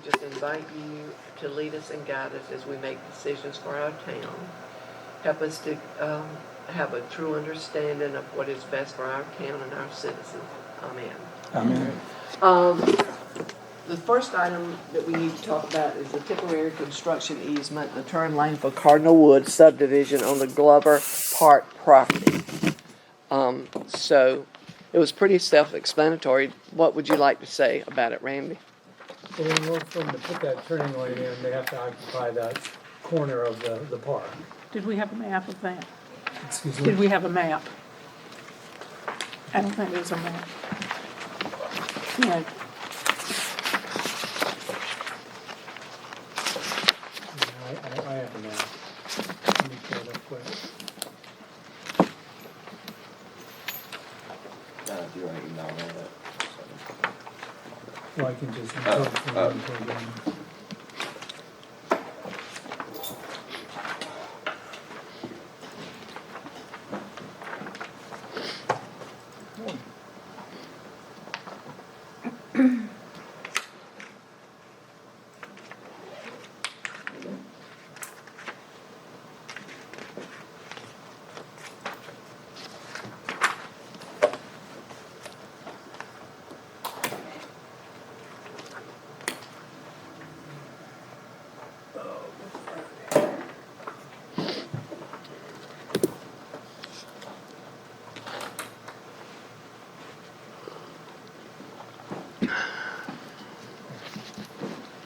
just invite you to lead us and guide us as we make decisions for our town. Help us to have a true understanding of what is best for our town and our citizens. Amen. Amen. The first item that we need to talk about is the temporary construction easement, the turn lane for Cardinal Woods subdivision on the Glover Park property. So it was pretty self-explanatory. What would you like to say about it, Randy? Well, in order for them to put that turning lane in, they have to occupy that corner of the park. Did we have a map of that? Excuse me? Did we have a map? I don't think there's a map. Yeah, I have a map. Let me pull it up quick. If you want to email me that. Well, I can just interpret it.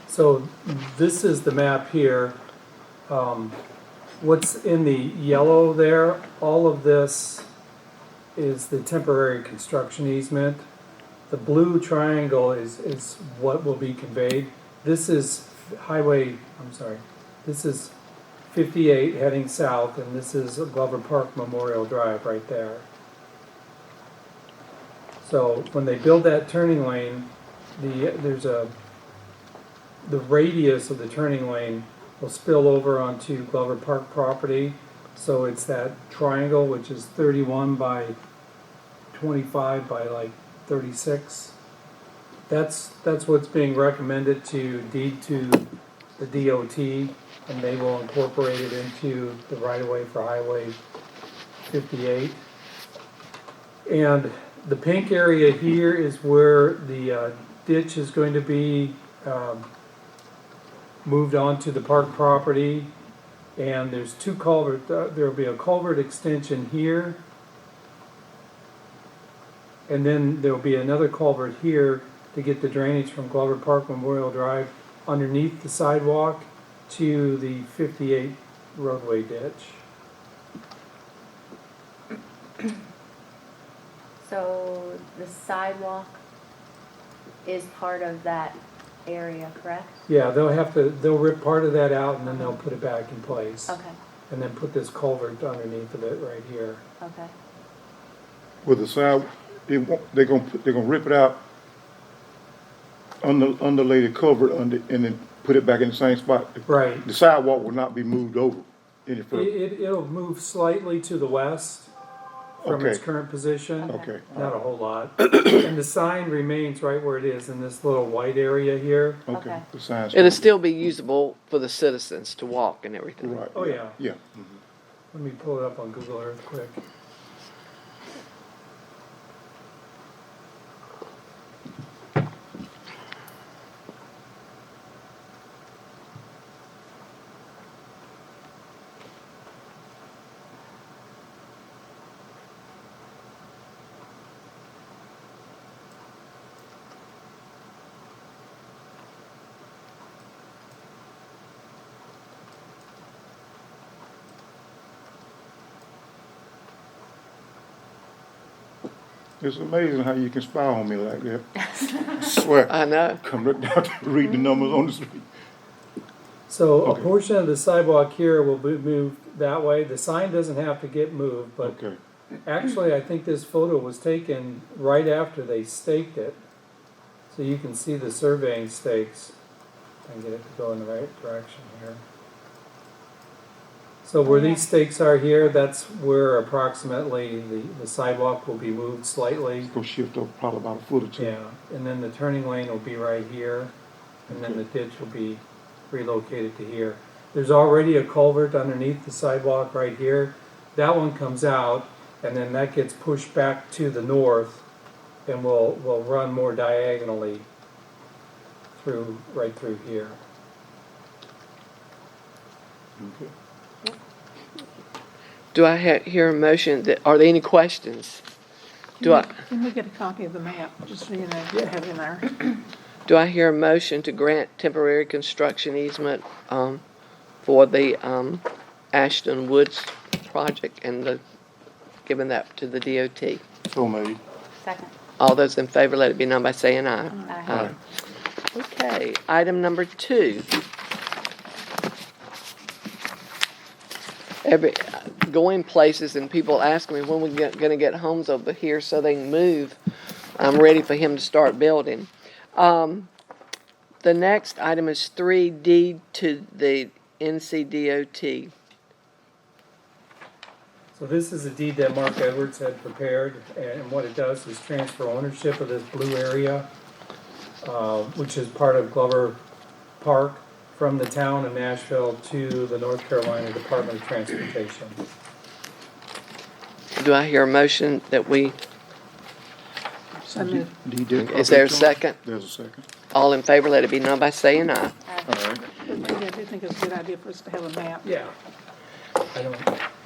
So this is the map here. What's in the yellow there, all of this is the temporary construction easement. The blue triangle is what will be conveyed. This is this is 58 heading south, and this is Glover Park Memorial Drive right there. So when they build that turning lane, the radius of the turning lane will spill over onto Glover Park property. So it's that triangle, which is 31 by 25 by like 36. That's what's being recommended to deed to the DOT, and they will incorporate it into the right-of-way for Highway 58. And the pink area here is where the ditch is going to be moved onto the park property, and there's two culverts. There will be a culvert extension here, and then there will be another culvert here to get the drainage from Glover Park Memorial Drive underneath the sidewalk to the 58 roadway ditch. So the sidewalk is part of that area, correct? Yeah, they'll rip part of that out, and then they'll put it back in place. Okay, And then put this culvert underneath of it right here. okay. With the side, they're gonna rip it out, underlay the culvert and then put it back in the same spot. Right. The sidewalk will not be moved over any further. It'll move slightly to the west from its Okay. current position. Okay. Not a whole lot. And the sign remains right where it is in this little white area here. Okay. Okay. The sign's. It'll still be usable for the citizens to walk and everything. Right. Oh, yeah. Yeah. Let me pull it up on Google Earth quick. It's amazing how you can spy on me like that. I swear. I know. Come right down to read the numbers on the street. So Okay. a portion of the sidewalk here will be moved that way. The sign doesn't have to get moved, but Okay. actually I think this photo was taken right after they staked it. So you can see the surveying stakes. I can get it to go in the right direction here. So where these stakes are here, that's where approximately the sidewalk will be moved slightly. It's gonna shift up probably about a foot or two. Yeah, and then the turning lane will be right here. and then the ditch will be relocated to here. There's already a culvert underneath the sidewalk right here. That one comes out, and then that gets pushed back to the north, and will run more diagonally right through here. Okay. Do I hear a motion that, are there any questions? Can we get a copy of the map, just so you know, have it in there? Do I hear a motion to grant temporary construction easement, for the, Ashton Woods project and giving that to the DOT? So made. Second. All those in favor, let it be known by saying aye. Aye. Okay, item number 2. Going places and people ask me when we're gonna get homes over here so they can move. I'm ready for him to start building. The next item is 3D to the NCDOT. So this is a deed that Mark Edwards had prepared, and what it does is transfer ownership of this blue area, which is part of Glover Park, from the town of Nashville to the North Carolina Department of Transportation. Do I hear a motion that we, So moved. is there a second? There's a second. All in favor, let it be known by saying aye. All right. I do think it's a good idea for us to have a map. Yeah. I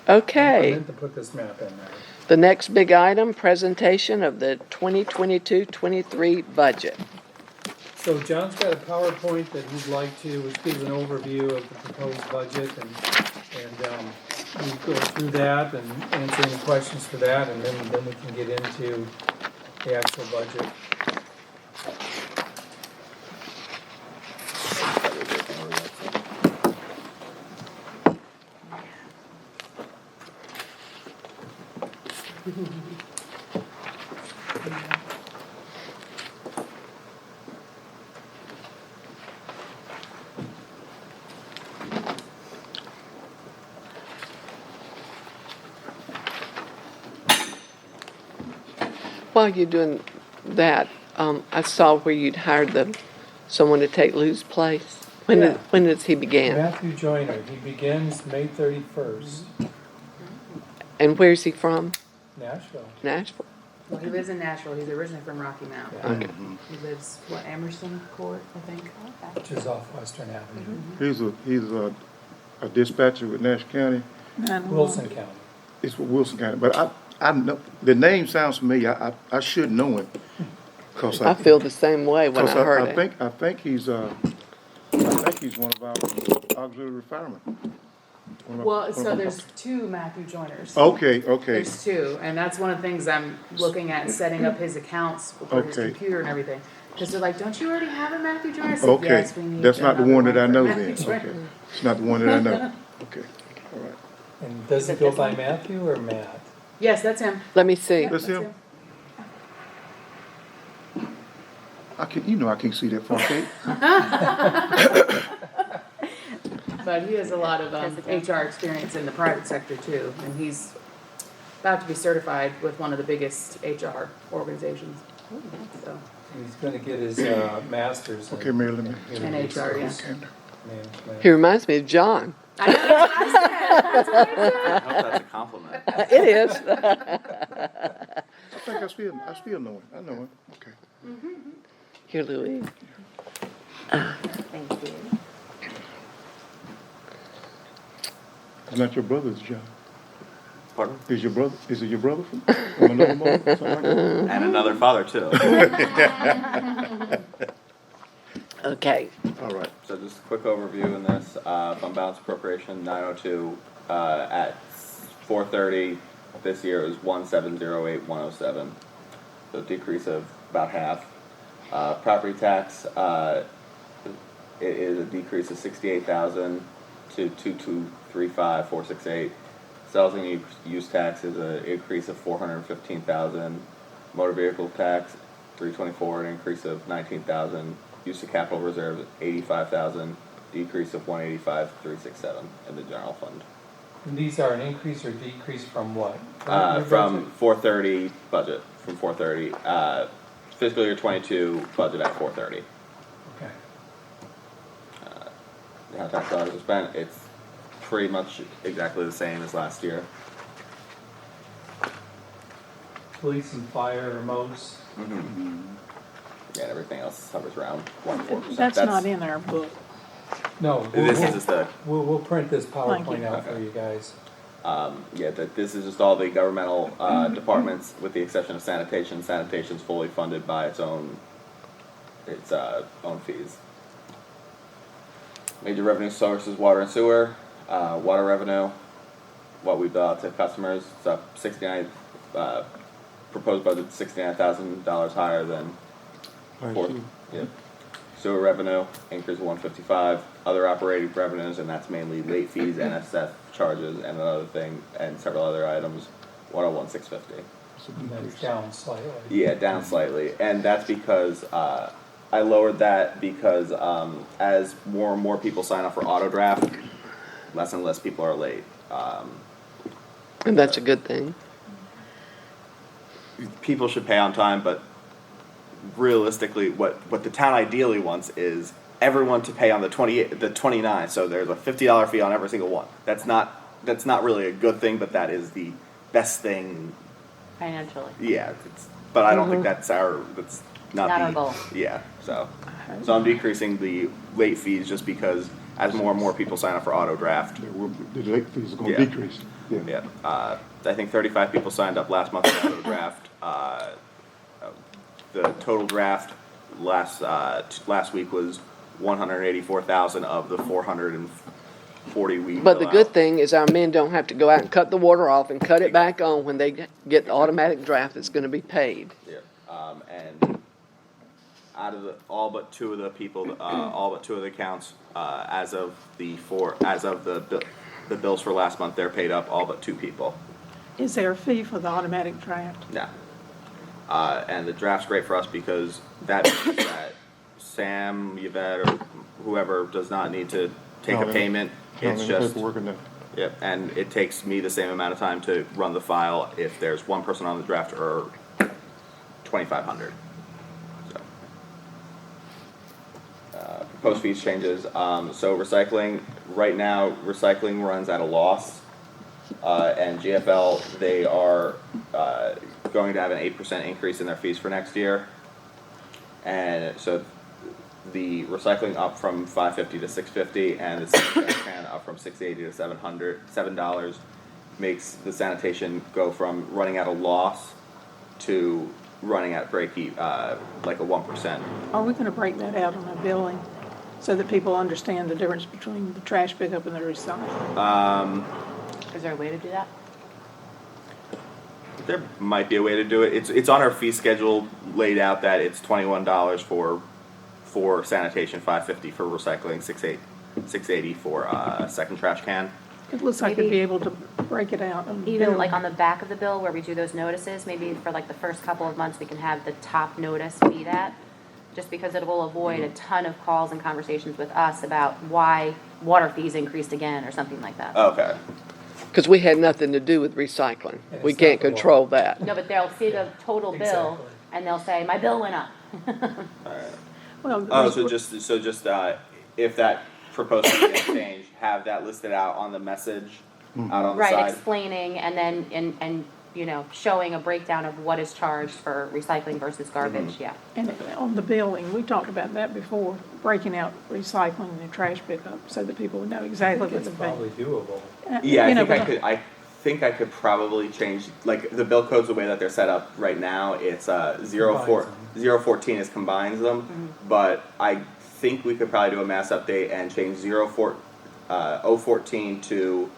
Okay, meant to put this map in there. the next big item, presentation of the 2022-23 budget. So John's got a PowerPoint that he'd like to, which gives an overview of the proposed budget, and we'll go through that and answer any questions for that, and then we can get into the actual budget. While you're doing that, I saw where you'd hired someone to take Lou's place. When does he begin? Matthew Joyner, he begins May 31st, And where's he from? Nashville. Nashville? Well, he lives in Nashville. He's originally from Rocky Mount. Yeah. Okay. He lives, Emerson Court, I think. Which is off Western Avenue, He's a dispatcher with Nash County. Wilson County. It's with Wilson County, but I know, the name sounds familiar. I should know him. Cause I feel the same way when I heard it. I think he's one of our auxiliary firemen. Well, so there's two Matthew Joiners. Okay. There's two, and that's one of the things I'm looking at, setting up his accounts for his Okay. computer and everything. Because they're like, don't you already have a Matthew Joiner? I said, Okay, yes, we need that's not the another one that I for know Matthew then. Joyner." Okay, it's not the one that I know. Okay, all right. And does he Is it go this by one? Matthew or Matt? Yes, that's him. Let me see. That's him. I can't see that far, Kate. But he has a lot of HR experience in the private sector too, and he's about to be certified with one of the biggest HR organizations. So, He's gonna get his master's in. Okay, Mary, let me. human In HR, yeah. resources management. He reminds me of John. I know, that's what I said. That's what I said. I hope that's a compliment. It is. I think I still know him. I know him. Okay. Here, Louis. Thank you. It's not your brother's job. Pardon? Is it your brother from another mother? Something like that? And another father, too. Okay. All right. So just a quick overview in this. Fund balance appropriation 902 at 4:30 this year it was 1708107. So a decrease of about half. Property tax it is a decrease of 68,000 to 2235468. Sales and use tax is an increase of 415,000. Motor vehicle tax 324, an increase of 19,000. Use of capital reserves 85,000, decrease of 185,367 in the general fund. And these are an increase or decrease from what? From 430 budget from 430 fiscal year 22 budget at 430. Okay. how tax dollars are spent, it's pretty much exactly the same as last year. Police and fire are most. Yeah, and everything else hovers around 1.4%. That's not in our book. No, This is just the, we'll print this Thank PowerPoint you. out for Okay. you guys. yeah, this is just all the governmental, departments, with the exception of sanitation. Sanitation's fully funded by its own fees. Major revenue sources: water and sewer. Water revenue, what we bill out to customers, it's up 69, proposed budget $69,000 higher than fourth. Yep. Sewer revenue, increase of 155. Other operating revenues, and that's mainly late fees, NSF charges, and another thing, and several other items, 101,650. And that's down slightly. Yeah, down slightly, and that's because I lowered that because as more and more people sign up for auto draft, less and less people are late. And that's a good thing. People should pay on time, but realistically, what the town ideally wants is everyone to pay on the 29th. So there's a $50 fee on every single one. That's not really a good thing, but that is the best thing. Financially. Yeah, but I don't think that's not Not our goal. Yeah, so I'm decreasing the late fees just because as more and more people sign up for auto draft. The late fees are gonna Yeah. decrease. Yeah, I think 35 people signed up last month for auto draft. The total draft last week was 184,000 of the 440 we. But the bill good out. thing is our men don't have to go out and cut the water off and cut it back on when they get the automatic draft that's gonna be paid. Yeah, and out of all but two of the people, all but two of the accounts, as of the bills for last month, they're paid up. All but two people. Is there a fee for the automatic draft? Yeah. And the draft's great for us because that means that Sam, Yvette, or whoever does not need to take a payment. It's just, Paperwork and that. yep, and it takes me the same amount of time to run the file if there's one person on the draft or 2,500. So, proposed fees changes. So recycling, right now, recycling runs at a loss. And GFL, they are going to have an 8% increase in their fees for next year. And so the recycling up from $5.50 to $6.50, and the sanitation up from $6.80 to $7 makes the sanitation go from running at a loss to running at like a 1%. Are we gonna break that out on the billing so that people understand the difference between the trash pickup and the recycling? Is there a way to do that? There might be a way to do it. It's on our fee schedule laid out that it's $21 for sanitation, $5.50 for recycling, $6.80 for second trash can. It looks like it'd be Maybe- able to break it out. on the Even billing. like on the back of the bill where we do those notices, maybe for like the first couple of months, we can have the top notice be that. Just because it will avoid a ton of calls and conversations with us about why water fees increased again or something like that. Okay. Because we had nothing to do with recycling. And We it's can't not the law. control that. No, but they'll see the total bill Exactly. and they'll say, my bill went up. Well, Oh, there's- so just if that proposed fee gets changed, have that listed out on the message out on the Right, side. explaining and then, and, you know, showing a breakdown of what is charged for recycling versus garbage, yeah. And on the billing, we talked about that before, breaking out recycling and trash pickup so that people would know exactly what It's they're paying. probably doable. Yeah, You know, I think I could probably change, like, the bill codes, the way that they're set up right now, it's 014 is combines them, but I think we could probably do a mass update and change 014 to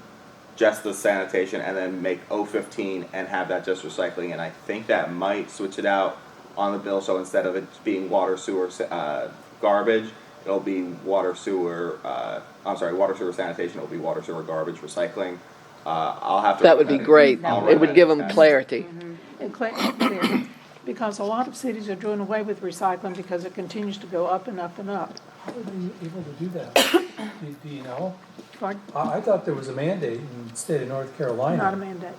just the sanitation, and then make 015 and have that just recycling, and I think that might switch it out on the bill, so instead of it being water, sewer, garbage, it'll be water, sewer, water, sewer, sanitation, it'll be water, sewer, garbage, recycling. I'll have to. That would be great. I'll It would give them run that clarity. And clear, because a lot of cities are doing away with recycling because it continues to go up and up and up. How are they able to do that? Do you know? Like, I thought there was a mandate in the state of North Carolina. not a mandate.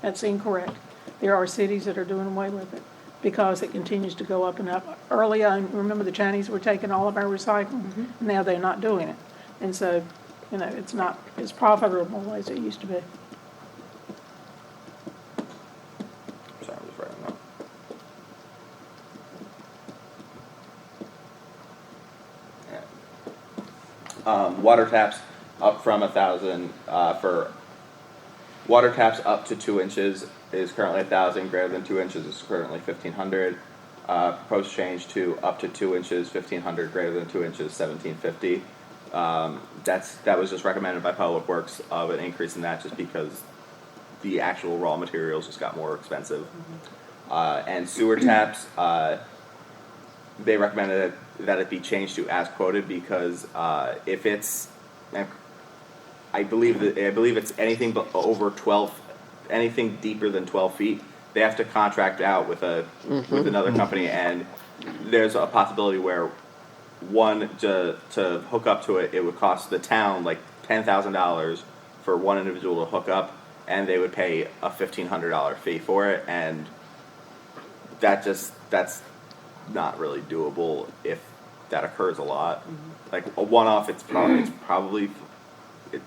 That's incorrect. There are cities that are doing away with it because it continues to go up and up. Early on, remember the Chinese were taking all of our recycling? Now they're not doing it. And so, you know, it's not as profitable as it used to be. Sorry, I'm just writing that. Water taps up from 1,000, for water taps up to 2 inches is currently 1,000, greater than 2 inches is currently 1,500. Proposed change to up to 2 inches, 1,500, greater than 2 inches, 1,750. That was just recommended by Public Works of an increase in that just because the actual raw materials just got more expensive. And sewer taps, they recommended that it be changed to as quoted because if it's, I believe it's anything but over 12, anything deeper than 12 feet, they have to contract out with with another company, and there's a possibility where one to hook up to it, it would cost the town like $10,000 for one individual to hook up, and they would pay a $1,500 fee for it, and that's not really doable if that occurs a lot. Like a one-off, it's probably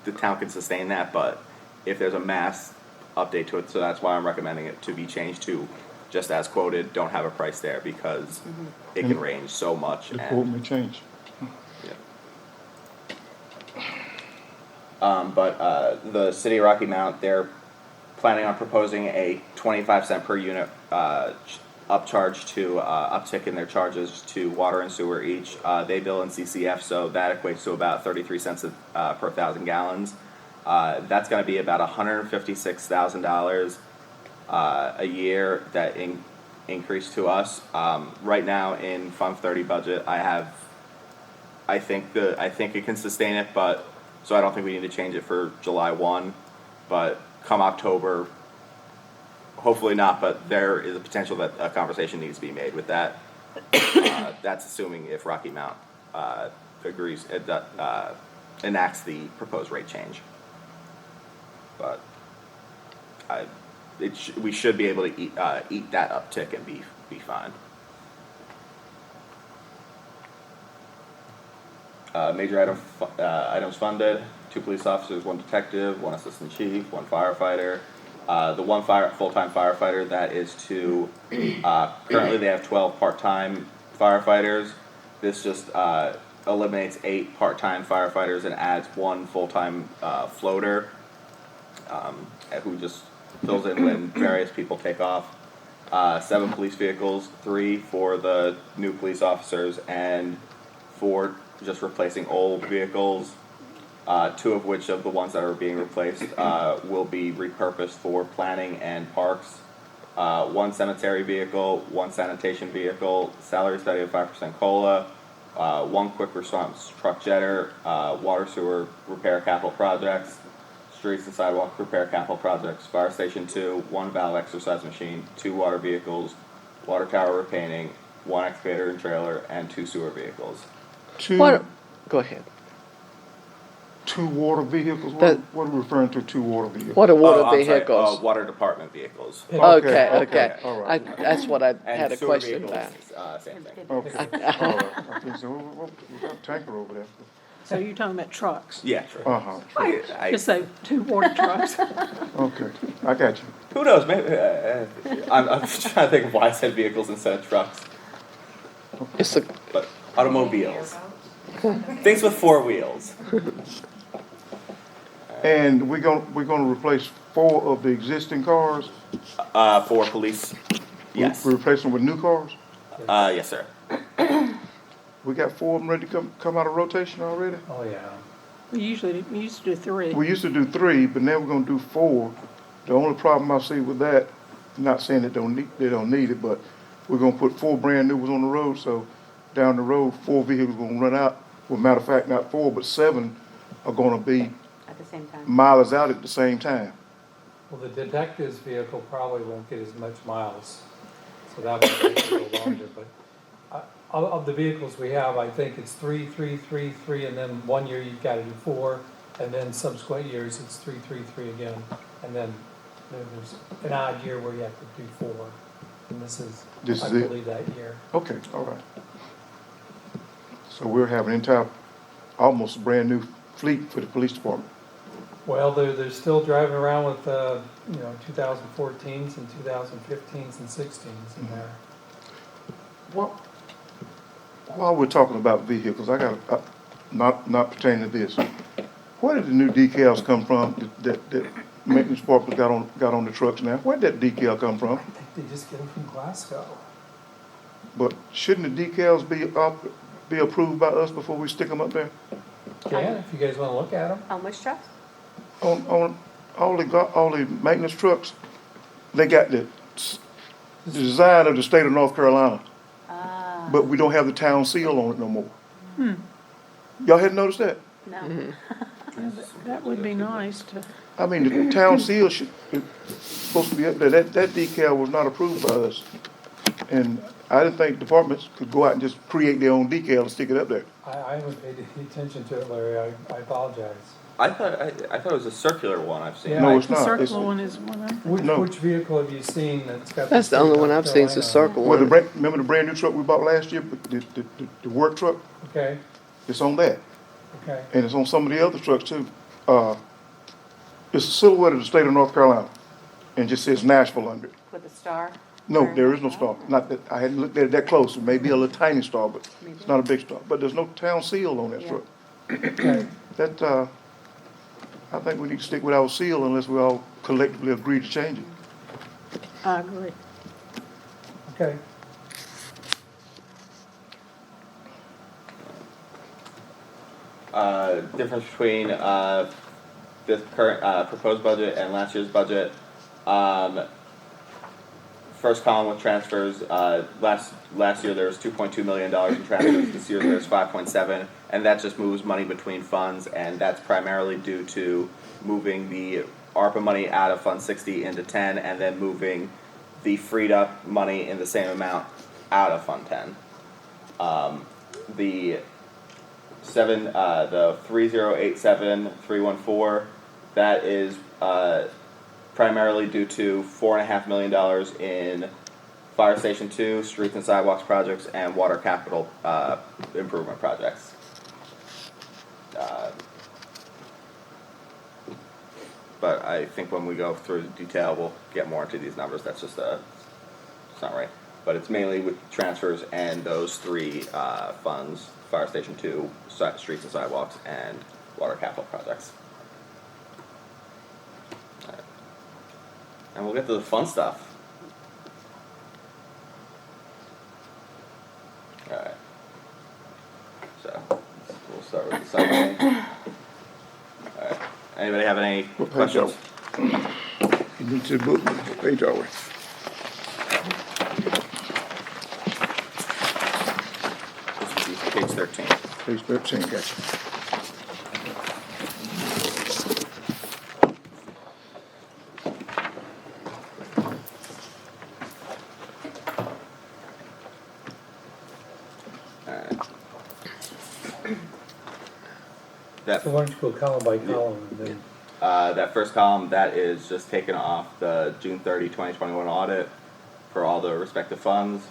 the town can sustain that, but if there's a mass update to it, so that's why I'm recommending it to be changed to just as quoted. Don't have a price there because it can range so much. The quote may change. But the city of Rocky Mount, they're planning on proposing a 25 cent per unit upcharge to uptick in their charges to water and sewer each. They bill in CCF, so that equates to about 33 cents per 1,000 gallons. That's going to be about $156,000 a year that increase to us. Right now in Fund 30 budget, I think it can sustain it, but so I don't think we need to change it for July 1. But come October, hopefully not, but there is a potential that a conversation needs to be made with that. That's assuming if Rocky Mount agrees, enacts the proposed rate change. But we should be able to eat that uptick and be fine. Major items funded: 2 police officers, 1 detective, 1 assistant chief, 1 firefighter. The 1 full-time firefighter that is to currently they have 12 part-time firefighters. This just eliminates 8 part-time firefighters and adds 1 full-time floater who just fills in when various people take off. 7 police vehicles, 3 for the new police officers and 4 just replacing old vehicles. 2 of which of the ones that are being replaced will be repurposed for planning and parks. 1 cemetery vehicle, 1 sanitation vehicle, salary study of 5% COLA, 1 quick response truck jetter, water sewer repair capital projects, streets and sidewalk repair capital projects, fire station 2, 1 valve exercise machine, 2 water vehicles, water tower repainting, 1 excavator and trailer, and 2 sewer vehicles. Go ahead. 2 water vehicles? That- What are we referring to 2 water vehicles? What are water I'm sorry, vehicles? water department vehicles. Okay. all right. That's what I And had a sewer question vehicles, about. same thing. Okay, all right. I think so. We got a tanker over there. So you're talking about trucks? Yeah, sure. Uh-huh. Just say 2 water trucks. Okay, I got you. Who knows? Maybe I'm trying to think of why I said vehicles instead of trucks. It's a, But automobiles, things with 4 wheels. And we're gonna replace 4 of the existing cars? For police, yes. We replace them with new cars? Yes, sir. We got 4 of them ready to come out of rotation already? Oh, yeah. We used to do 3. We used to do 3, but now we're gonna do 4. The only problem I see with that, not saying they don't need it, but we're gonna put 4 brand new ones on the road, so down the road, 4 vehicles gonna run out. Well, matter of fact, not 4, but 7 are gonna be At the same time. miles out at the same time. Well, the detective's vehicle probably won't get as much miles, so that will take a little longer, but of the vehicles we have, I think it's 3, 3, 3, 3, and then one year you've got to do 4, and then subsequent years it's 3, 3, 3 again, and then there's an odd year where you have to do 4, and this is This I is it? believe that year. Okay, all right. So we'll have an entire, almost brand new fleet for the police department? Well, they're still driving around with, 2014s and 2015s and 16s in there. Well, while we're talking about vehicles, I got, not pertaining to this. Where did the new decals come from that maintenance department got on the trucks now? Where did that decal come from? I think they just get them from Glasgow. But shouldn't the decals be approved by us before we stick them up there? Can, if you guys wanna look at them. On which trucks? On all the maintenance trucks, they got the design of the state of North Carolina, but we don't have the town seal on it no more. Y'all hadn't noticed that? No. That would be nice to, I mean, the town seal is supposed to be up there. That decal was not approved by us. And I didn't think departments could go out and just create their own decal and stick it up there. I haven't paid any attention to it, Larry, I apologize. I thought it was a circular one I've seen. Yeah. No, it's the not. circle one is one I'm thinking. No. Which vehicle have you seen that's got? That's the state only one North I've seen is the Carolina circle Well, one. remember the brand new truck we bought last year, the work truck? on it? Okay, It's on that. okay. And it's on some of the other trucks too. It's a silhouette of the state of North Carolina and just says Nashville under it. With a star? No, there is no star. Not that, I hadn't looked at it that close. It may be a little tiny star, but it's not a big star. But there's no town seal on that truck. Okay. That, I think we need to stick with our seal unless we all collectively agree to change it. I agree. Okay. Difference between this current proposed budget and last year's budget. First column with transfers. Last year there was $2.2 million in transfers. This year there's 5.7, and that just moves money between funds, and that's primarily due to moving the ARPA money out of Fund 60 into 10, and then moving the freed up money in the same amount out of Fund 10. The 3087314, that is primarily due to $4.5 million in Fire Station 2, streets and sidewalks projects, and water capital improvement projects. But I think when we go through the detail, we'll get more into these numbers. That's just a summary. But it's mainly with transfers and those three funds: Fire Station 2, streets and sidewalks, and water capital projects. And we'll get to the fun stuff. Alright. So, we'll start with the summary. Alright. Anybody have any questions? You need to book, what page are we? This would be page 13. Page 13, gotcha. Alright. That So why don't you go column by column and then, that first column, that is just taken off the June 30, 2021 audit for all the respective funds.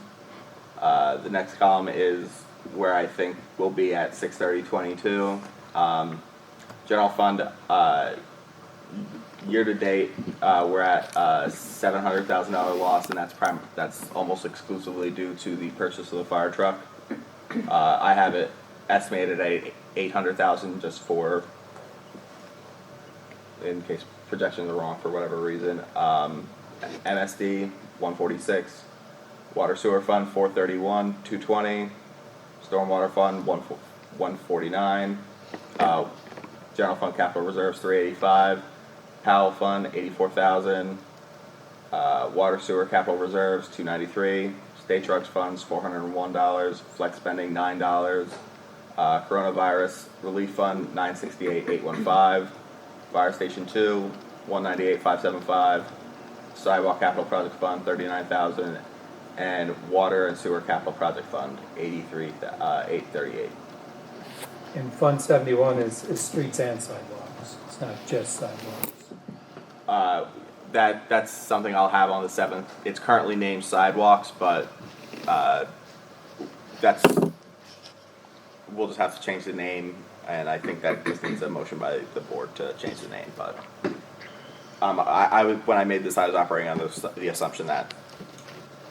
The next column is where I think we'll be at 6/30/22. General fund, year to date, we're at $700,000 loss, and that's almost exclusively due to the purchase of the fire truck. I have it estimated at $800,000 just for, in case projections are wrong for whatever reason. MSD 146, water sewer fund 431 220, stormwater fund 149, general fund capital reserves 385, Powell fund 84,000, water sewer capital reserves 293, state trucks funds $401, flex spending $9, coronavirus relief fund 968,815, Fire Station 2 198,575, sidewalk capital project fund 39,000, and water and sewer capital project fund 83,838. and Fund 71 is streets and sidewalks, it's not just sidewalks. That's something I'll have on the 7th. It's currently named sidewalks, but that's we'll just have to change the name, and I think that just needs a motion by the board to change the name, but, when I made this, I was operating on the assumption that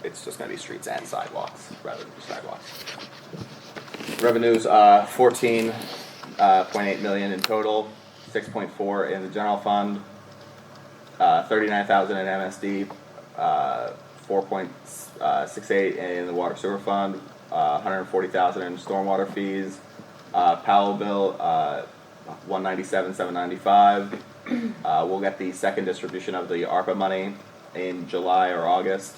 it's just gonna be streets and sidewalks, rather than just sidewalks. Revenues, 14.8 million in total, 6.4 in the general fund, 39,000 in MSD, 4.68 in the water sewer fund, 140,000 in stormwater fees, Powell bill, 197,795. We'll get the second distribution of the ARPA money in July or August.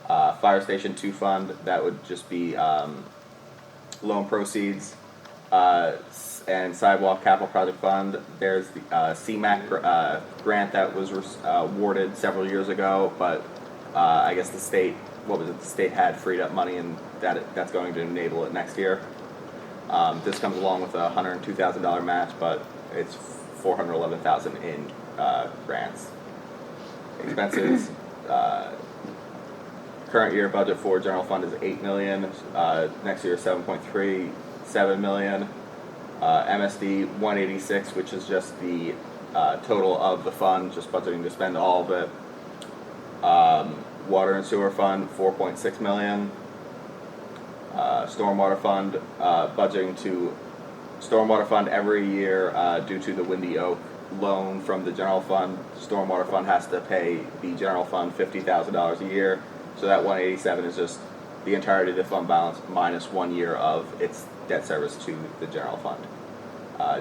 Fire Station 2 fund, that would just be loan proceeds. And Sidewalk Capital Project Fund, there's the CMAC grant that was awarded several years ago, but I guess the state, the state had freed up money, and that's going to enable it next year. This comes along with a $102,000 match, but it's $411,000 in grants. Expenses, current year budget for general fund is $8 million. Next year, $7.37 million. MSD 186, which is just the total of the fund, just budgeting to spend all of it. Water and sewer fund 4.6 million. Stormwater fund, budgeting to stormwater fund every year due to the Windy Oak loan from the general fund. Stormwater fund has to pay the general fund $50,000 a year, so that 187 is just the entirety of the fund balance minus 1 year of its debt service to the general fund.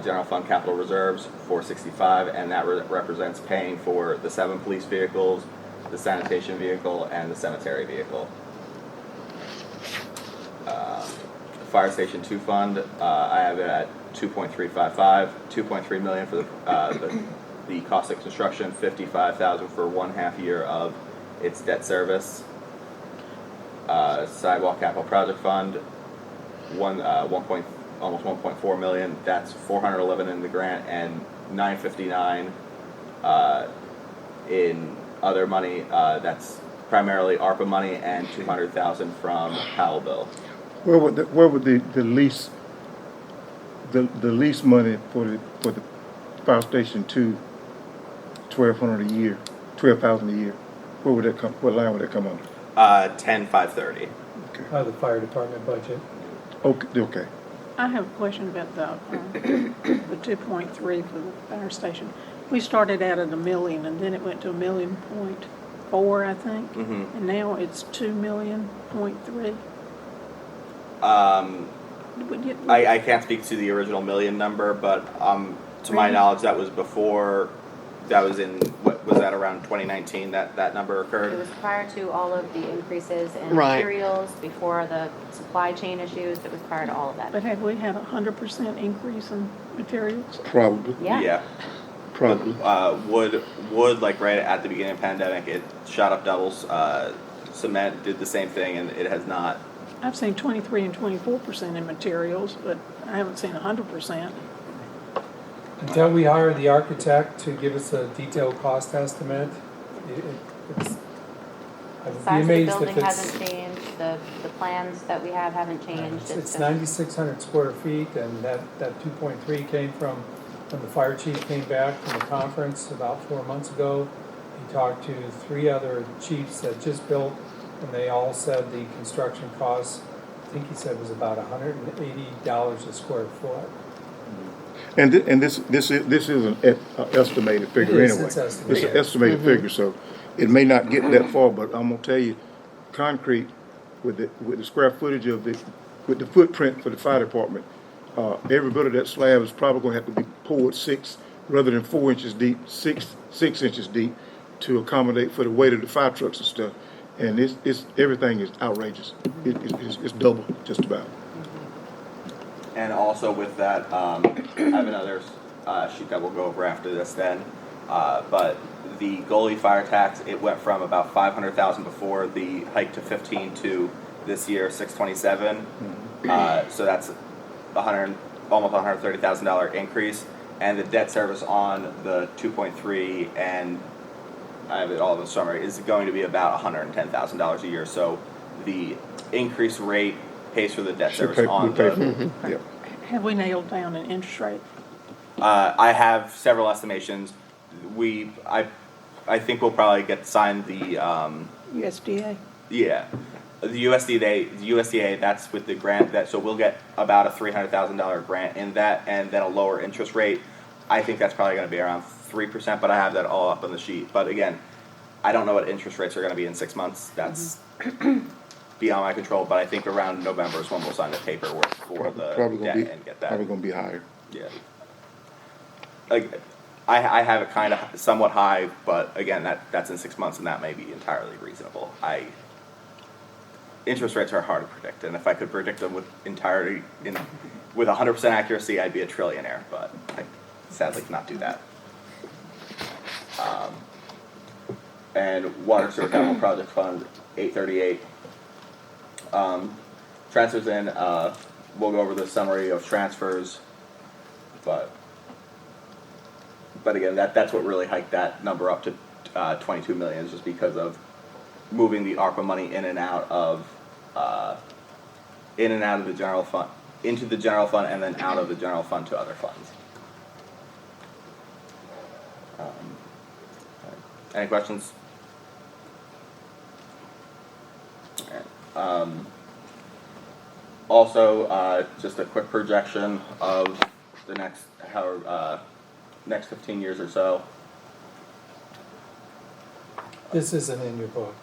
General fund capital reserves 465, and that represents paying for the 7 police vehicles, the sanitation vehicle, and the cemetery vehicle. Fire Station 2 fund, I have it at 2.355, 2.3 million for the cost of construction, 55,000 for 1.5 year of its debt service. Sidewalk Capital Project Fund, almost 1.4 million. That's 411 in the grant and 959 in other money. That's primarily ARPA money and 200,000 from Powell bill. Where would the lease money for the fire station 2, 1,200 a year, 12,000 a year? Where would that come? What line would that come under? 10,530. Out of the fire department budget. Okay. I have a question about the 2.3 for the fire station. We started out at $1 million, and then it went to $1.4 million, I think, and now it's $2.3 million. I can't speak to the original million number, but to my knowledge, that was before. That was in, what was that, around 2019 that number occurred? It was prior to all of the increases in Right. materials, before the supply chain issues. It was prior to all of that. But have we had 100% increase in materials? Probably. Yeah. Probably. Wood, like right at the beginning of the pandemic, it shot up doubles. Cement did the same thing, and it has not. I've seen 23 and 24% in materials, but I haven't seen 100%. Until we hire the architect to give us a detailed cost estimate, it's, I The would be size of the amazed building if it's, hasn't changed, the plans that we have haven't changed. it's 9,600 square feet, and that 2.3 came from when the fire chief came back from the conference about 4 months ago. He talked to 3 other chiefs that just built, and they all said the construction cost, I think he said, was about $180 a square foot. And this is an estimated figure It is, anyway. it's estimated. It's an estimated figure, so it may not get that far, but I'm gonna tell you, concrete with the square footage of with the footprint for the fire department, every bit of that slab is probably gonna have to be poured 6 rather than 4 inches deep, 6 inches deep to accommodate for the weight of the fire trucks and stuff. And it's everything is outrageous. It's double just about. And also with that, I have another sheet that we'll go over after this then. But the goalie fire tax, it went from about 500,000 before the hike to 15 to this year 627. So that's almost $130,000 increase. And the debt service on the 2.3, and I have it all in the summary, is going to be about $110,000 a year. So the increased rate pays for the debt service on the. Yep. Have we nailed down an interest rate? I have several estimations. I think we'll probably get signed the, USDA? yeah. The USDA, that's with the grant, so we'll get about a $300,000 grant in that, and then a lower interest rate. I think that's probably gonna be around 3%, but I have that all up on the sheet. But again, I don't know what interest rates are gonna be in 6 months. That's beyond my control, but I think around November is when we'll sign the paperwork for the Probably debt gonna be, and get that. probably gonna be higher. Yeah. Like, I have it kind of somewhat high, but again, that's in 6 months, and that may be entirely reasonable. Interest rates are hard to predict, and if I could predict them with 100% accuracy, I'd be a trillionaire, but I sadly cannot do that. And Water Sewer Capital Project Fund 838. Transfers in, we'll go over the summary of transfers, but again, that's what really hiked that number up to 22 million, is just because of moving the ARPA money in and out of the general fund, into the general fund, and then out of the general fund to other funds. Any questions? All right. Also, just a quick projection of the next next 15 years or so. This isn't in your book.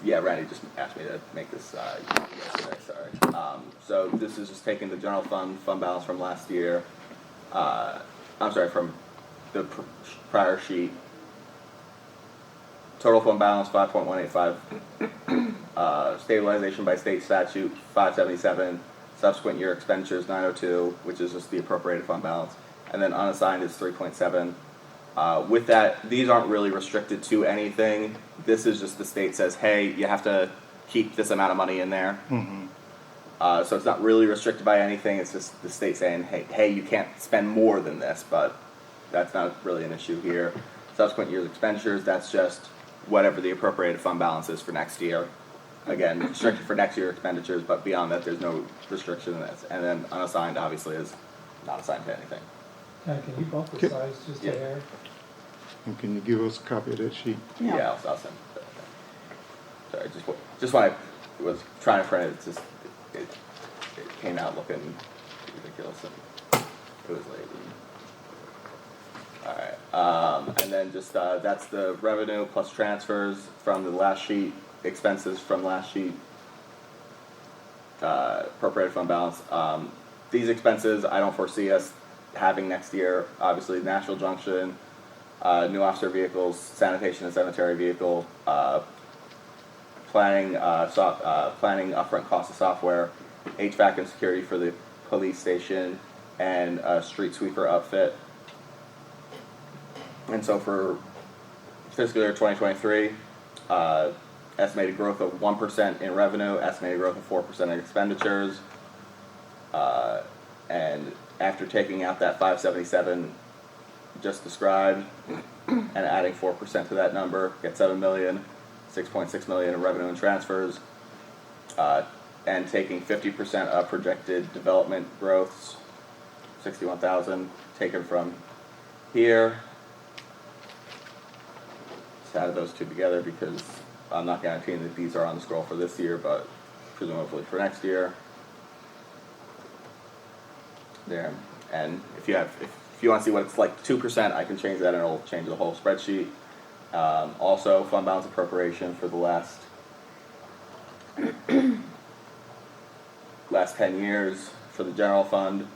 Yeah, Randy just asked me to make this yesterday, sorry. So this is just taking the general fund balance from last year. I'm sorry, from the prior sheet. Total fund balance 5.185. Stabilization by state statute 577. Subsequent year expenditures 902, which is just the appropriated fund balance, and then unassigned is 3.7. With that, these aren't really restricted to anything. This is just the state says, hey, you have to keep this amount of money in there. So it's not really restricted by anything. It's just the state saying, hey, you can't spend more than this, but that's not really an issue here. Subsequent year's expenditures, that's just whatever the appropriated fund balance is for next year. Again, restricted for next year expenditures, but beyond that, there's no restriction in this. And then unassigned, obviously, is not assigned to anything. Can you bump the size just a Yeah. hair? And can you give us a copy of that sheet? Yeah, I'll send it. Sorry, just when I was trying to print it, it came out looking ridiculous, and it was late. All right, and then just that's the revenue plus transfers from the last sheet, expenses from last sheet, appropriated fund balance. These expenses I don't foresee us having next year. Obviously, Nashville Junction, new officer vehicles, sanitation and cemetery vehicle, planning upfront cost of software, HVAC and security for the police station, and street sweeper outfit. And so for fiscal year 2023, estimated growth of 1% in revenue, estimated growth of 4% in expenditures, and after taking out that 577 just described and adding 4% to that number, get 7 million, 6.6 million in revenue and transfers, and taking 50% of projected development growths, 61,000 taken from here. Just added those two together because I'm not guaranteeing that these are on the scroll for this year, but presumably for next year. There, and if you want to see what it's like 2%, I can change that and it'll change the whole spreadsheet. Also, fund balance appropriation for the last 10 years for the general fund.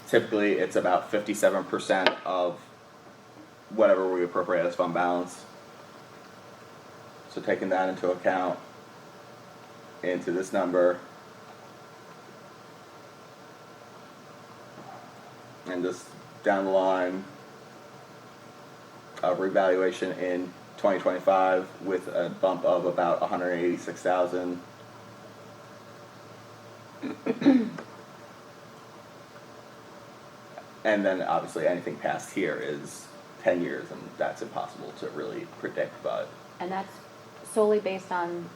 Typically, it's about 57% of whatever we appropriate as fund balance. So taking that into account into this number, and just down the line, a revaluation in 2025 with a bump of about 186,000. And then obviously anything past here is 10 years, and that's impossible to really predict, but And that's solely based on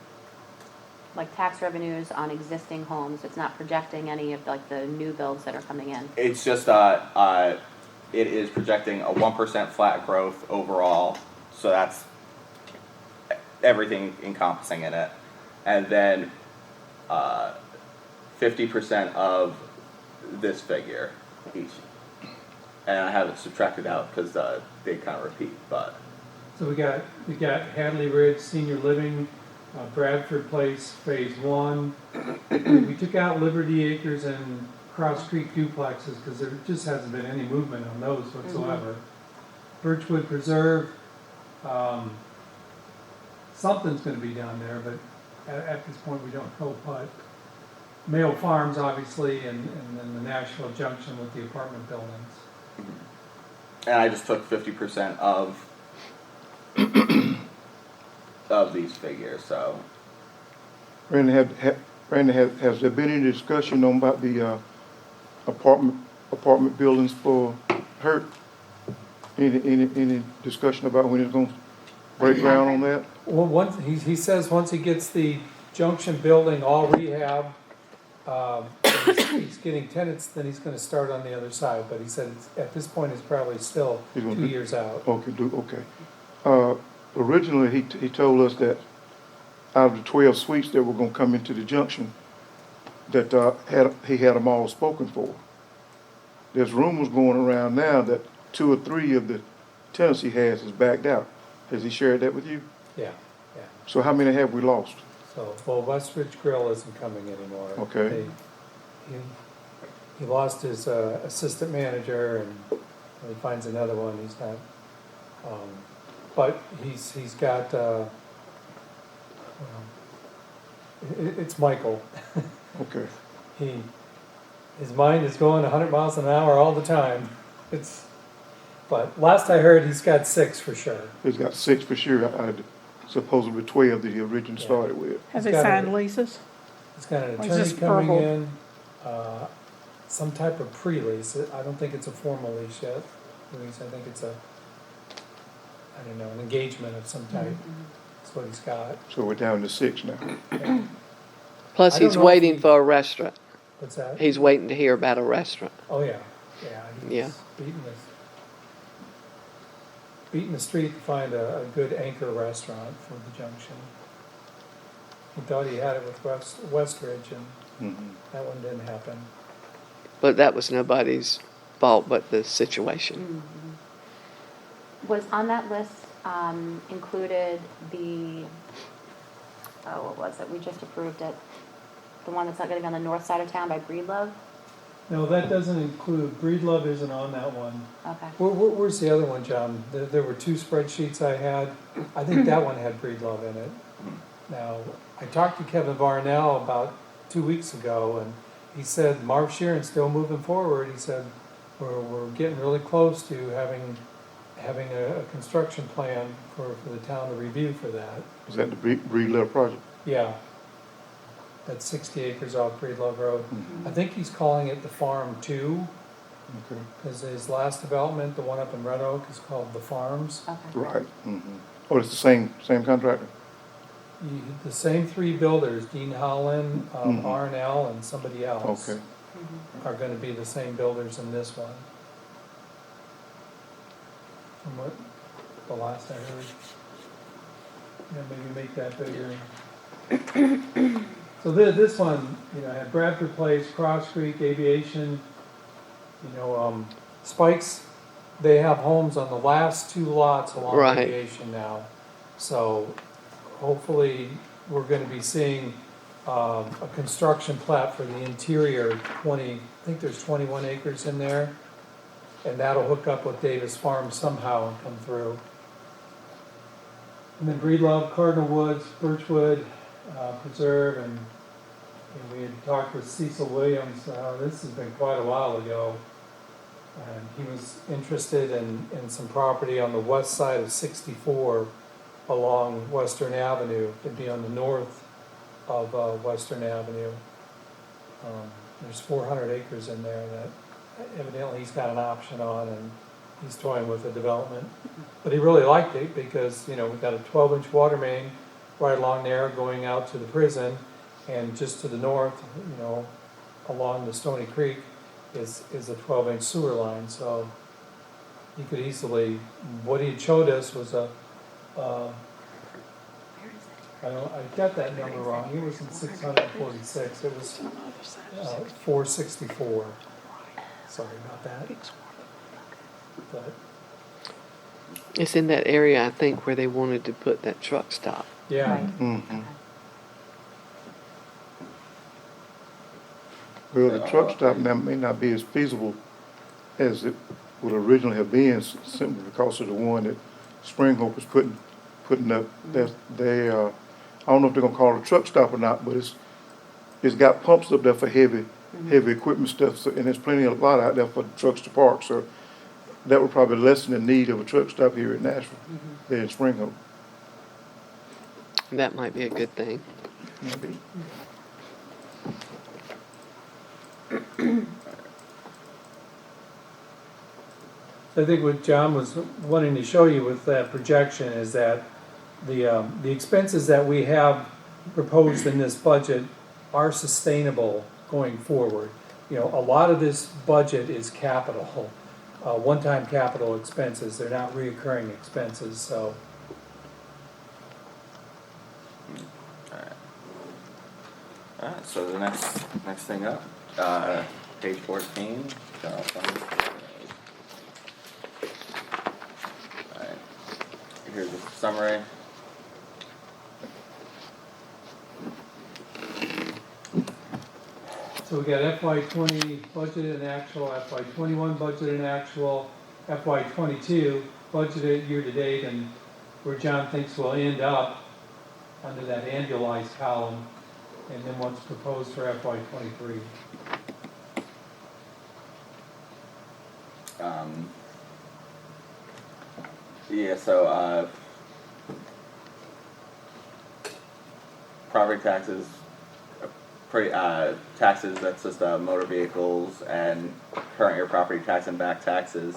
like tax revenues on existing homes. It's not projecting any of like the new builds that are coming in. It's just, it is projecting a 1% flat growth overall, so that's everything encompassing in it. And then, 50% of this figure each. And I have it subtracted out because, they kind of repeat, but. So we got Hadley Ridge Senior Living, Bradford Place Phase 1. We took out Liberty Acres and Cross Creek duplexes because there just hasn't been any movement on those whatsoever. Birchwood Preserve, something's going to be done there, but at this point we don't know what. Mayo Farms, obviously, and then the Nashville Junction with the apartment buildings. And I just took 50% of these figures, so. Randy, has there been any discussion on about the apartment buildings for HURT? Any discussion about when it's gonna break ground on that? Well, he says once he gets the Junction building all rehab, he's getting tenants, then he's gonna start on the other side, but he said at this point it's probably still He's gonna 2 do- years out. Okay. Originally, he told us that out of the 12 suites that were gonna come into the Junction, that, he had them all spoken for. There's rumors going around now that 2 or 3 of the tenants he has is backed out. Has he shared that with you? Yeah. So how many have we lost? So, well, Westridge Grill isn't coming anymore. Okay. He lost his assistant manager, and when he finds another one, he's not. But he's got. It's Michael. Okay. His mind is going 100 miles an hour all the time. But last I heard, he's got 6 for sure. He's got 6 for sure out of the supposedly 12 that he originally Yeah. started with. Has He's he got signed leases? He's got an Or is attorney this coming verbal? in, some type of pre-lease. I don't think it's a formal lease yet. I think it's an engagement of some type. That's what he's got. So we're down to 6 now. Plus I don't he's know if waiting he- for a restaurant. What's that? He's waiting to hear about a restaurant. Oh, yeah. He's Yeah. beating the street to find a good anchor restaurant for the Junction. He thought he had it with Westridge, and that one didn't happen. But that was nobody's fault but the situation. Was on that list included what was it? We just approved it. The one that's not getting on the north side of town by Breedlove? No, that doesn't include, Breedlove isn't on that one. Okay. Where's the other one, John? There were 2 spreadsheets I had. I think that one had Breedlove in it. Now, I talked to Kevin Varnell about 2 weeks ago, and he said Marv Sheeran's still moving forward. He said we're getting really close to having a construction plan for the town to review for that. Is that the Breedlove project? Yeah. That's 60 acres off Breedlove Road. I think he's calling it the Farm 2, Okay. because his last development, the one up in Red Oak, is called the Farms. Okay. Right. Oh, it's the same contractor? The same 3 builders, Dean Holland, R&L, and somebody else, Okay. are going to be the same builders in this one. From what the last I heard. Yeah, maybe make that bigger. So this one, had Bradford Place, Cross Creek, Aviation, Spikes. They have homes on the last 2 lots along Right. Aviation now. So hopefully we're going to be seeing a construction plat for the interior. I think there's 21 acres in there, and that'll hook up with Davis Farm somehow and come through. And then Breedlove, Cardinal Woods, Birchwood, Preserve, and we had talked with Cecil Williams. This has been quite a while ago, and he was interested in some property on the west side of 64 along Western Avenue. It'd be on the north of Western Avenue. There's 400 acres in there that evidently he's got an option on, and he's toying with the development. But he really liked it because, we've got a 12-inch water main right along there going out to the prison, And just to the north, along the Stony Creek is a 12-inch sewer line, so you could easily, what he showed us was I got that number wrong, it wasn't 646, it was 464. Sorry about that. But, It's in that area, I think, where they wanted to put that truck stop. yeah, Right. Mhm. Well, the truck stop now may not be as feasible as it would originally have been, simply because of the one that Spring Hope is putting up. I don't know if they're gonna call it a truck stop or not, but it's got pumps up there for heavy equipment stuff, so, and there's a lot out there for trucks to park, so that would probably lessen the need of a truck stop here in Nashville, there in Spring Hope. That might be a good thing. Maybe. I think what John was wanting to show you with that projection is that the expenses that we have proposed in this budget are sustainable going forward. A lot of this budget is capital, one-time capital expenses. They're not reoccurring expenses, so. Alright, so the next thing up, page 14, general fund. Alright, here's the summary. So we got FY20 budgeted and actual, FY21 budgeted and actual, FY22 budgeted year-to-date, and where John thinks we'll end up under that annualized column, and then what's proposed for FY23. Yeah, so, property taxes, taxes, that's just, motor vehicles and current year property tax and back taxes.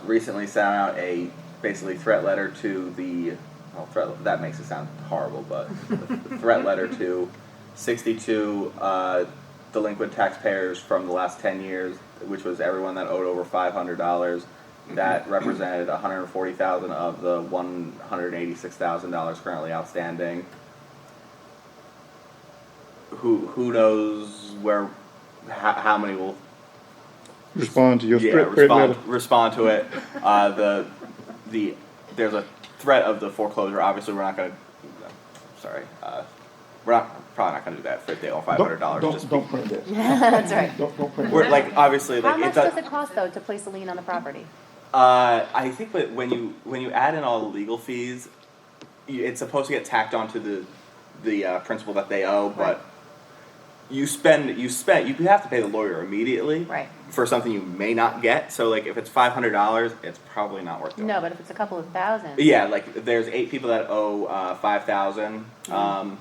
Recently sent out a basically threat letter to that makes it sound horrible, but threat letter to 62, delinquent taxpayers from the last 10 years, which was everyone that owed over $500. That represented $140,000 of the $186,000 currently outstanding. Who knows how many will Respond to your threat letter. respond to it. There's a threat of the foreclosure. Obviously, we're not going to. Sorry, we're probably not going to do that if they owe $500. Don't print that. That's right. Don't print We're that. like obviously How like much it does. does it cost though to place a lien on the property? I think when you add in all the legal fees, it's supposed to get tacked onto the principal that they owe, but you have to pay the lawyer immediately Right. for something you may not get. So like if it's $500, it's probably not worth it. No, but if it's a couple of thousand. Yeah, like there's 8 people that owe $5,000. I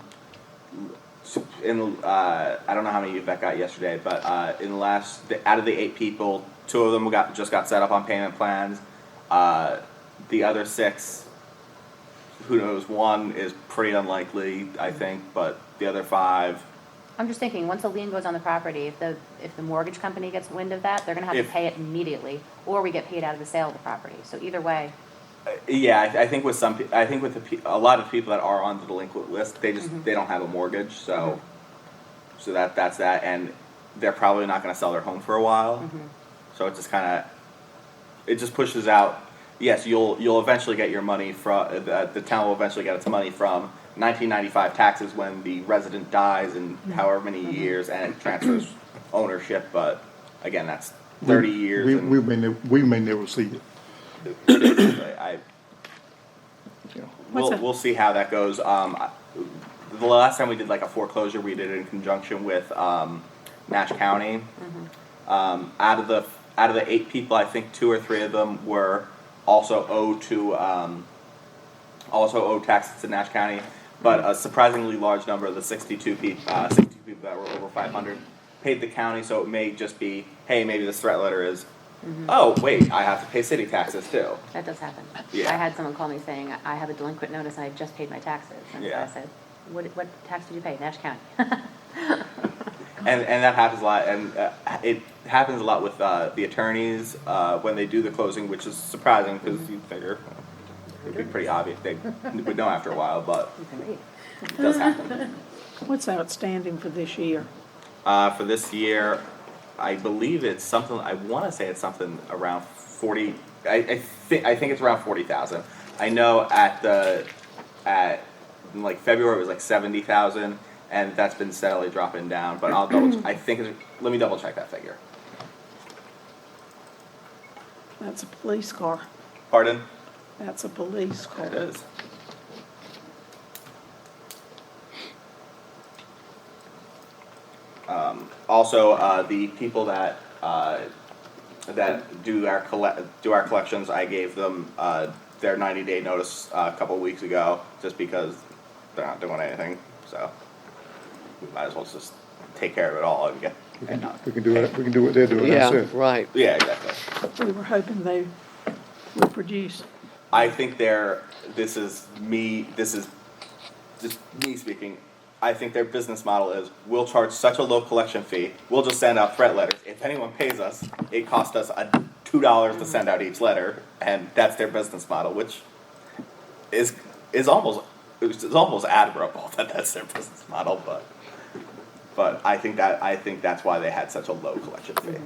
don't know how many that got yesterday, but out of the 8 people, 2 of them just got set up on payment plans. The other 6, who knows? 1 is pretty unlikely, I think, but the other 5. I'm just thinking, once a lien goes on the property, if the mortgage company gets wind of that, they're gonna have to pay it immediately, or we get paid out of the sale of the property. So either way, Yeah, I think with a lot of people that are on the delinquent list, they don't have a mortgage, so that's that, and they're probably not going to sell their home for a while. So it just pushes out. Yes, you'll eventually get your money from the town will eventually get its money from 1995 taxes when the resident dies in however many years and it transfers ownership. But again, that's 30 years. We may never see it. We'll see how that goes. The last time we did like a foreclosure, we did it in conjunction with Nash County. Out of the 8 people, I think 2 or 3 of them were also owed taxes to Nash County, but a surprisingly large number of the 62 people that were over 500 paid the county. So it may just be, hey, maybe this threat letter is, oh wait, I have to pay city taxes too. that does happen. Yeah. I had someone call me saying, I have a delinquent notice and I just paid my taxes. And so Yeah. I said, what tax did you pay? Nash County. And that happens a lot, and it happens a lot with the attorneys when they do the closing, which is surprising because you figure it'd be pretty obvious they would know after a while, but it does happen. What's outstanding for this year? For this year, I believe it's something. I want to say it's something around 40. I think it's around 40,000. I know at like February it was like 70,000. And that's been steadily dropping down, but I'll double. I think let me double check that figure. That's a police car. Pardon? That's a police car. It is. Also, the people that do our collections, I gave them their 90-day notice a couple of weeks ago, just because they're not doing anything. So we might as well just take care of it all and get. We can do it. We can do what they're doing. Yeah, That's it. right. Yeah, exactly. We were hoping they would produce. I think this is just me speaking. I think their business model is, we'll charge such a low collection fee, we'll just send out threat letters. If anyone pays us, it costs us $2 to send out each letter, and that's their business model, which is almost admirable that that's their business model, but I think that's why they had such a low collection fee.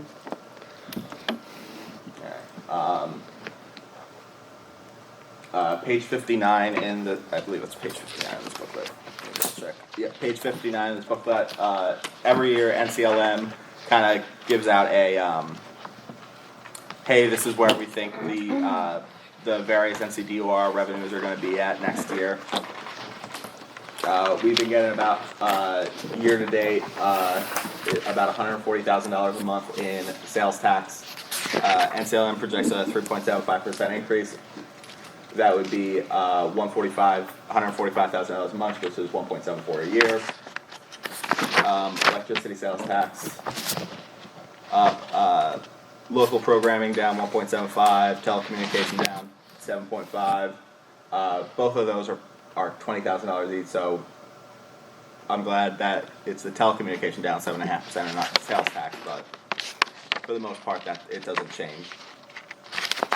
Page 59 in I believe it's page 59 in this booklet. Let me just check. Yeah, page 59 in this booklet. Every year NCLM kind of gives out a, hey, this is where we think the various Ncdor revenues are going to be at next year. We've been getting about year to date about $140,000 a month in sales tax. NCLM projects a 3.75% increase. That would be $145,000 a month, which is 1.74 a year. Electricity sales tax up. Local programming down 1.75. Telecommunication down 7.5. Both of those are $20,000 each. So I'm glad that it's the telecommunication down 7.5% and not the sales tax, but for the most part that it doesn't change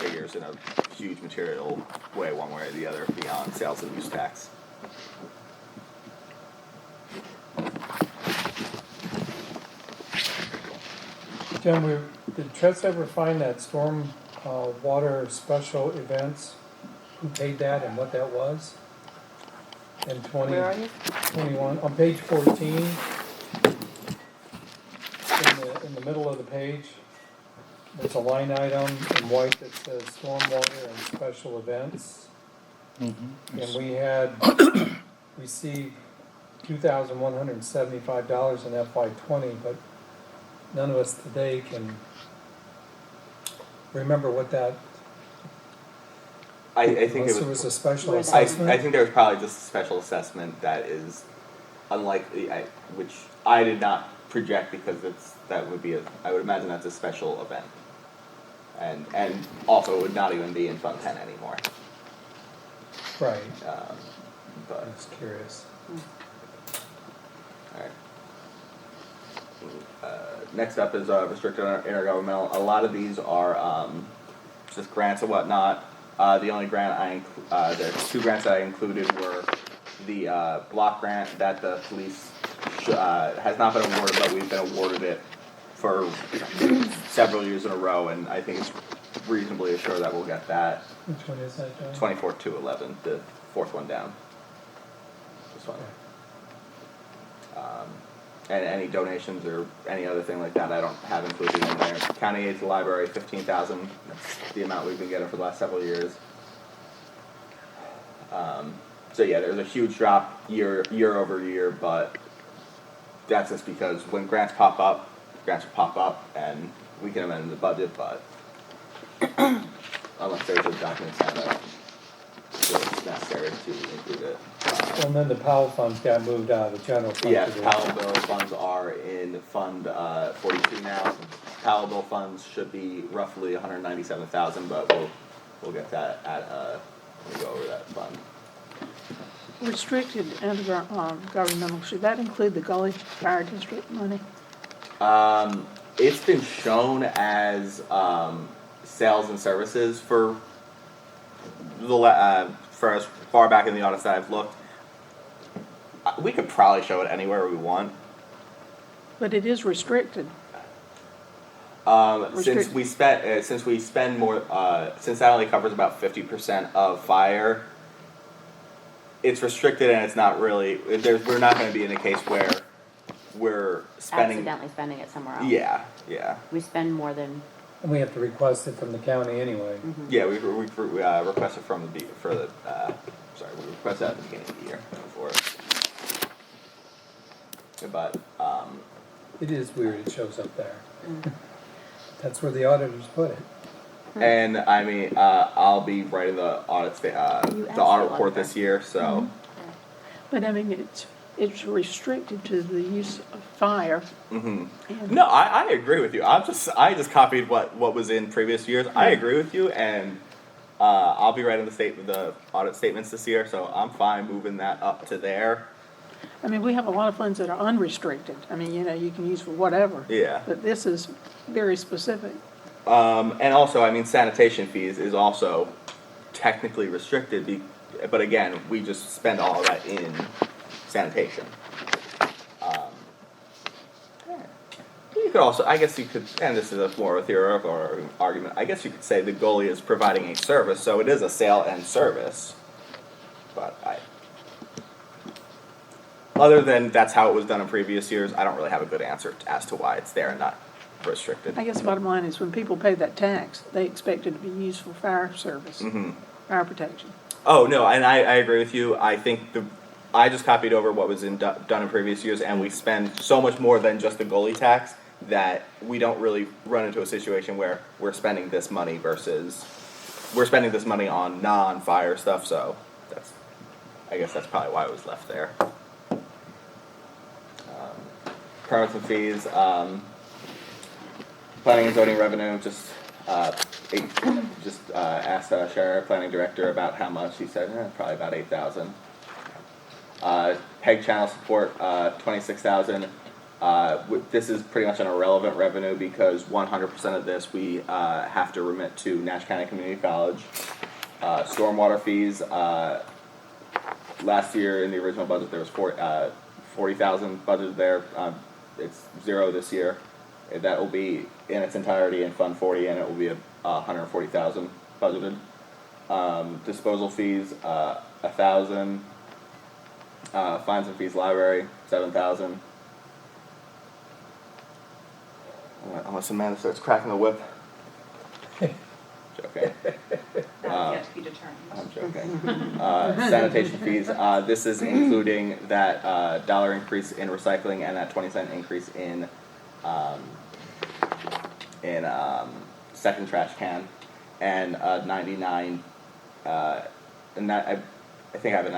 figures in a huge material way one way or the other beyond sales and use tax. Jim, did Tress ever find that storm water special events? Who paid that and what that was? In Where are you? 2021, on page 14, in the middle of the page, there's a line item in white that says stormwater and special events. Mm-hmm. And we had received $2,175 in FY20, but none of us today can remember what that. I think unless it there was a special was- assessment. I think there was probably just a special assessment that is unlikely, which I did not project because I would imagine that's a special event. And also it would not even be in Fund 10 anymore. Right. But, I was curious. alright. Next up is restricted intergovernmental. A lot of these are just grants and whatnot. The only grant there's two grants that I included were the block grant that the police has not been awarded, but we've been awarded it for several years in a row, and I think it's reasonably assured that we'll get that. Which one is that, John? 24-211, the fourth one down. This one. And any donations or any other thing like that I don't have included in there. County aid to the library, $15,000. That's the amount we've been getting for the last several years. So yeah, there's a huge drop year over year, but that's just because when grants will pop up, and we can amend the budget, but unless there's a document that it's necessary to include it. And then the Powell funds got moved out of the general fund. Yes, today. Powell bill funds are in Fund 42 now. Powell bill funds should be roughly 197,000, but we'll get that at when we go over that fund. restricted intergovernmental, should that include the Gully Fire District money? It's been shown as sales and services for for as far back in the audits that I've looked. We could probably show it anywhere we want. But it is restricted. Since we spend more, since that only covers about 50% of fire, it's restricted and it's not really. We're not going to be in a case where we're spending. Accidentally spending it somewhere else. Yeah, yeah. We spend more than. And we have to request it from the county anyway. Yeah, we requested from we requested that at the beginning of the year for it. But It is weird it shows up there. That's where the auditors put it. and I mean, I'll be writing the audit report this year, so. But I mean, it's restricted to the use of fire. Mm-hmm. And No, I agree with you. I just copied what was in previous years. I agree with you, and I'll be writing the audit statements this year, so I'm fine moving that up to there. I mean, we have a lot of funds that are unrestricted. I mean, you can use for whatever. Yeah. But this is very specific. And also, I mean, sanitation fees is also technically restricted, but again, we just spend all of that in sanitation. You could also, I guess you could, and this is more of a theoretical argument, I guess you could say the goalie is providing a service, so it is a sale and service. But other than that's how it was done in previous years, I don't really have a good answer as to why it's there and not restricted. I guess the bottom line is when people pay that tax, they expect it to be used for fire service, fire protection. Oh, no, and I agree with you. I think I just copied over what was done in previous years, and we spend so much more than just the goalie tax that we don't really run into a situation where we're spending this money on non-fire stuff, so I guess that's probably why it was left there. Permits and fees, planning and zoning revenue, just asked Sheriff Planning Director about how much. He said probably about 8,000. PEG channel support, 26,000. This is pretty much an irrelevant revenue because 100% of this we have to remit to Nash County Community College. Stormwater fees, last year in the original budget there was 40,000 budgeted there. It's zero this year. That will be in its entirety in Fund 40, and it will be 140,000 budgeted. Disposal fees, 1,000. Fines and fees library, 7,000. Unless Amanda starts cracking the whip. Joking. That's yet to be determined. I'm joking. Sanitation fees. This is including that dollar increase in recycling and that 20-cent increase in second trash can, and 99. And that I think I have a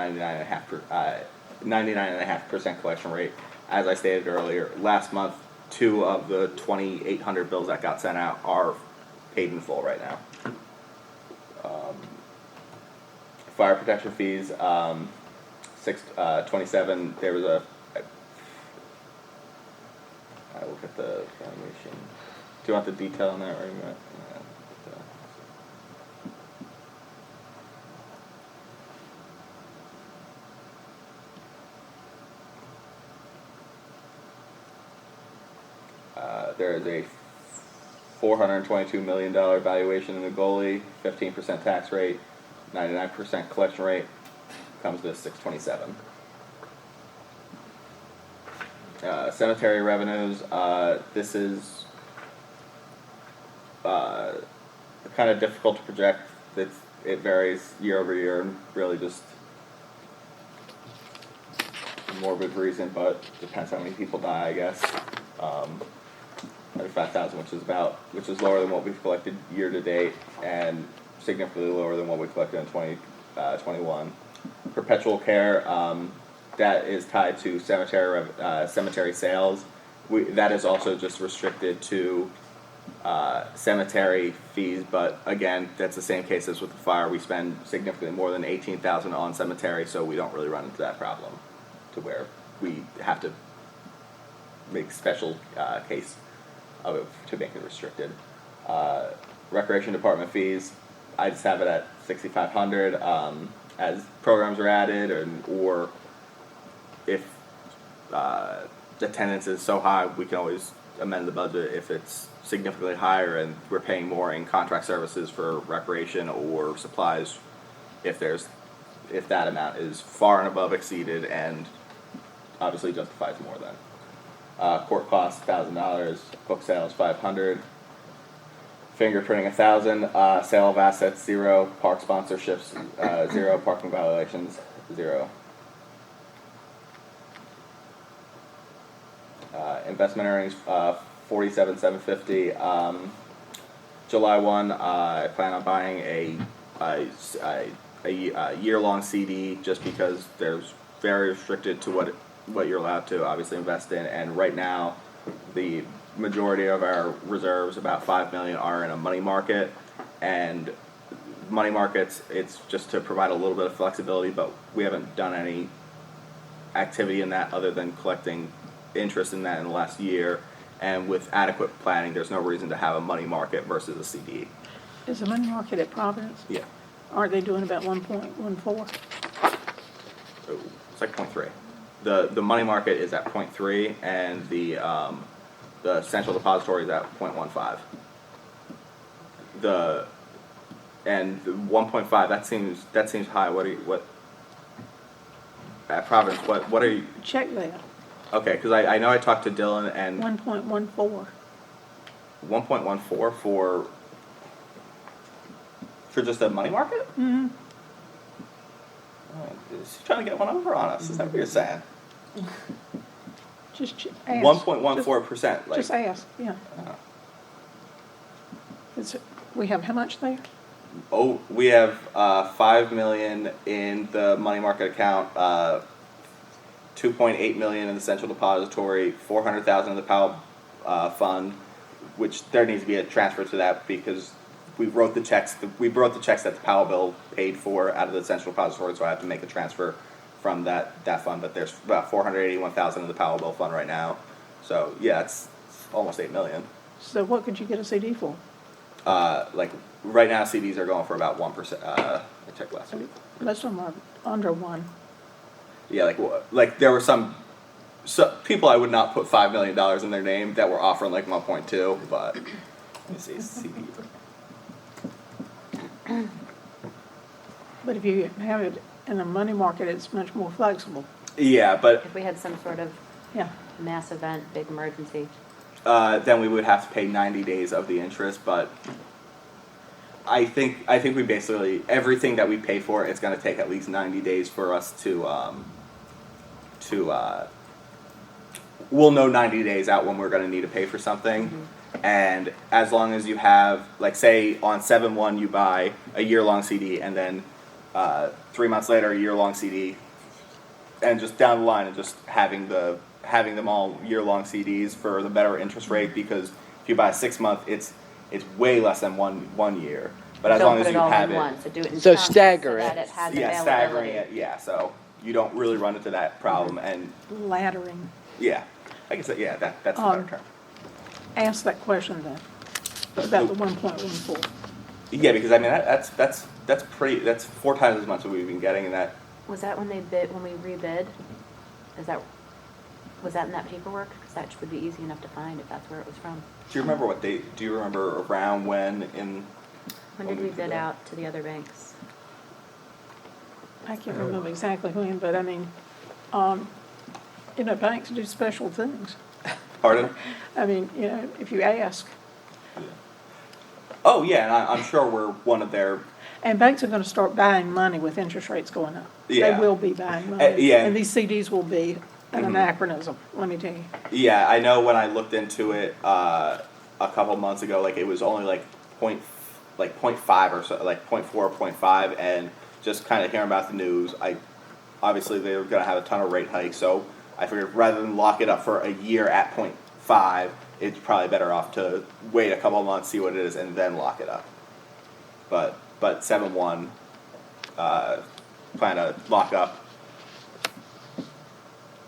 99.5% collection rate. As I stated earlier, last month 2 of the 2,800 bills that got sent out are paid in full right now. Fire protection fees, 627. There was I look at the valuation. Do you want the detail on that, or you want? There is a $422 million valuation in the goalie, 15% tax rate, 99% collection rate, comes to 627. Sanitary revenues, this is kind of difficult to project. It varies year over year, and really just a morbid reason, but depends how many people die, I guess. 35,000, which is lower than what we've collected year to date, and significantly lower than what we collected in 2021. Perpetual care, that is tied to cemetery sales. That is also just restricted to Cemetery fees, but again, that's the same case as with the fire. We spend significantly more than 18,000 on cemetery, so we don't really run into that problem to where we have to make special case of it to make it restricted. Recreation department fees, I just have it at 6,500 as programs are added, or if attendance is so high, we can always amend the budget if it's significantly higher and we're paying more in contract services for recreation or supplies if that amount is far and above exceeded and obviously justifies more than. Court costs $1,000, book sales $500, fingerprinting $1,000, sale of assets $0, park sponsorships $0, parking violations $0. Investment earnings $47,750. July 1, I plan on buying a year-long CD just because there's very restricted to what you're allowed to obviously invest in, and right now the majority of our reserves, about $5 million, are in a money market, and money markets, it's just to provide a little bit of flexibility, but we haven't done any activity in that other than collecting interest in that in the last year, and with adequate planning there's no reason to have a money market versus a CD. Is the money market at Providence? Yeah. Aren't they doing about 1.14? It's like 0.3. The money market is at 0.3 and the central depository is at 0.15. The 1.5, that seems high. What at Providence, what are you? Check that. Okay, because I know I talked to Dylan and 1.14. 1.14 for just a money market? Mm-hmm. Is he trying to get one over on us? Is that what you're saying? Just ask. 1.14%. Like, Just ask, yeah. We have how much there? oh, we have $5 million in the money market account, 2.8 million in the central depository, 400,000 in the Powell fund, which there needs to be a transfer to that because we wrote the checks that the Powell bill paid for out of the central depository, so I have to make a transfer from that fund. But there's about 481,000 in the Powell bill fund right now, so yeah, it's almost 8 million. So what could you get a CD for? Like right now, CDs are going for about 1%. I checked last week. Most of them are under 1. Yeah, like there were some people I would not put $5 million in their name that were offering like 1.2, but let me see CD. But if you have it in the money market, it's much more flexible. Yeah, but If we had some sort of Yeah. mass event, big emergency. then we would have to pay 90 days of the interest. But I think we basically everything that we pay for, it's going to take at least 90 days for us to we'll know 90 days out when we're going to need to pay for something. Mm-hmm. And as long as you have, like, say on 7/1 you buy a year-long CD, and then 3 months later a year-long CD, and just down the line, and just having them all year-long CDs for the better interest rate, because if you buy a 6-month, it's way less than one year. But as long as you have it, Don't put it all in one, so do it in So chunks stagger so that it. it has yeah, availability. staggering it, yeah, so you don't really run into that problem, and Laddering. yeah, like I said, yeah, that's a better term. Ask that question then, about the 1.14. Yeah, because I mean that's 4 times as much as we've been getting, and that. Was that when we rebid? Was that in that paperwork? Because that would be easy enough to find if that's where it was from. Do you remember what date? Do you remember around when When did we bid out to the other banks? I can't remember exactly when, but I mean, banks do special things. Pardon? I mean, if you ask. Oh yeah, and I'm sure we're one of their. And banks are going to start buying money with interest rates going up. Yeah. They will be buying money. Yeah. And these CDs will be an anachronism, let me tell you. Yeah, I know when I looked into it a couple months ago, like it was only like 0.5 or so, like 0.4, 0.5, and just kind of hearing about the news, obviously they were going to have a ton of rate hikes, so I figured rather than lock it up for a year at 0.5, it's probably better off to wait a couple of months, see what it is, and then lock it up. But 7-1, plan to lock up.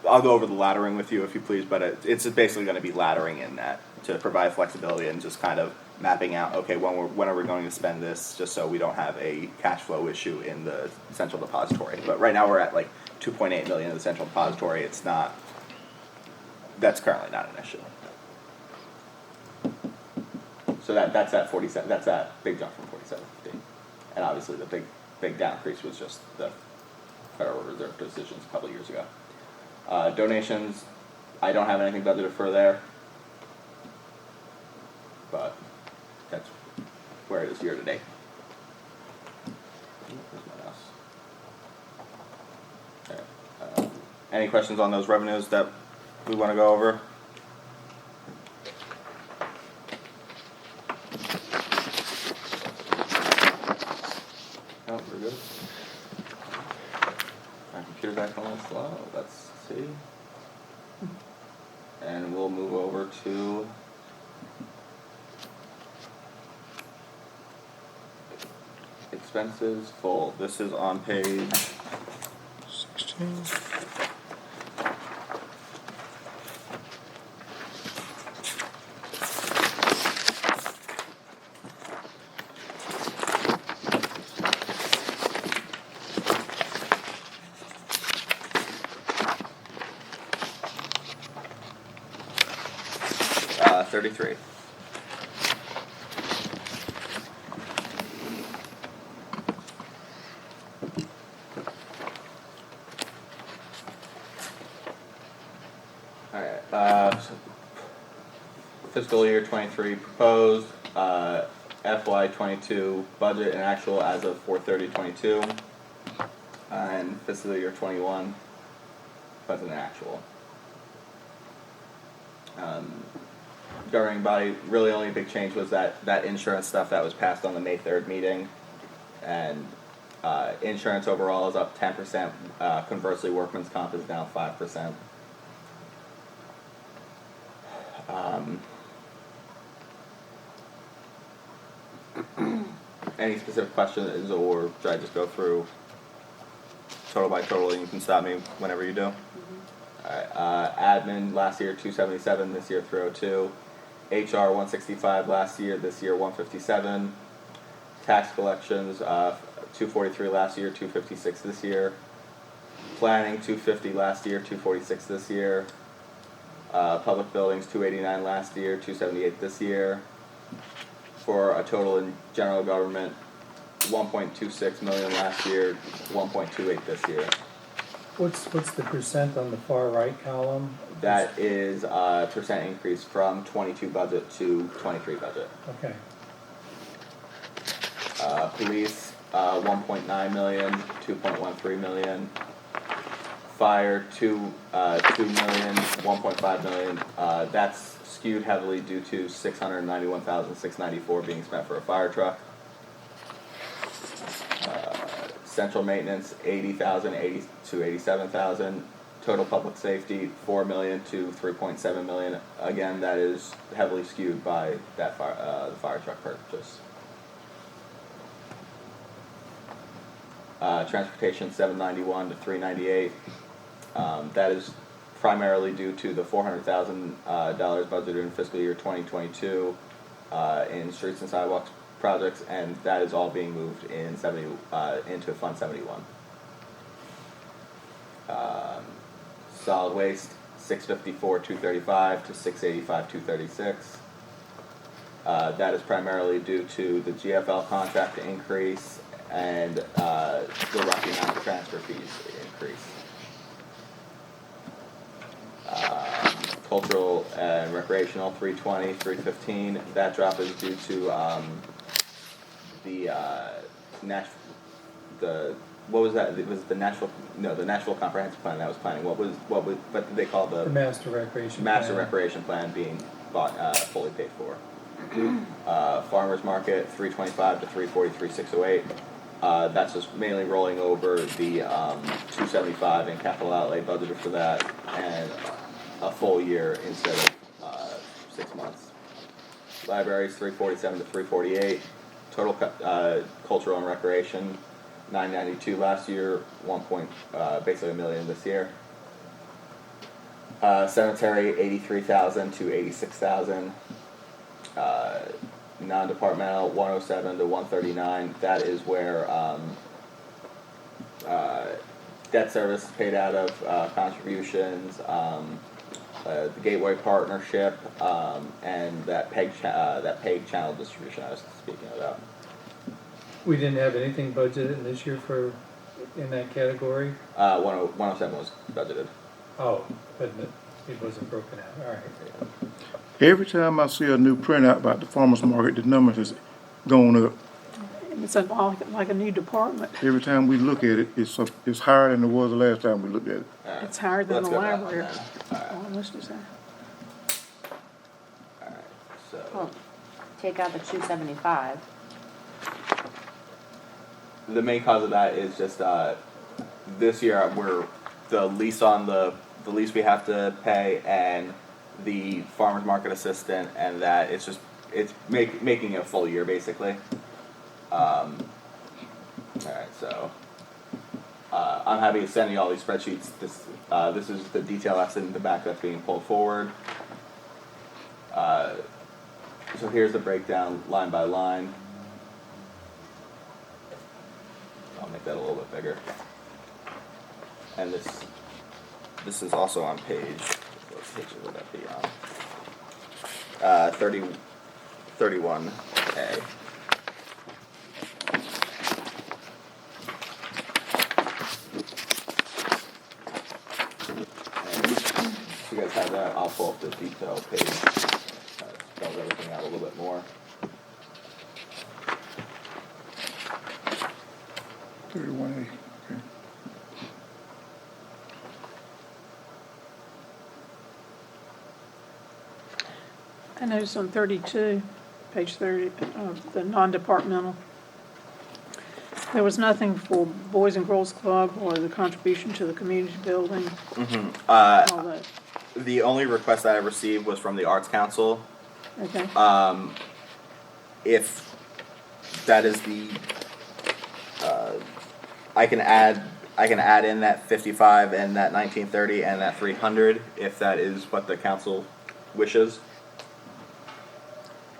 I'll go over the laddering with you if you please, but it's basically going to be laddering in that to provide flexibility and just kind of mapping out, okay, when are we going to spend this, just so we don't have a cash flow issue in the central depository. But right now we're at like 2.8 million in the central depository. That's currently not an issue. So that's that 47. That's that big jump from 47.50, and obviously the big decrease was just the Federal Reserve decisions a couple of years ago. Donations, I don't have anything budgeted for there, but that's where it is year to date. Where's my mouse? Okay. Any questions on those revenues that we want to go over? Oh, we're good. My computer's acting a little slow. Let's see. And we'll move over to expenses full. This is on page 16. uh, 33. Alright, so fiscal year 23 proposed, FY 22 budget and actual as of 4/30/22, and fiscal year 21 budget and actual. Governing body, really only big change was that insurance stuff that was passed on the May 3rd meeting, and insurance overall is up 10%, conversely workman's comp is down 5%. Any specific questions, or should I just go through total by total and you can stop me whenever you do? Alright, admin last year 277, this year 302. HR 165 last year, this year 157. Tax collections 243 last year, 256 this year. Planning 250 last year, 246 this year. Public buildings 289 last year, 278 this year. For a total in general government 1.26 million last year, 1.28 this year. What's the percent on the far right column? That is a percent increase from 22 budget to 23 budget. Okay. Police 1.9 million, 2.13 million. Fire 2 million, 1.5 million. That's skewed heavily due to 691,694 being spent for a fire truck. Central maintenance 80,000 to 87,000. Total public safety 4 million to 3.7 million. Again, that is heavily skewed by that the fire truck purchase. Transportation 791 to 398. That is primarily due to the $400,000 budgeted in fiscal year 2022 in streets and sidewalks projects, and that is all being moved in into Fund 71. Solid waste 654 235 to 685 236. That is primarily due to the GFL contract increase and the Rocky Mountain transfer fees increase. Cultural and recreational 320 315. That drop is due to what was that? It was the Nashville comprehensive plan that was planning. What did they call The master recreation master plan. recreation plan being bought fully paid for? Farmers market 325 to 343 608. That's just mainly rolling over the 275 in capital outlay budgeted for that, and a full year instead of 6 months. Libraries, 347 to 348. Total cultural and recreation, 992 last year, basically $1 million this year. Cemetery, 83,000 to 86,000. Non-departmental, 107 to 139. That is where debt service is paid out of, contributions, the Gateway Partnership, and that paid channel distribution I was speaking about. We didn't have anything budgeted this year in that category? 107 was budgeted. Oh, but it wasn't broken out, all right. Every time I see a new printout about the farmer's market, the numbers is going up. It's like a new department. Every time we look at it, it's higher than it was the last time we looked at it. Alright, It's higher than let's the go back on library. that. Oh, let's just say. Alright, so. Well, take out the 275. The main cause of that is just this year the lease we have to pay and the farmer's market assistant, and that it's making a full year basically. Alright, so I'm happy to send you all these spreadsheets. This is the detail that's in the back that's being pulled forward. So here's the breakdown line by line. I'll make that a little bit bigger. And this is also on page, what page would that be on? 31A. So you guys have that, I'll pull up the detail page. Spells everything out a little bit more. 31A, okay. I noticed on 32, page 30, the non-departmental, there was nothing for Boys and Girls Club or the contribution to the community building, all that. The only request that I received was from the Arts Council. Okay, If that is I can add in that 55 and that 1930 and that 300 if that is what the council wishes.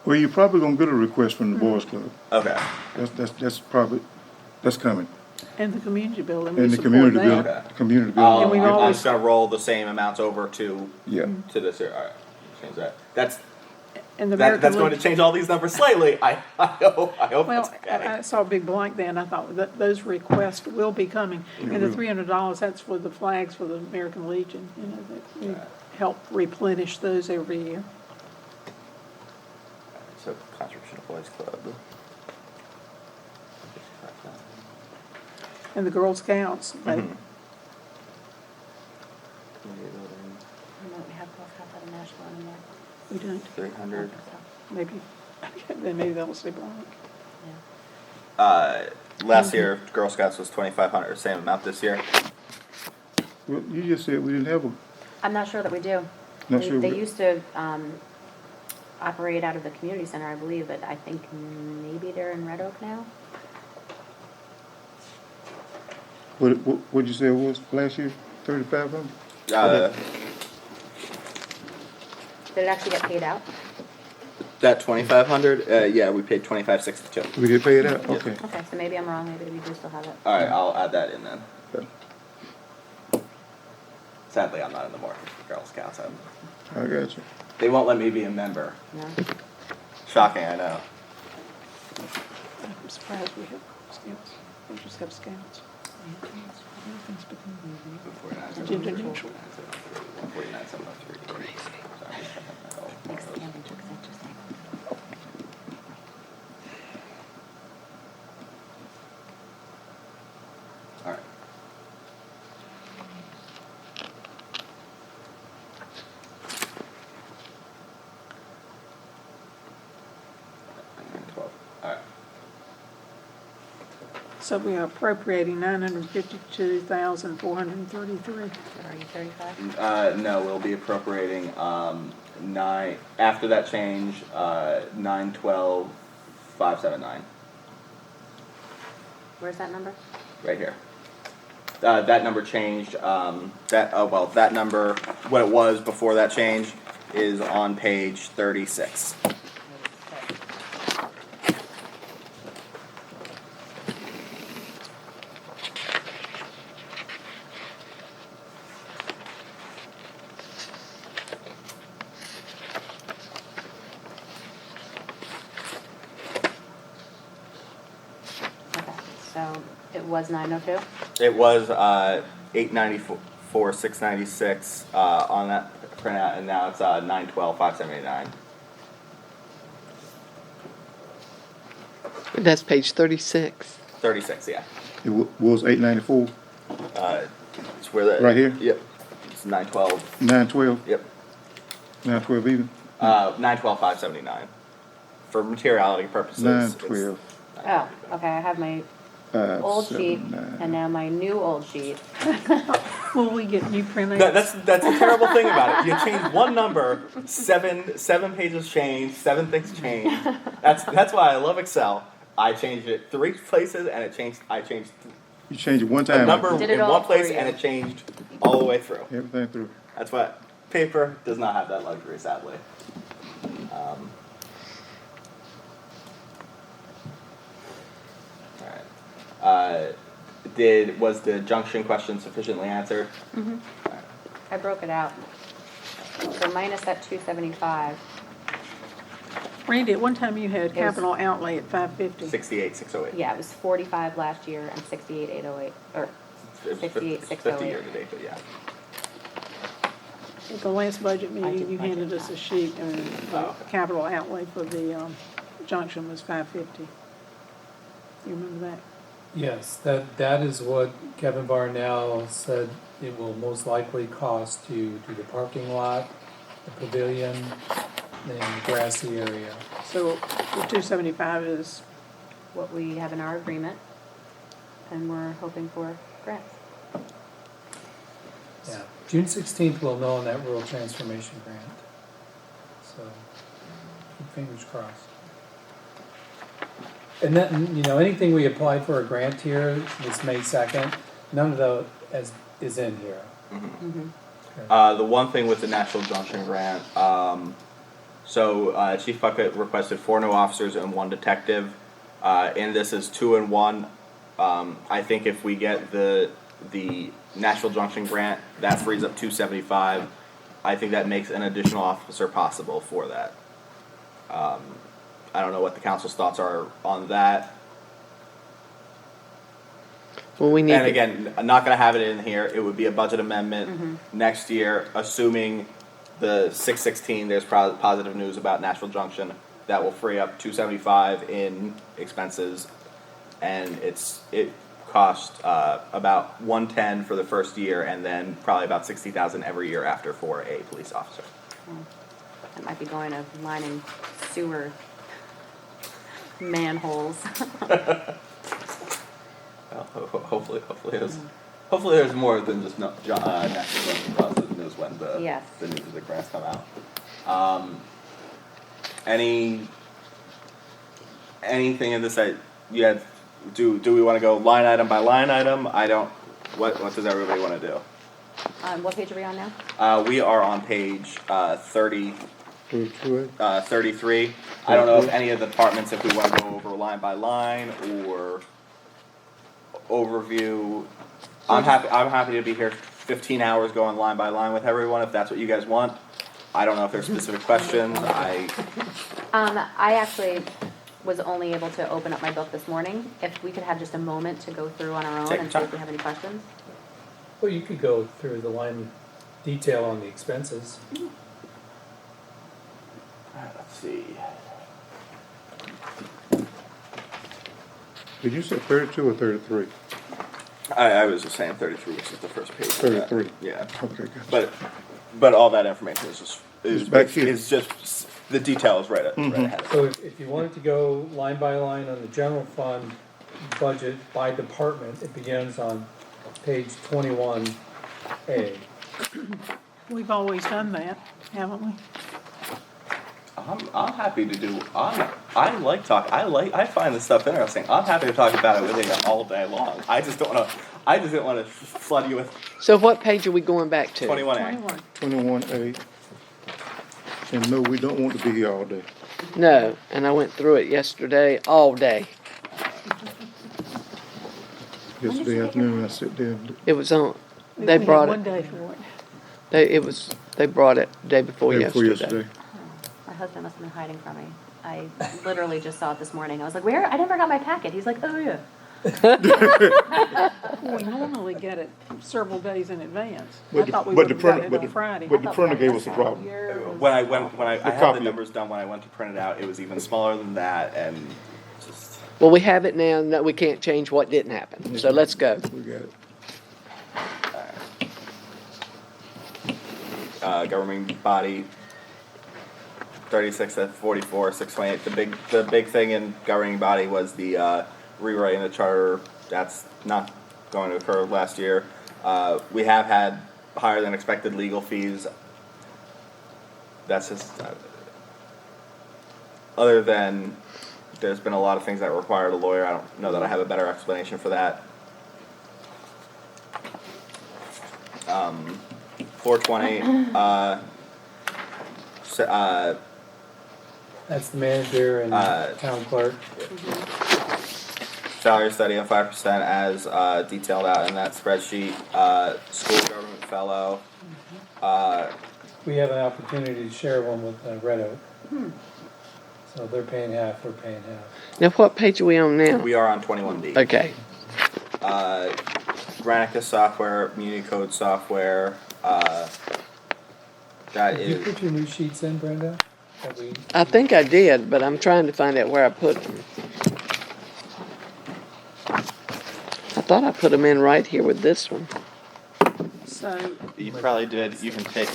Well, you're probably gonna get a request from the Boys Club. Okay. That's coming. and the community building, we And the support community that. building, Okay. community And building. we've I'm always- just gonna roll the same amounts over to Yeah. this here. All right. Change that. That's And the American that's going to Legion. change all these numbers slightly. I hope Well, that's okay. I saw a big blank there, and I thought that those requests will be coming. It And the will. $300, that's for the flags for the American Legion, you know, that we help replenish those every year. So contribution to Boys Club. And the Girl Scouts, they, Mhm. We have Girl Scouts out of Nashville anymore. we don't, 300. maybe, then maybe they'll stay blank. Last year, Girl Scouts was 2,500. Same amount this year. Well, you just said we didn't have a, I'm not sure that we do. Not They- sure They we- used to operate out of the community center, I believe, but I think maybe they're in Red Oak now. what'd you say it was last year? 3,500? Did it actually get paid out? That 2,500. Yeah, we paid 2,562. We did pay it out? Okay. Okay, so maybe I'm wrong, maybe we do still have it. All right, I'll add that in then. Okay. Sadly, I'm not in the market for Girl Scouts. I got you. They won't let me be a member. No? Shocking, I know. I'm surprised we have scouts, we just have scouts. Everything's become gender neutral. 149, 703. Sorry. Makes the damage looks interesting. All right. All right. So we are appropriating $952,433. So are you 35? No, we'll be appropriating after that change, 912,579, Where's that number? right here. That number changed, that number, what it was before that change is on page 36. Okay, so it was 902? It was 894, 696 on that printout, and now it's 912, 579. That's page 36. 36, yeah. It was 894, It's where the Right here? Yep. It's 912. 912, Yep. 912 even, 912, 579. For materiality purposes. it's 912. Oh, okay, I have my old sheet and now my new old sheet. Will we get new printouts? That's the terrible thing about it. You change one number, seven pages change, 7 things change. That's why I love Excel. I changed it 3 places and I changed You change it one a time. number Did it in all one place for you. and it changed all the way through. Everything through. That's why paper does not have that luxury, sadly. Alright. Was the junction question sufficiently answered? I broke it out. So minus that 275. Randy, at one time you had was- capital outlay at 550. 68,608. Yeah, it was 45 last year and 68,808, or It was 68,608. 50 year to date, but yeah. At the last budget I meeting, did you budget handed us that. a sheet, and the Oh, okay. capital outlay for the junction was 550. You remember that? Yes, that is what Kevin Barnell said it will most likely cost to do the parking lot, the pavilion, and the grassy area. So the 275 is, What we have in our agreement, and we're hoping for grants. Yeah, June 16th we'll know on that rural transformation grant. So, keep fingers crossed. And then, anything we apply for a grant here this May 2nd, none of those is in here. The one thing with the National Junction Grant, so Chief Puckett requested 4 new officers and 1 detective. And this is 2 and 1. I think if we get the National Junction Grant, that frees up 275. I think that makes an additional officer possible for that. I don't know what the council's thoughts are on that. Well, we need. And again, I'm not gonna have it in here, it would be a budget amendment next year, assuming the 616, there's positive news about Nashville Junction, that will free up 275 in expenses, and it cost about 110 for the first year, and then probably about 60,000 every year after for a police officer. That might be going to lining sewer manholes. Well, hopefully there's more than just National Junction positive news when Yes. the news of the grants come out. Anything in this that you had? Do we want to go line item by line item? I don't. What does everybody want to do? What page are we on now? We are on page 30, 32. 33. I don't know if any of the departments, if we want to go over line by line or overview. I'm happy to be here 15 hours going line by line with everyone if that's what you guys want. I don't know if there's specific questions. I actually was only able to open up my book this morning. If we could have just a moment to go through on our own Take and see your if we have any questions. Well, you could go through the line detail on the expenses. Let's see. Did you say 32 or 33? I was just saying 33, which is the first page. of that. 33. Yeah. Okay, gotcha. But all that information is just It's back here. It's just the details right ahead of So it. if you wanted to go line by line on the general fund budget by department, it begins on page 21A. we've always done that, haven't we? I'm happy to do, I like talk, I find this stuff interesting. I'm happy to talk about it with you all day long. I just didn't wanna flood you with So what page are we going back to? 21A. 21. 21A. And no, we don't want to be here all day. No, and I went through it yesterday, all day. Yesterday afternoon, I sit there and It was on, We they had brought one it, day for it. they brought it the day before day before yesterday. yesterday. My husband must have been hiding from me. I literally just saw it this morning. I was like, where? I never got my packet. He's like, oh yeah. We normally get it several days in advance. I But the- thought we but the would have gotten printer- it on Friday. But the printer gave us a problem. When I had the copy. numbers done, when I went to print it out, it was even smaller than that, and just, Well, we have it now, and that we can't change what didn't happen, so let's go. We got it. government body, 36 at 44, 628. The big thing in governing body was the rewriting the charter. That's not going to occur last year. We have had higher than expected legal fees. That's just other than there's been a lot of things that required a lawyer. I don't know that I have a better explanation for that. 420. That's the manager and town clerk. Salary study of 5% as detailed out in that spreadsheet. School government fellow. We have an opportunity to share one with Red Oak. So they're paying half, we're paying half. Now, what page are we on now? We are on 21B. Okay, Granicus software, Municode software. That Did you is. put your new sheets in, Brenda? That we- I think I did, but I'm trying to find out where I put them. I thought I put them in right here with this one. So, You probably did. You can take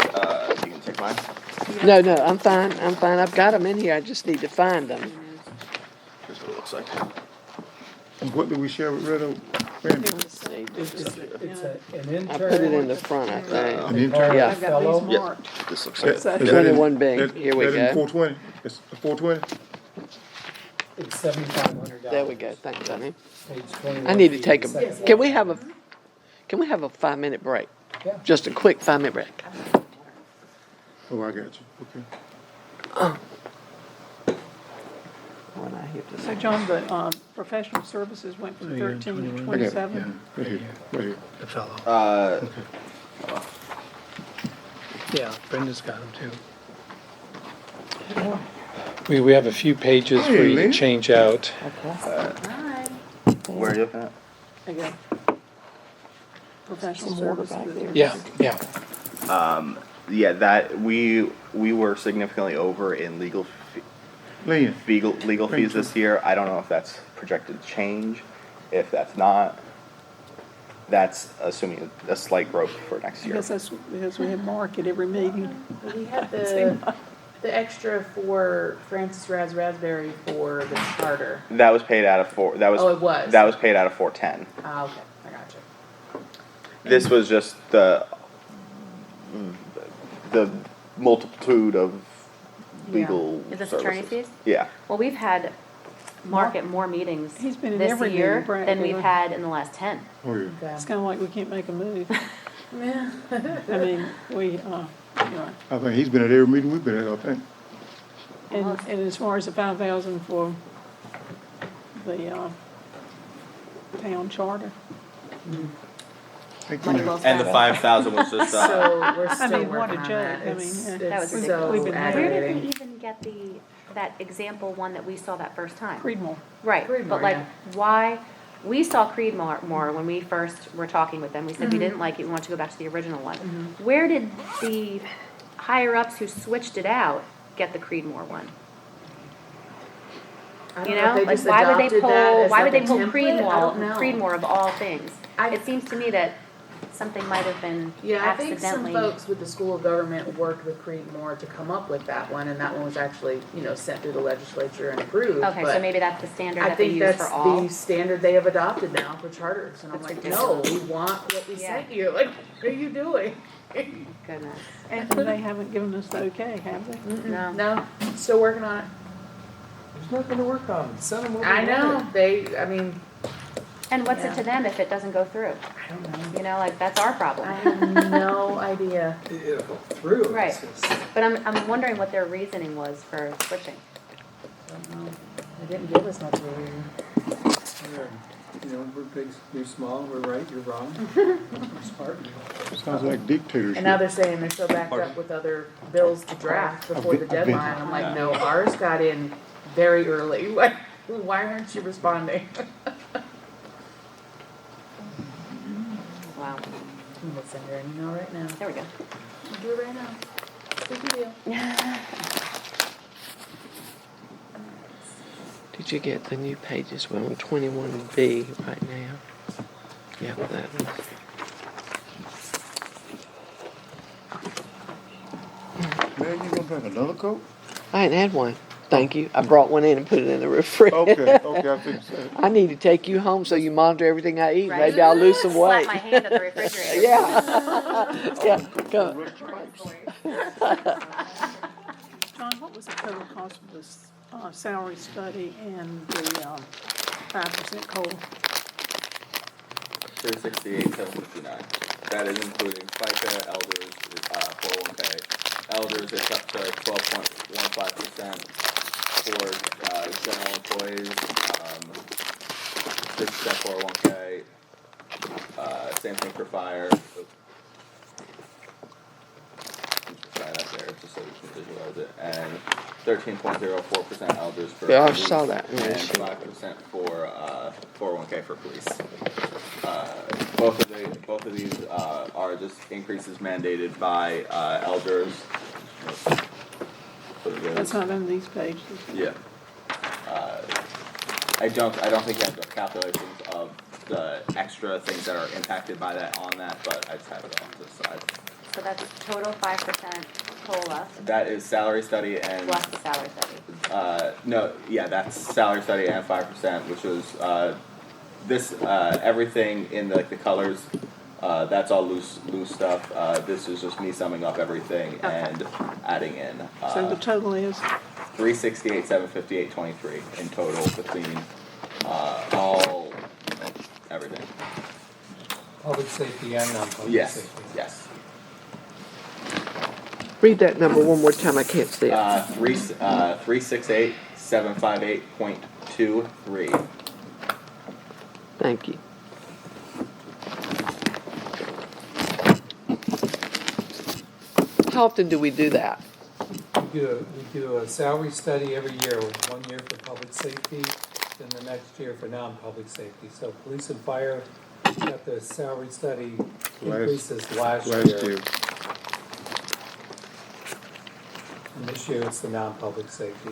mine. No, I'm fine, I've got them in here, I just need to find them. Here's what it looks like. And what did we share with Red Oak? Randy? It's an intern. I put it in the front, I think. An intern? Yeah. I've got these Fellow. marked. This looks That- like. So- is that in- 21B. that- Here we that in go. 420? It's 420? It's $7,500. There we go, thanks, honey. Page 21. I need to take Second a, can we have a 5-minute break? Yeah. Just a quick 5-minute break. Oh, I got you. Okay. When I hit this- So John, the professional services went from 13 to I got it. 27. Yeah, right here, right here. The fellow. Yeah, Brenda's got them too. We have a few pages for Hey, you to Lynn. change out. Hi. Where are you looking at? Again. Professional Some water services. back there. Yeah. Yeah, that we were significantly over in legal Lynn, fees this year. I don't know if that's projected to change. If that's not, that's assuming a slight growth for next I year. guess that's because we have Mark at every meeting. We had the extra for Francis Raspberry for the charter. That was paid out of Oh, it was? That was paid out of 410. Ah, okay, I got you. This was just the multitude of legal Is this services. attorney fees? Yeah. Well, we've had Mark at more meetings He's been in this every year meeting, than we've practically. had in the last 10. oh yeah. Okay. It's kind of like we can't make a move. Yeah. I mean, we, anyway. I think he's been at every meeting we've been at, I think. And as far as the 5,000 for the town charter, Thank you, Money ma'am. well And the spent. 5,000 was just So we're I still mean, what a working on joke. that. I mean, It's- that That was it's ridiculous. so We've been Where did aggravating. we even get that example one that we saw that first time? Creedmoor. Right, Creedmoor, but like, yeah. why, we saw Creedmoor more when we first were talking with them, we said we didn't like it, we wanted to go back to the original one. Where did the higher-ups who switched it out get the Creedmoor one? I You don't know know, if they like, just why would they adopted that pull, as why would like they a pull template? I don't know. Creedmoor of all things? I- It seems to me that something might have been Yeah, I think some accidentally. folks with the School of Government worked with Creedmoor to come up with that one, and that one was actually, sent through the legislature and approved. Okay, so but maybe that's the standard I that they think use that's for all. the standard they have adopted now for charters, and I'm That's like, no, ridiculous. we want what we Yeah. say here, like, what are you doing? Goodness. And they haven't given us the okay, have they? No. No, still working on it. There's nothing to work on. Send them over. I know, there. I mean, And what's Yeah. it to them if it doesn't go through? I don't know. You know, like, that's our problem. I have no idea. It'll go through. It's Right. just- But I'm wondering what their reasoning was for switching. Don't know. They didn't give us much of a reason. You know, we're big, you're small, we're right, you're wrong. We're smart. Sounds like dictatorship. And now they're saying they're so backed up with other bills to draft before the I've been- deadline. I'm like, no, ours got in very early. Like, why aren't you responding? Wow. I'm gonna send her an email right now. There we go. I'll do it right now. Big deal. Did you get the new pages? We're on 21B right now. Yeah, that one. Man, you gonna drink another Coke? I ain't had one. Thank you. I brought one in and put it in the refrigerator. Okay, I think so. I need to take you home so you monitor everything I eat. Right? Maybe I'll lose some Slap weight. my hand at the refrigerator. Yeah. Yeah. Go. John, what was the total cost of this salary study and the 5% COLA? 368, 759. That is including FICA, elders, 401k. Elders, it's up to 12.15% for general employees. 6% 401k. Same thing for fire. Right up there, just so we can visualize it. And 13.04% elders for Yeah, I police, saw that. and 5% for 401k for police. Both of these are just increases mandated by elders. That's not in these pages. Yeah. I don't think I have the calculations of the extra things that are impacted by that on that, but I just have it on this side. So that's total 5% COLA That is salary study and plus the salary study. no, yeah, that's salary study and 5%, which was this everything in the colors. That's all loose stuff. This is just me summing up everything and adding in. So the total is? 368, 758, 23 in total between all everything. Public safety and non-public Yes, safety. yes. Read that number one more time. I can't see it. 368, 758.23. Thank you. How often do we do that? We do a salary study every year, 1 year for public safety, then the next year for non-public safety. So police and fire got the salary study increases last year. And this year it's the non-public safety.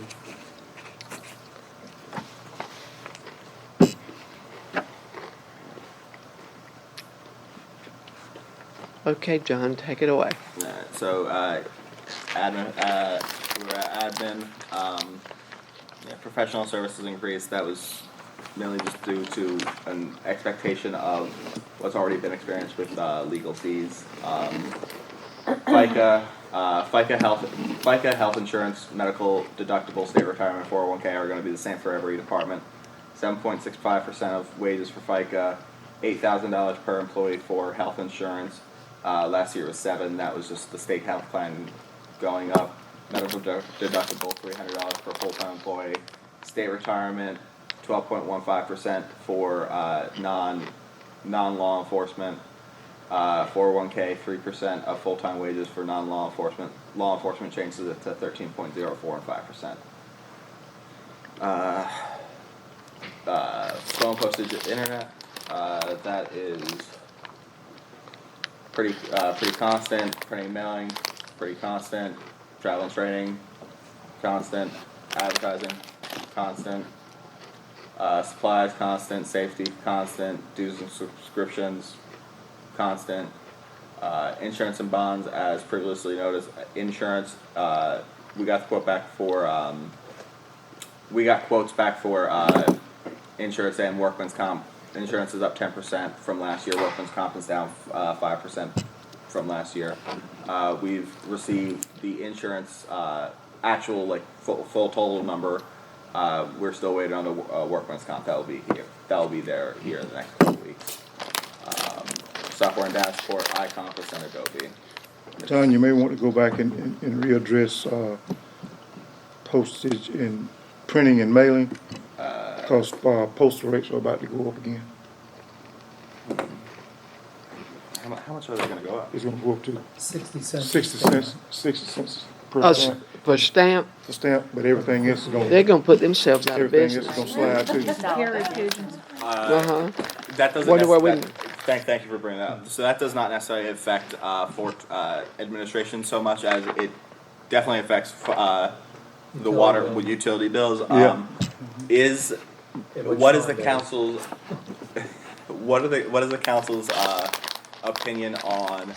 Okay, John, take it away. Alright, so admin, we're at admin. Professional services increase. That was mainly just due to an expectation of what's already been experienced with legal fees. FICA health insurance, medical deductible, state retirement, 401k are going to be the same for every department. 7.65% of wages for FICA, $8,000 per employee for health insurance. Last year was 7. That was just the state health plan going up. Medical deductible, $300 per full-time employee. State retirement, 12.15% for non-law enforcement. 401k, 3% of full-time wages for non-law enforcement. Law enforcement changes it to 13.04 and 5%. Phone postage, internet, that is pretty constant. Printing, mailing, pretty constant. Travel and training, constant. Advertising, constant. Supplies, constant. Safety, constant. Dues and subscriptions, constant. Insurance and bonds, as previously noticed. Insurance, we got the quote back for. We got quotes back for insurance and workman's comp. Insurance is up 10% from last year. Workman's comp is down 5% from last year. We've received the insurance, actual, like, full total number. We're still waiting on the workman's comp. That will be here. That will be there here in the next couple weeks. Software and data support, icon percent Adobe. John, you may want to go back and readdress postage and printing and mailing, because postal rates are about to go up again. How much are they going to go up? It's gonna go up to 60 cents. 60 cents per stamp, For stamp, the stamp, but everything else is they're gonna, gonna put themselves out of everything else business. is gonna slide too. Carry pigeons. Uh-huh. That doesn't. Wonder where we- Thank you for bringing that up. So that does not necessarily affect administration so much as it definitely affects the water bill. utility bills. Yeah. What is the council's what is the council's opinion on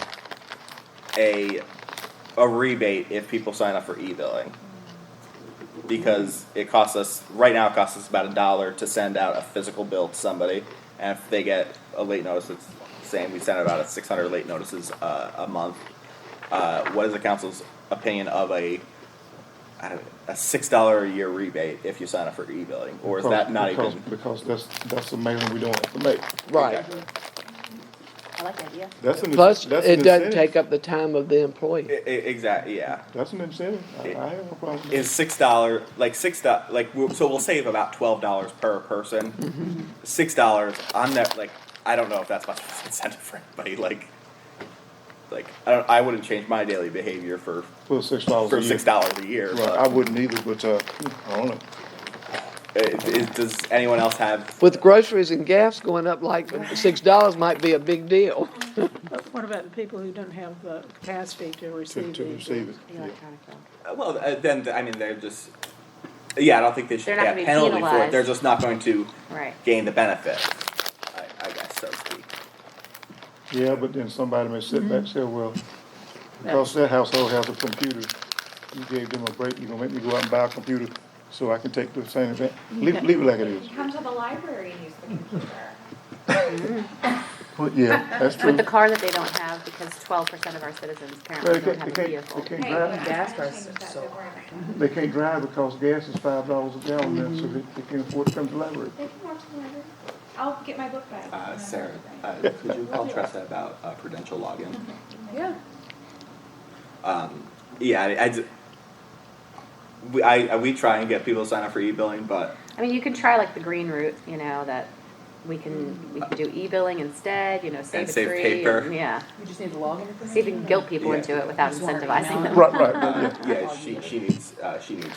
a rebate if people sign up for e-billing? Because it costs us right now. It costs us about $1 to send out a physical bill to somebody, and if they get a late notice, it's saying we send about 600 late notices a month. What is the council's opinion of a $6 a year rebate if you sign up for e-billing, or is that not even? Because that's a mailing we don't have to make. Right. I like the idea. That's an, Plus, that's an it doesn't incentive. take up the time of the employee. Exactly. Yeah. That's an incentive. I have no problem with Is $6 so we'll save about $12 per person. $6. I'm not like I don't know if that's much of an incentive for anybody. I wouldn't change my daily behavior for For $6 a year. $6 a year. Right, I wouldn't either, but, I don't know. Does anyone else have? With groceries and gas going up like $6 might be a big deal. But what about the people who don't have the capacity to receive To these? receive it. The Yeah. electronic bill. Well, then I mean they're just. Yeah, I don't think they should They're not get gonna a be penalty for it. penalized. They're just not going to Right. gain the benefit. I guess so to speak. Yeah, but then somebody may sit back and say, well, because that household has a computer, you gave them a break, you're gonna make me go out and buy a computer so I can take the same event. Leave it like it is. Come to the library and use the computer. But yeah, that's true. With the car that they don't have, because 12% of our citizens apparently They don't can't, have they a can't, vehicle. they can't Hey, drive. yeah, gas I prices changed that, so don't worry about it. They can't drive because gas is $5 a gallon now, so they can't afford to come to the library. They can walk to the library. I'll get my book back. Sarah, could you call Tressa about prudential login? Yeah. Yeah, we try and get people to sign up for e-billing, but I mean, you could try like the green route, that we can do e-billing instead, save And it save free. paper. And, yeah. You just need the login information. See if we can guilt people Yeah. into it without Just wanna incentivizing email them. Right, yeah. yeah, she needs it. She needs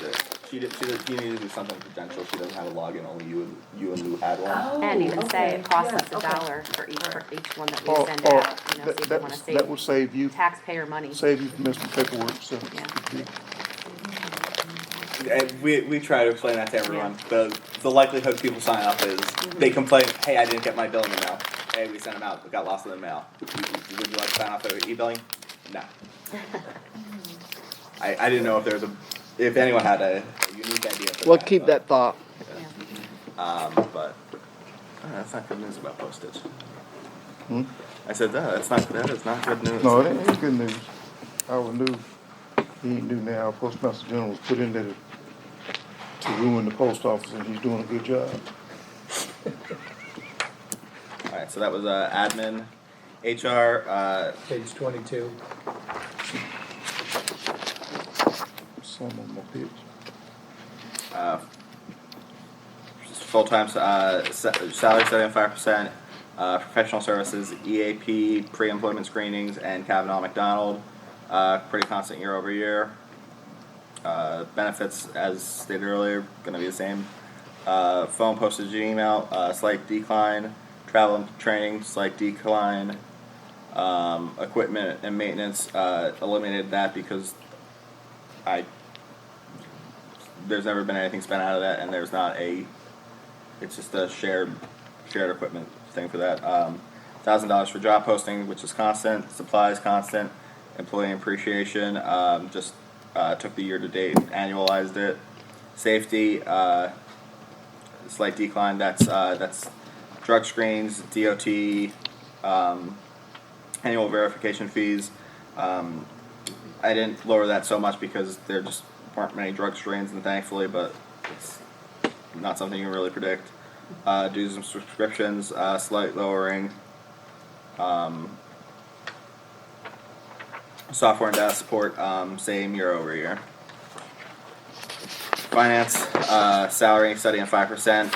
you need to do something prudential. She doesn't have a login. Only you and Lou had one. And even say it costs us Yeah, okay. $1 for each one that we Or, send or out, see if we wanna that would save save you, taxpayer money. save you from missing paperwork, so. Yeah. And we try to explain that to everyone. The likelihood people sign up is they complain, hey, I didn't get my bill in the mail. Hey, we sent them out, it got lost in the mail. Would you like to sign up for e-billing? No. I didn't know if anyone had a unique idea for We'll that, keep but, that thought. but that's not good news about postage. Hmm? I said that is not good news. No, it ain't good news. Our new, he ain't new now, our postmaster general was put in there to ruin the post office, and he's doing a good job. All right, so that was admin, HR. Page 22. Some on my pitch. Full-time salary 75%, professional services, EAP, pre-employment screenings, and Kavanaugh McDonald, pretty constant year over year. Benefits, as stated earlier, going to be the same. Phone, postage, and email, slight decline. Travel and training, slight decline. Equipment and maintenance, eliminated that because there's never been anything spent out of that, and there's not it's just a shared equipment thing for that. $1,000 for job posting, which is constant. Supplies constant. Employee appreciation, just took the year to date, annualized it. Safety, slight decline. That's drug screens, DOT, Annual verification fees. I didn't lower that so much because there just weren't many drug strains, and thankfully, but it's not something you can really predict. Dues and subscriptions, slight lowering. Software and data support, same year over year. Finance, salary studying 5%.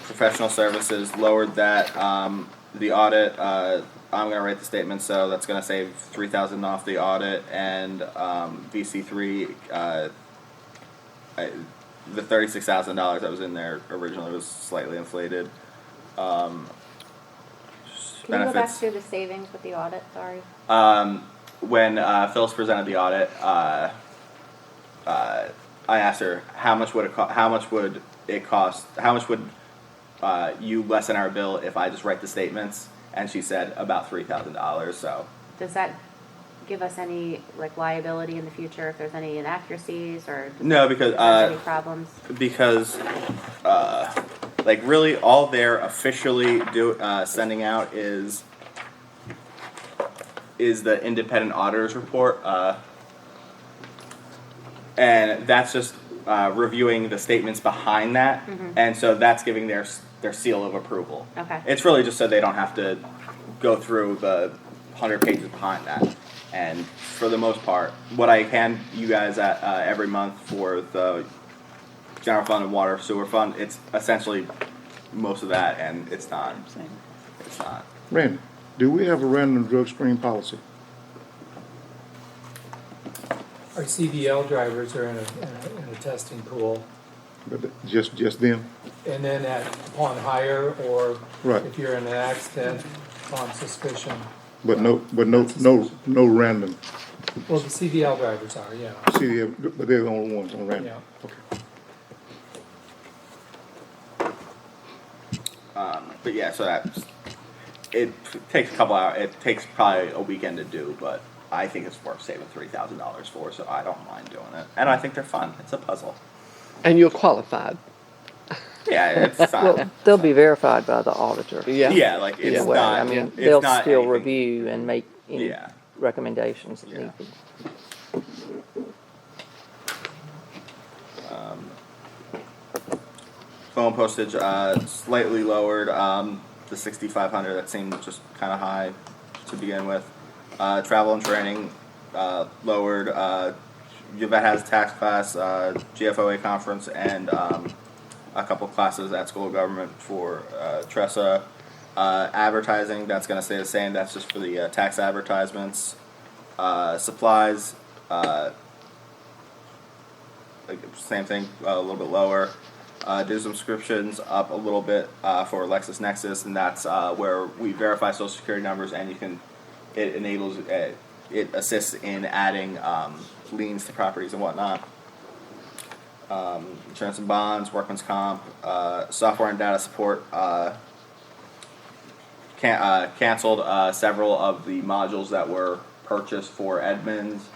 Professional services lowered that. The audit, I'm gonna write the statement, so that's gonna save $3,000 off the audit, and VC3, the $36,000 that was in there originally was slightly inflated. Can you go back Benefits. through the savings with the audit, sorry? When Phyllis presented the audit, I asked her how much would it cost? How much would you lessen our bill if I just write the statements? And she said about $3,000. So Does that give us any, like, liability in the future if there's any inaccuracies or no, because if there's any problems? like really all they're officially sending out is the independent auditor's report, and that's just reviewing the statements behind that, and so that's giving their seal of approval. Okay. It's really just so they don't have to go through the 100 pages behind that. And for the most part, what I hand you guys at every month for the general fund and water sewer fund, it's essentially most of that, and it's not. It's not. Randy, do we have a random drug screen policy? Our CDL drivers are in a testing pool, But just them? and then upon hire, or Right. if you're in an accident, on suspicion. But no random Well, the CDL drivers are, yeah. CDL, but they're the only ones on random? Yeah. Okay. But yeah, so it takes a couple hours. It takes probably a weekend to do, but I think it's worth saving $3,000 for, so I don't mind doing it. And I think they're fun. It's a puzzle. And you're qualified. Yeah, it's not. Well, they'll be verified by the auditor. Yeah. Yeah, like it's Anyway, not. I mean, it's they'll not still anything- review and make any Yeah. recommendations that Yeah. need to be. Phone postage slightly lowered. The 6,500 that seemed just kind of high to begin with. Travel and training lowered. That has tax class, GFOA conference, and a couple classes at school of government for Tressa. Advertising, that's going to stay the same. That's just for the tax advertisements. Supplies, like same thing, a little bit lower. Do subscriptions up a little bit for LexisNexis, and that's where we verify social security numbers, and it enables, it assists in adding liens to properties and whatnot. Insurance and bonds, workman's comp, software and data support. Canceled several of the modules that were purchased for Edmunds.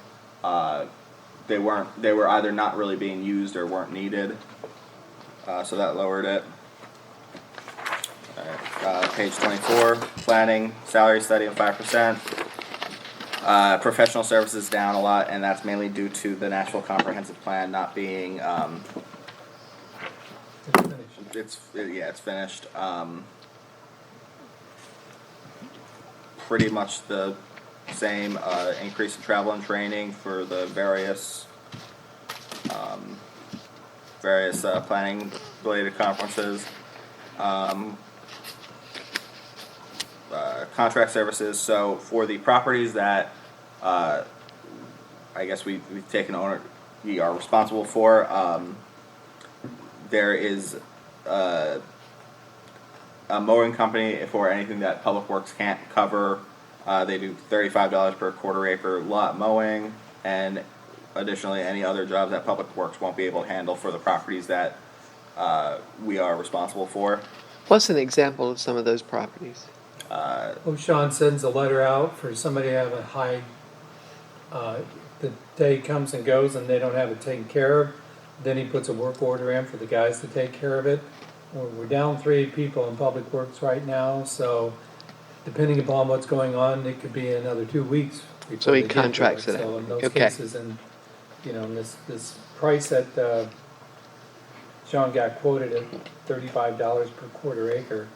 They were either not really being used or weren't needed. So that lowered it. Page 24, planning, salary study of 5%. Professional services down a lot, and that's mainly due to the Nashville Comprehensive Plan not being, it's finished. Pretty much the same, increase in travel and training for the various planning related conferences. Contract services, so for the properties that I guess we've taken we are responsible for, there is a mowing company for anything that Public Works can't cover. They do $35 per quarter acre lot mowing, and additionally any other jobs that Public Works won't be able to handle for the properties that we are responsible for. What's an example of some of those properties? Sean sends a letter out for somebody to have a high, the day comes and goes and they don't have it taken care of. Then he puts a work order in for the guys to take care of it. We're down 3 people in Public Works right now, so depending upon what's going on, it could be another 2 weeks. before So he they get to contracts it So out. in those Okay. cases, and, you know, this price that, Sean got quoted at $35 per quarter acre,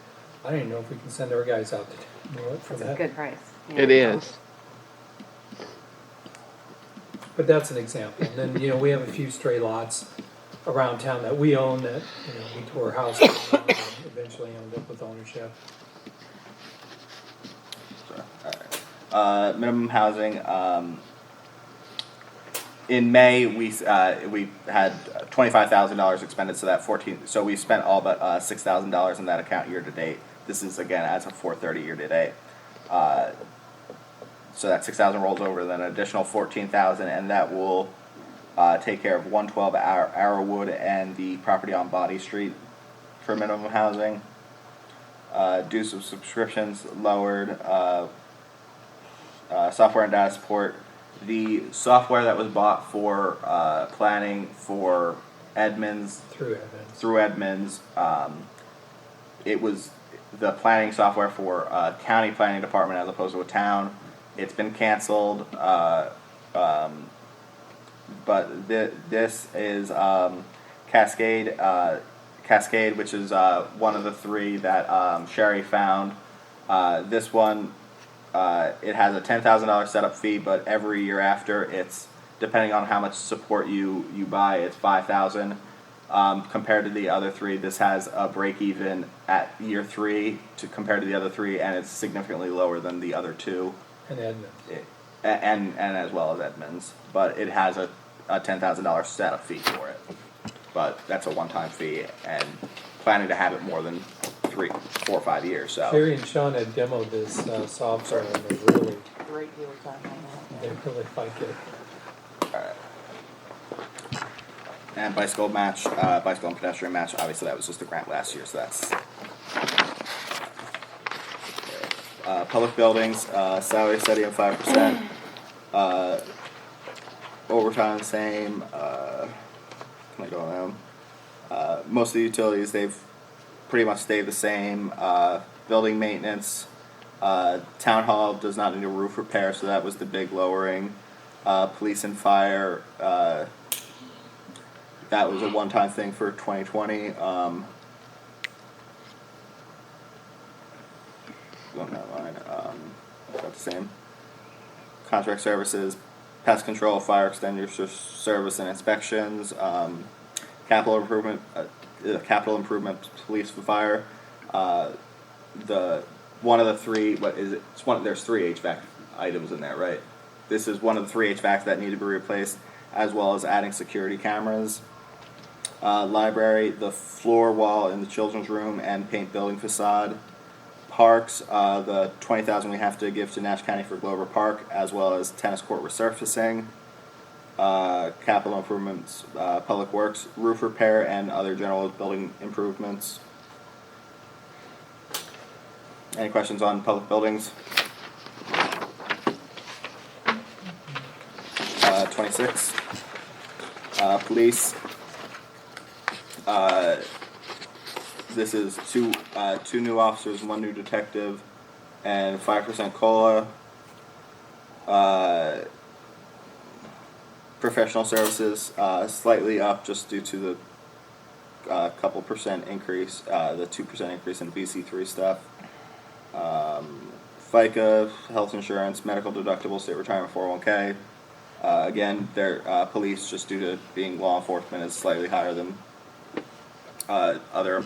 I don't even know if we can send our guys out to do it for It's a that. good price. Yeah. It is. But that's an example. And then, you know, we have a few stray lots around town that we own that, you know, we tore houses down and eventually ended up with ownership. Sure. All right. Minimum housing. In May, we had $25,000 expended, so that 14. So we spent all but $6,000 in that account year to date. This is again as of 4/30 year to date. So that 6,000 rolls over, then an additional 14,000, and that will take care of 112 Arrowwood and the property on Body Street for minimum housing. Dues of subscriptions lowered. Software and data support. The software that was bought for planning for Edmonds Through Evans. Edmonds, it was the planning software for county planning department as opposed to a town. It's been canceled, but this is Cascade, which is one of the three that Sherry found. This one, it has a $10,000 setup fee, but every year after, it's depending on how much support you buy, it's $5,000. Compared to the other three, this has a break even at year 3 compared to the other 3, and it's significantly lower than the other 2. And Edmonds. And as well as Edmonds, but it has a $10,000 setup fee for it. But that's a one-time fee, and planning to have it more than 3, 4, or 5 years. So Sherry and Sean had demoed this software, and they really like it. all right. And bicycle match, bicycle and pedestrian match. Obviously, that was just a grant last year, so that's. Public buildings, salary study of 5%. Overtime, same. Can I go on them? Most of the utilities, they've pretty much stayed the same. Building maintenance, town hall does not need a roof repair, so that was the big lowering. Police and fire, that was a one-time thing for 2020. Going that line, about the same. Contract services, pest control, fire extinguisher service and inspections, capital improvement, police and fire. One of the three, what is it? There's 3 HVAC items in there, right? This is one of the 3 HVACs that need to be replaced, as well as adding security cameras. Library, the floor wall in the children's room, and paint building facade. Parks, the $20,000 we have to give to Nash County for Glover Park, as well as tennis court resurfacing. Capital improvements, public works, roof repair, and other general building improvements. Any questions on public buildings? 26. Police. This is two new officers, 1 new detective, and 5% COLA. Professional services slightly up just due to the couple percent increase, the 2% increase in VC3 stuff. FICA, health insurance, medical deductible, state retirement, 401k. Again, their police, just due to being law enforcement, is slightly higher than other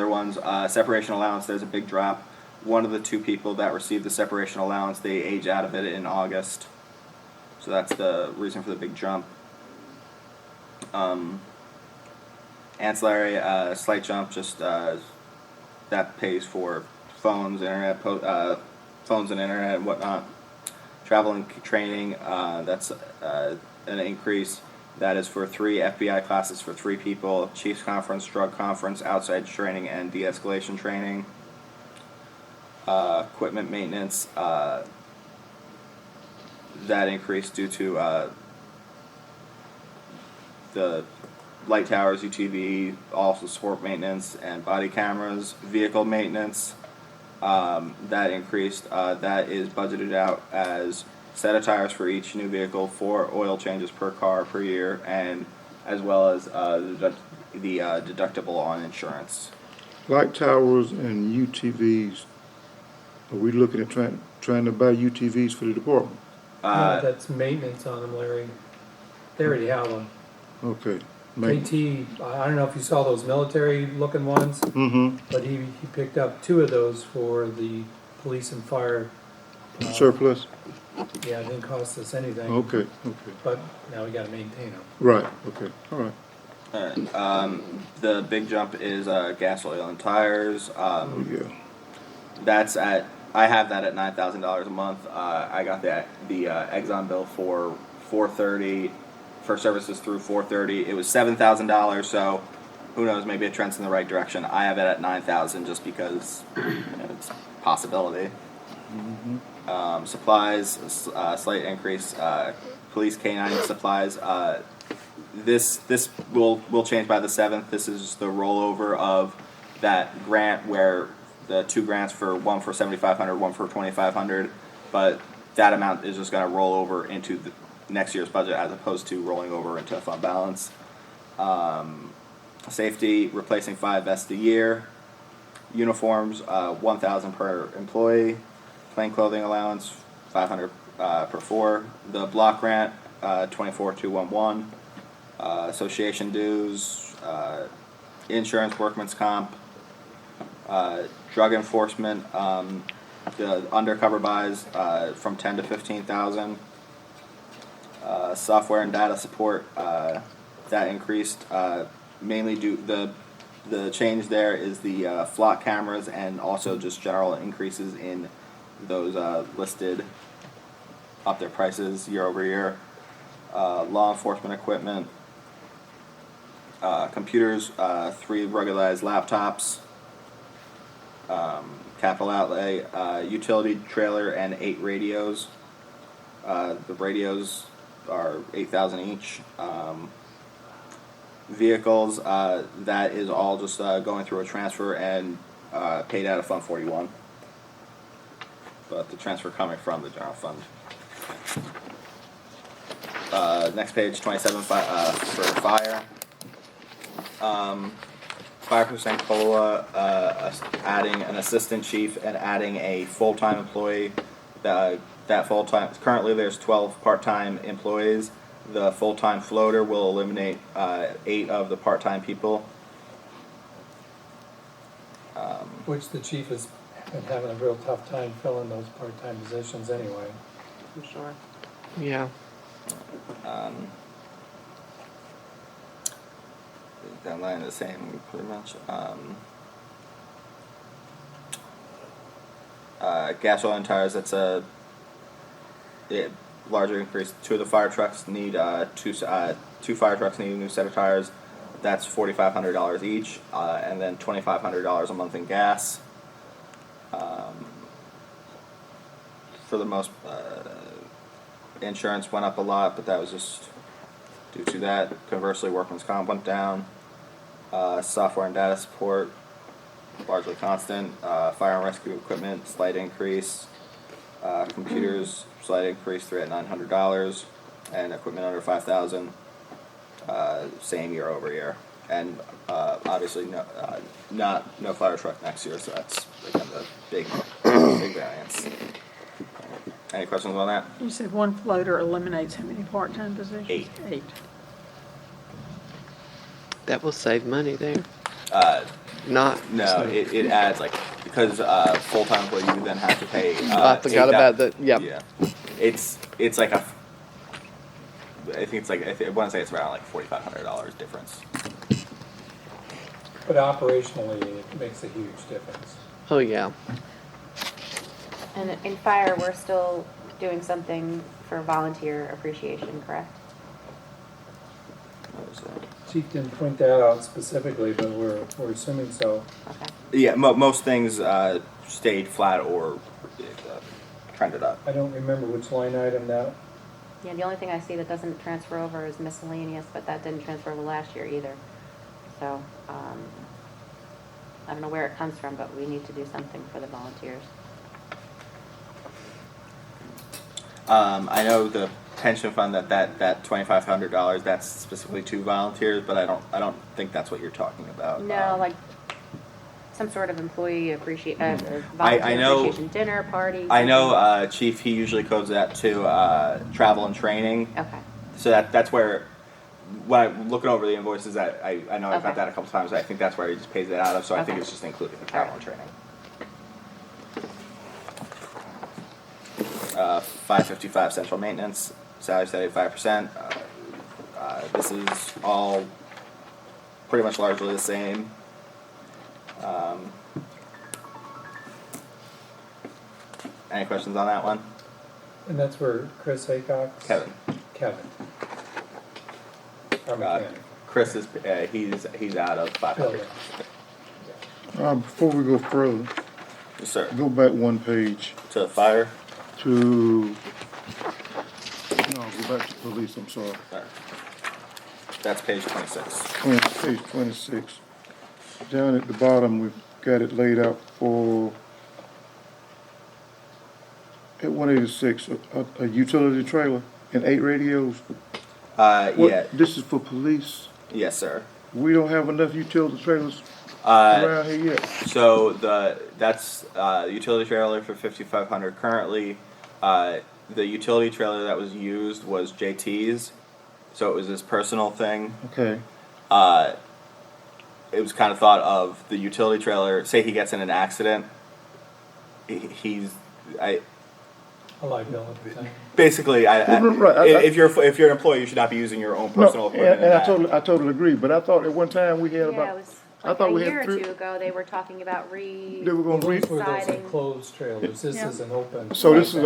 ones. Separation allowance, there's a big drop. One of the 2 people that received the separation allowance, they age out of it in August. So that's the reason for the big jump. Ancillary, slight jump, just that pays for phones, internet, phones and internet and whatnot. Travel and training, that's an increase. That is for 3 FBI classes for 3 people, Chiefs Conference, Drug Conference, outside training, and de-escalation training. Equipment maintenance, that increased due to the light towers, UTV, also support maintenance, and body cameras. Vehicle maintenance, that increased. That is budgeted out as set of tires for each new vehicle, 4 oil changes per car per year, and as well as the deductible on insurance. Light towers and UTVs, are we looking at trying to buy UTVs for the department? No, that's maintenance on them, Larry. They already have them. Okay. KT, I don't know if you saw those military-looking ones, Mm-hmm. but he picked up 2 of those for the police and fire. Surplus? Yeah, it didn't cost us anything. Okay, But now we gotta maintain them. right, okay, all right. The big jump is gas, oil, and tires. Oh, yeah. That's at, I have that at $9,000 a month. I got the Exxon bill for $430 for services through $430. It was $7,000, so who knows? Maybe it trends in the right direction. I have it at $9,000 just because it's a possibility. Supplies, slight increase. Police canine supplies. This will change by the 7th. This is the rollover of that grant where the 2 grants one for $7,500, one for $2,500, but that amount is just going to roll over into the next year's budget as opposed to rolling over into fund balance. Safety, replacing 5 vests a year. Uniforms, $1,000 per employee. Plain clothing allowance, $500 per 4. The block grant, $24,211. Association dues, insurance, workman's comp, drug enforcement, the undercover buys from 10 to 15,000. Software and data support that increased mainly due the change there is the flock cameras and also just general increases in those listed up their prices year over year. Law enforcement equipment, computers, 3 regularized laptops, capital outlay, utility trailer, and 8 radios. The radios are $8,000 each. Vehicles, that is all just going through a transfer and paid out of Fund 41. But the transfer coming from the general fund. Next page, 27 for fire. 5% COLA, adding an assistant chief and adding a full-time employee. That full-time, currently there's 12 part-time employees. The full-time floater will eliminate 8 of the part-time people. Which the chief has been having a real tough time filling those part-time positions anyway. I'm sure. Yeah. That line is the same pretty much. Gas, oil, and tires, that's a larger increase. 2 of the fire trucks need two fire trucks need a new set of tires. That's $4,500 each, and then $2,500 a month in gas. For the most, insurance went up a lot, but that was just due to that. Conversely, workman's comp went down. Software and data support, largely constant. Fire and rescue equipment, slight increase. Computers, slight increase, at $900, and equipment under $5,000, same year over year. And obviously, no fire truck next year, so that's again the big variance. Any questions on that? You said one floater eliminates how many part-time positions? 8. 8. That will save money there. No, So- it adds because full-time employee you then have to pay. I forgot about the, yep. Yeah, it's like I think it's like I want to say it's around $4,500 difference. But operationally, it makes a huge difference. Oh, yeah. And in fire, we're still doing something for volunteer appreciation, correct? What was that? Chief didn't point that out specifically, but we're assuming so. Okay. Yeah, most things stayed flat or trended up. I don't remember which line item that. Yeah, the only thing I see that doesn't transfer over is miscellaneous, but that didn't transfer over last year either. So, I don't know where it comes from, but we need to do something for the volunteers. I know the pension fund that $2,500, that's specifically to volunteers, but I don't think that's what you're talking about. No, like some sort of employee volunteer I know- appreciation dinner party. I know, something. Chief, he usually codes that to travel and training. Okay. So that's where, when I'm looking over the invoices, I know I've got Okay. that a couple times. I think that's where he just pays it out of. So I think Okay. it's just including the travel and Alright. training. 555 central maintenance, salary set at 5%. This is all pretty much largely the same. Any questions on that one? And that's where Chris Haycock's. Kevin. Our mechanic. Chris is he's out of 500. Building. Before we go further, Yes, sir. go back one page To fire. to, no, go back to police, I'm sorry. Sorry. That's page 26. Page 26. Down at the bottom, we've got it laid out for, at 186, a utility trailer and 8 radios. What- Yeah. This is for police. Yes, sir. We don't have enough utility trailers Uh, around here yet. so that's utility trailer for 5,500 currently. The utility trailer that was used was JT's, so it was his personal thing. Okay, It was kind of thought of the utility trailer. Say he gets in an accident, he's A liability thing. basically Right, if you're an employee, you should not be using your own personal no, equipment. and I totally agree, but I thought at one time we had Yeah, about, it was I like thought a we had year or 3 two ago, they were talking about they were gonna Those were those Siding. enclosed trailers. This Yeah. is an open. so this is an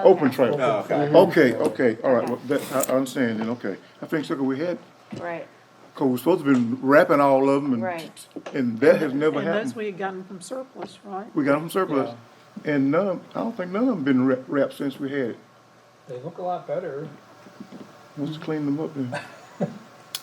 open trailer. Oh, okay. Okay, all right, Okay. well, that, I understand then, okay. I think so, 'cause we had, Right, cause we're supposed to be wrapping all of them right. and that has never And those happened. we had gotten from surplus, right? We got them from surplus, and I don't think none of them been wrapped since we had it. They look a lot better. Let's clean them up then.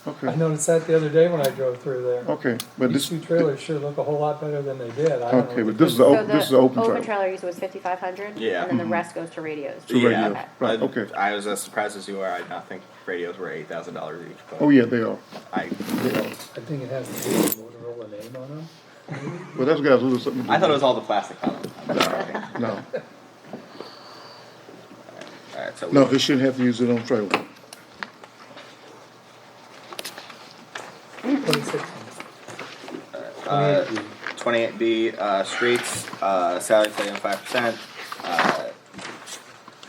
I Okay, noticed that the other day when I drove through there. okay, but These this, two trailers sure look a whole lot better than they did. I don't know okay, what but you this is think. a, this is an open open trailer. trailer use was 5,500? Yeah. And then the rest goes to radios? To radios. Okay. Right, okay. I was as surprised as you are. I did not think radios were $8,000 each. But Oh, yeah, they are. I I think it has to be with the Motorola name on them. But that's got a little something to do. thought it was all the plastic on them. No, All right, so no, they shouldn't have to use it on trailer. 26. Uh, 28. 28B, streets, salary staying 5%.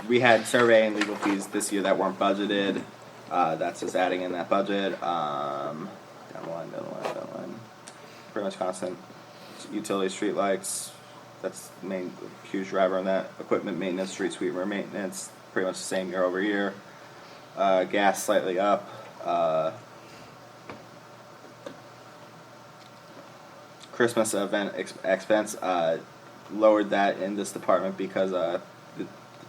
We had survey and legal fees this year that weren't budgeted. That's just adding in that budget. Down the line. Pretty much constant. Utility, street lights, that's the main huge driver on that. Equipment maintenance, street sweeper maintenance, pretty much the same year over year. Gas slightly up. Christmas event expense, lowered that in this department because the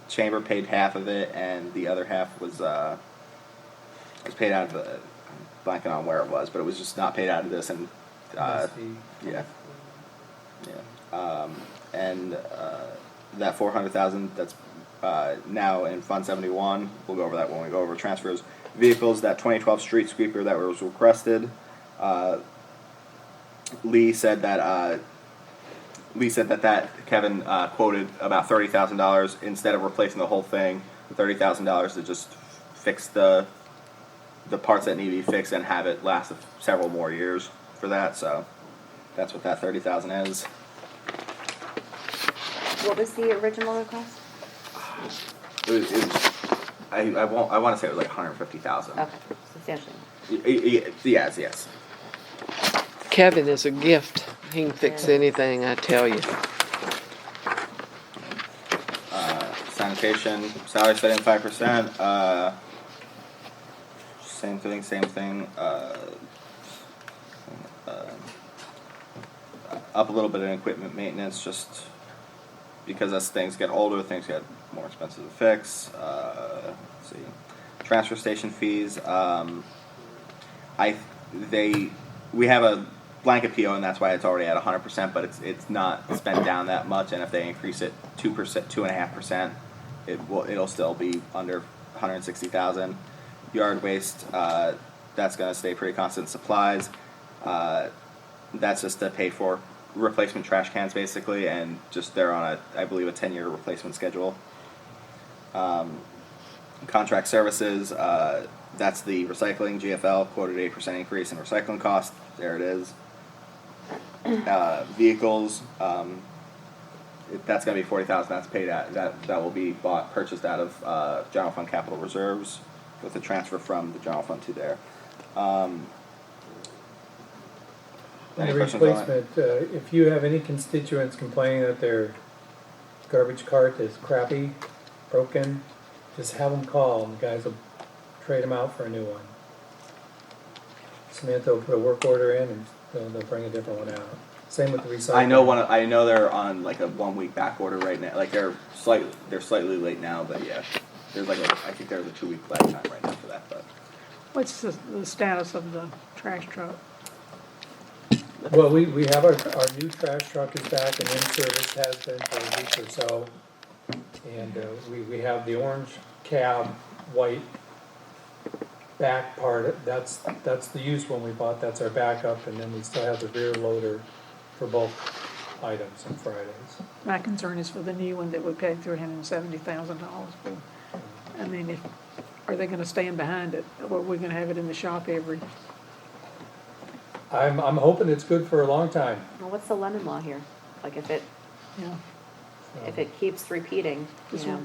chamber paid half of it and the other half was paid out of the, I'm blanking on where it was, but it was just not paid out of this, and Must be- yeah, and that 400,000 that's now in Fund 71. We'll go over that when we go over transfers. Vehicles, that 2012 street sweeper that was requested. Lee said that Kevin quoted about $30,000 instead of replacing the whole thing. $30,000 to just fix the parts that need to be fixed and have it last several more years for that. So that's what that $30,000 is. What was the original request? I want to say it was like 150,000. Okay, substantially. Yes. Kevin is a gift. He can fix anything, I tell you. Sanitation, salary setting 5%. Same thing. Up a little bit in equipment maintenance, just because as things get older, things get more expensive to fix. Let's see, transfer station fees. We have blanket PO, and that's why it's already at 100%, but it's not spent down that much, and if they increase it 2%, 2.5%, it'll still be under 160,000. Yard waste, that's gonna stay pretty constant. Supplies, that's just to pay for replacement trash cans basically, and just they're on I believe a 10-year replacement schedule. Contract services, that's the recycling GFL quoted 8% increase in recycling cost. There it is. Vehicles, that's gonna be 40,000. That's paid at that will be purchased out of general fund capital reserves with a transfer from the general fund to there. And Any the questions on it? replacement, if you have any constituents complaining that their garbage cart is crappy, broken, just have them call and the guys will trade them out for a new one. Samantha will put a work order in and they'll bring a different one out. Same with the recycling. I know they're on like a 1 week back order right now. Like they're slightly late now, but yeah, there's like I think there's a 2 week lag time right now for that. But What's the status of the trash truck? Well, we have our new trash truck is back and in service, has been for a week or so. And we have the orange cab, white back part, that's the used one we bought, that's our backup, and then we still have the rear loader for both items on Fridays. My concern is for the new one that we paid $370,000 for. I mean, are they gonna stand behind it, or are we gonna have it in the shop every? I'm hoping it's good for a long time. Well, what's the lemon law here? Like if it keeps repeating, you know,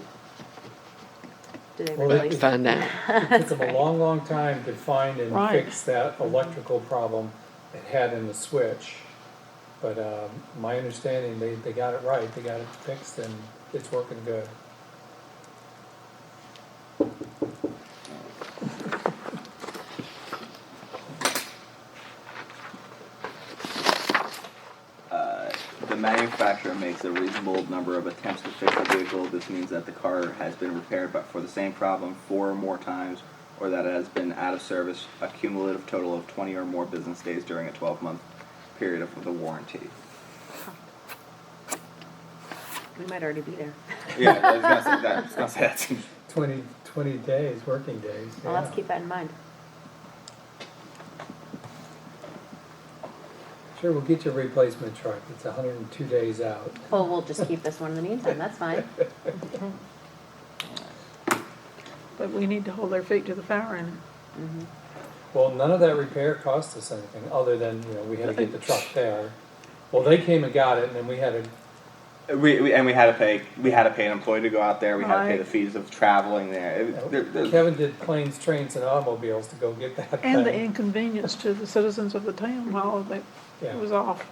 do they Well, replace? Find out. It took them a long time to find and Right. fix that electrical problem it had in the switch. But my understanding, they got it right, they got it fixed, and it's working good. the manufacturer makes a reasonable number of attempts to fix the vehicle. This means that the car has been repaired but for the same problem 4 or more times, or that it has been out of service a cumulative total of 20 or more business days during a 12-month period of the warranty. We might already be there. Yeah, I was gonna say that. I was gonna say that. 20 days, working days, Well, yeah. let's keep that in mind. Sure, we'll get you a replacement truck, it's 102 days out. Well, we'll just keep this one in the meantime, that's fine. But we need to hold their feet to the fire in it. Well, none of that repair cost us anything, other than, we had to get the truck there. Well, they came and got it, and then we had to, We had to pay an employee to go out there. We had to pay Right. the fees of traveling there. Kevin did planes, trains, and automobiles to go get that And the thing. inconvenience to the citizens of the town while Yeah. it was off.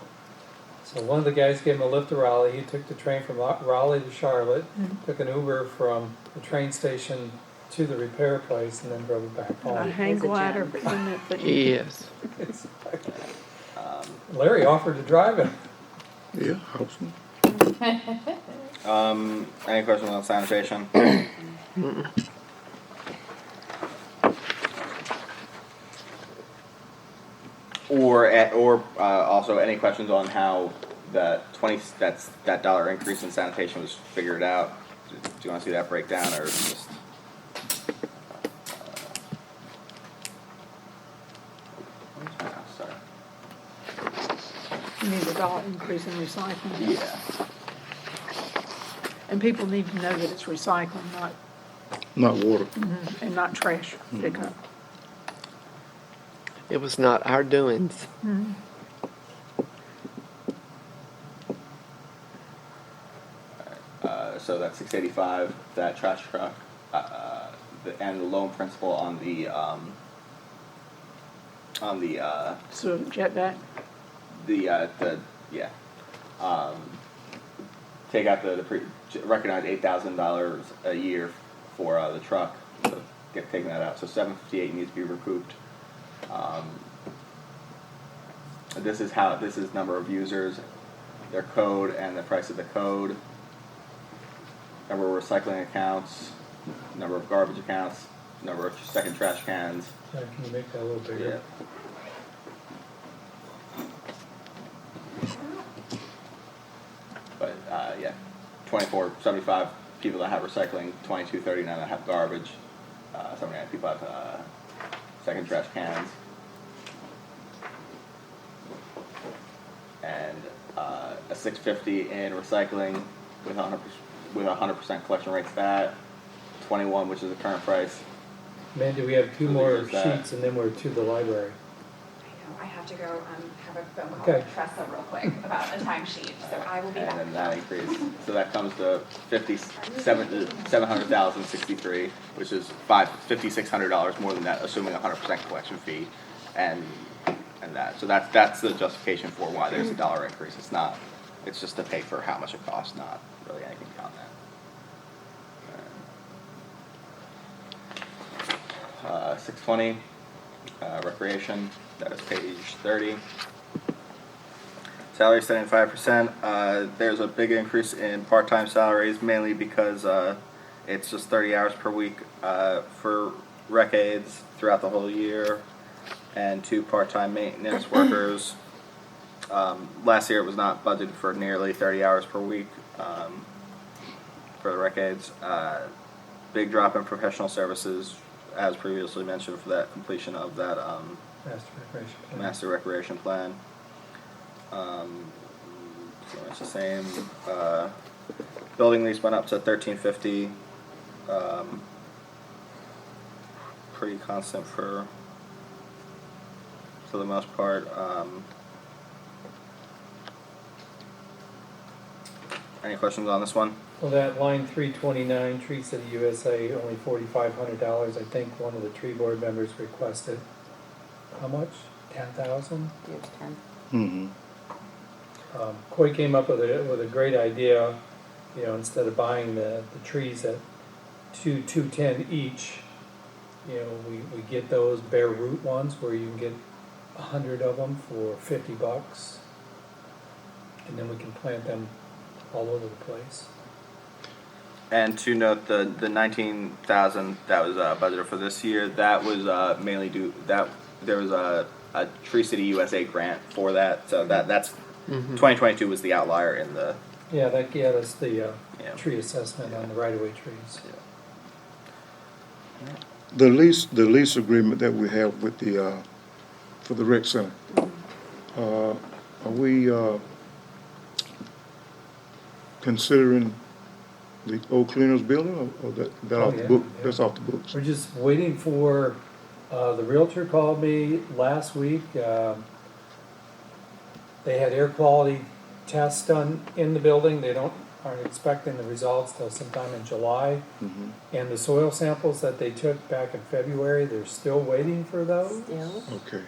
So one of the guys gave him a lift to Raleigh, he took the train from Raleigh to Charlotte, took an Uber from the train station to the repair place, and then drove it back A home. hang He's a glider, gem. isn't it? That He you- is. Larry offered to drive him. Yeah, awesome. Any questions on sanitation? or also any questions on how that that dollar increase in sanitation was figured out? Do you want to see that breakdown, or just? Sorry. You need a dollar increase in recycling. Yeah. And people need to know that it's recycling, Not water. and not trash pickup. It was not our doings. So that's 685. That trash truck, and the loan principal on the So jetback, yeah. Take out recognize $8,000 a year for the truck. So taking that out. So $758 needs to be recouped. This is number of users, their code, and the price of the code. Number of recycling accounts, number of garbage accounts, number of second trash cans. Can you make that a little bigger? 2475 people that have recycling, 2239 that have garbage, 79 people have second trash cans, and a 650 in recycling with 100% collection rates. That 21, which is the current price. Mandy, we have two So more there's that. sheets and then we're to the library. I know, I have to go, have a phone call Okay. with Tressa real quick about a timesheet, so I will be And back. then that increase, so that comes to 700,063, which is $5,600 more than that, assuming 100% collection fee, and that. So that's the justification for why there's a dollar increase. It's just to pay for how much it costs, not really anything beyond that. 620, recreation, that is page 30. Salary setting 5%. There's a big increase in part-time salaries, mainly because it's just 30 hours per week for rec aides throughout the whole year, and 2 part-time maintenance workers. Last year it was not budgeted for nearly 30 hours per week for the rec aides. Big drop in professional services, as previously mentioned, for that completion of that master recreation plan. So it's the same. Building lease went up to $1,350. Pretty constant for the most part. Any questions on this one? Well, that line 329, Tree City USA, only $4,500. I think one of the tree board members requested, how much? 10,000? Here's 10. Mm-hmm. Coy came up with a great idea, instead of buying the trees at $210 each, we get those bare root ones where you can get 100 of them for $50, and then we can plant them all over the place. And to note, the 19,000 that was budgeted for this year, that was mainly due that there was a Tree City USA grant for that. So that's 2022 was the outlier in the. Yeah, that gave us the tree assessment on the right-of-way trees. Yeah. The lease agreement that we have with the, for the rec center, are we, considering the old cleaners building, or that off the book? Yeah. That's off the books. We're just waiting for, the Realtor called me last week. They had air quality tests done in the building. They aren't expecting the results till sometime in July. Mm-hmm. And the soil samples that they took back in February, they're still waiting for those. Still? Okay.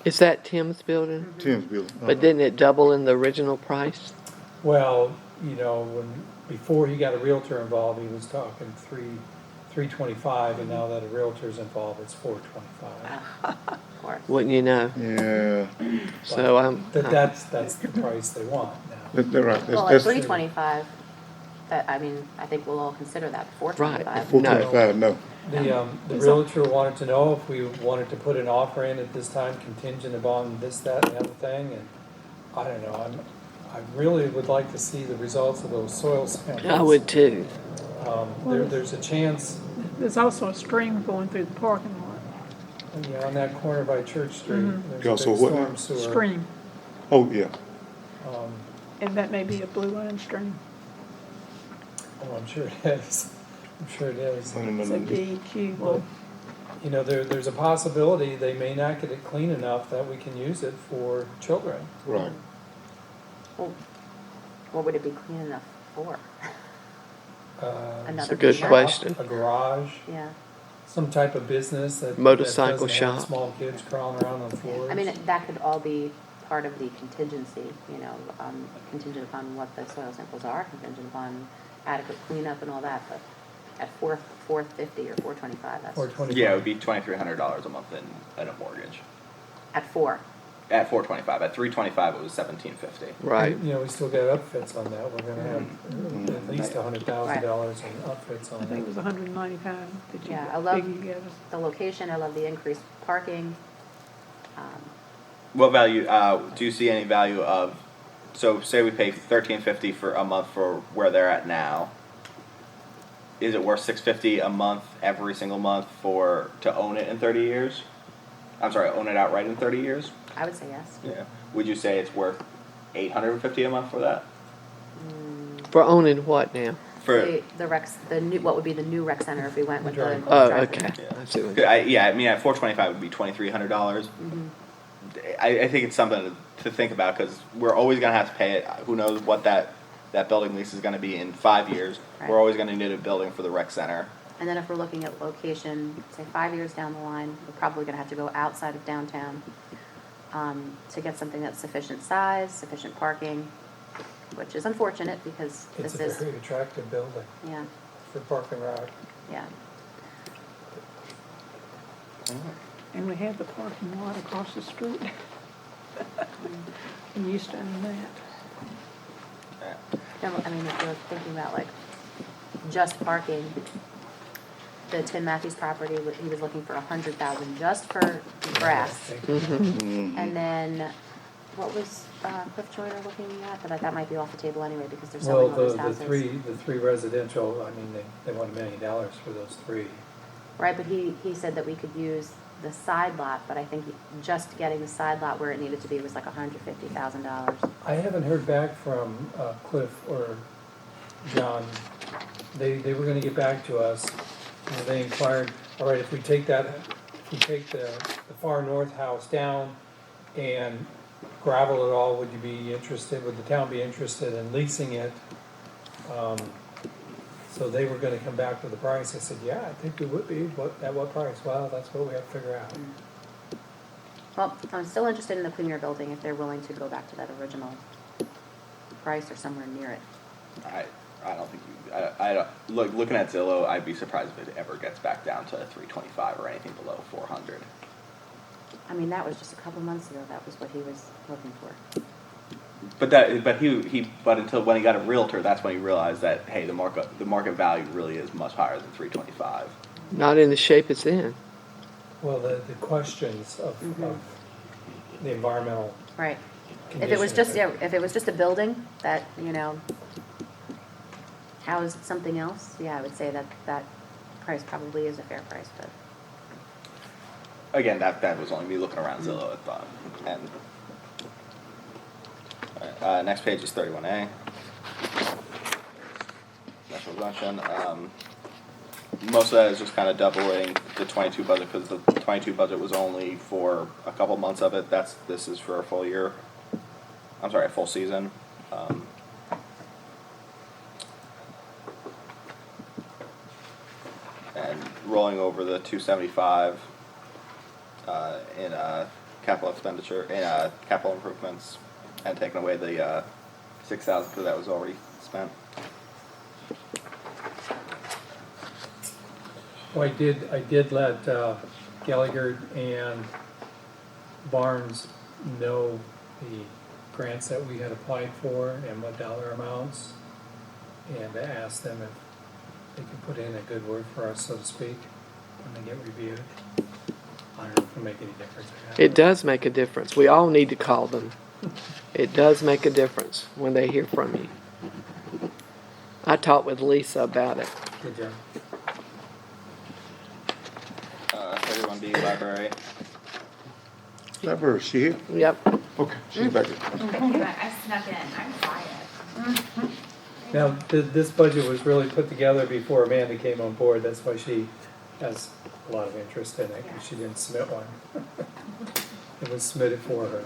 Is that Tim's building? Tim's building. But didn't it double in the original price? Well, before he got a Realtor involved, he was talking $325, and now that a Realtor's involved, it's $425. Of course. Wouldn't you know? Yeah. So I'm. That's the price they want now. That's right. Well, at 325, I think we'll all consider that. 425. $425, no. The Realtor wanted to know if we wanted to put an offer in at this time contingent upon this, that, and the other thing, and I don't know, I really would like to see the results of those soil samples. I would too. There's a chance, There's also a stream going through the parking lot. on that corner by Church Street, there's a Also big what storm now? sewer. Stream, Oh, yeah. and that may be a blue line stream. Oh, I'm sure it is. I'm sure it is. I don't It's a know. DEQ. Well, there's a possibility they may not get it clean enough that we can use it for children. Right. Well, what would it be clean enough for? It's Another a good shop? question. A garage, Yeah. some type of business that Motorcycle that doesn't have shop. small kids crawling around on floors. I mean, that could all be part of the contingency, contingent upon what the soil samples are, contingent upon adequate cleanup and all that, but at $450 or $425, that's. $425. Yeah, it would be $2,300 a month in a mortgage. At 4. At $425. At $325, it was $1,750. Right. We still got upfits on that. We're gonna have at least $100,000 in upfits I on think it was that. 195 that you Yeah, I love figured you gave us. the location, I love the increased parking. What value, do you see any value of So say we pay $13.50 for a month for where they're at now. Is it worth $6.50 a month every single month to own it in 30 years? I'm sorry, own it outright in 30 years? I would say yes. Yeah. Would you say it's worth $850 a month for that? For owning what now? For The new, what would be the new rec center if we went with the Drive. old Oh, drive-through. okay. yeah. I see what I mean, at $425 would be $2,300. I think it's something to think about because we're always going to have to pay it. Who knows what that building lease is going to be in 5 years. Right. We're always going to need a building for the rec center. And then if we're looking at location, say 5 years down the line, we're probably gonna have to go outside of downtown to get something that's sufficient size, sufficient parking, which is unfortunate because It's this a is, very attractive building yeah, for Park and Rec. yeah. And we have the parking lot across the street. We used to own that. No, I mean, if you're thinking about like just parking, the Tim Matthews property, he was looking for $100,000 just for grass. And then, what was Cliff Joyner looking at? But that might be off the table anyway because they're Well, selling all those the houses. three residential, I mean, they want $1 million for those three. Right, but he said that we could use the side lot, but I think just getting the side lot where it needed to be was like $150,000. I haven't heard back from Cliff or John. They were gonna get back to us, and they inquired, all right, if we take the far north house down and gravel it all, would the town be interested in leasing it? So they were gonna come back with the price. I said, yeah, I think we would be. At what price? Well, that's what we have to figure out. Well, I'm still interested in the Premier building if they're willing to go back to that original price or somewhere near it. I don't think I don't looking at Zillow. I'd be surprised if it ever gets back down to 325 or anything below 400. I mean, that was just a couple months ago. That was what he was looking for. But until when he got a realtor, that's when he realized that hey, the market value really is much higher than 325. Not in the shape it's in. Well, the questions of the environmental Right. If condition. it was just if it was just a building that housed something else, I would say that price probably is a fair price, but. Again, that was only me looking around Zillow at the time. And next page is 31A. National Convention. Most of that is just kind of doubling the 22 budget because the 22 budget was only for a couple months of it. This is for a full year. I'm sorry, a full season. And rolling over the 275 in capital expenditure in capital improvements, and taking away the 6,000 because that was already spent. Well, I did let Gallagher and Barnes know the grants that we had applied for and what dollar amounts, and I asked them if they could put in a good word for us, so to speak, when they get reviewed. I don't know if it'll make any difference or not. It does make a difference. We all need to call them. It does make a difference when they hear from you. I talked with Lisa about it. Good job. 31B library. Library, she here? Yep. Okay, she's back here. I snuck in, I'm quiet. Now, this budget was really put together before Amanda came on board. That's why she has a lot of interest in it, because she didn't submit one. It was submitted for her.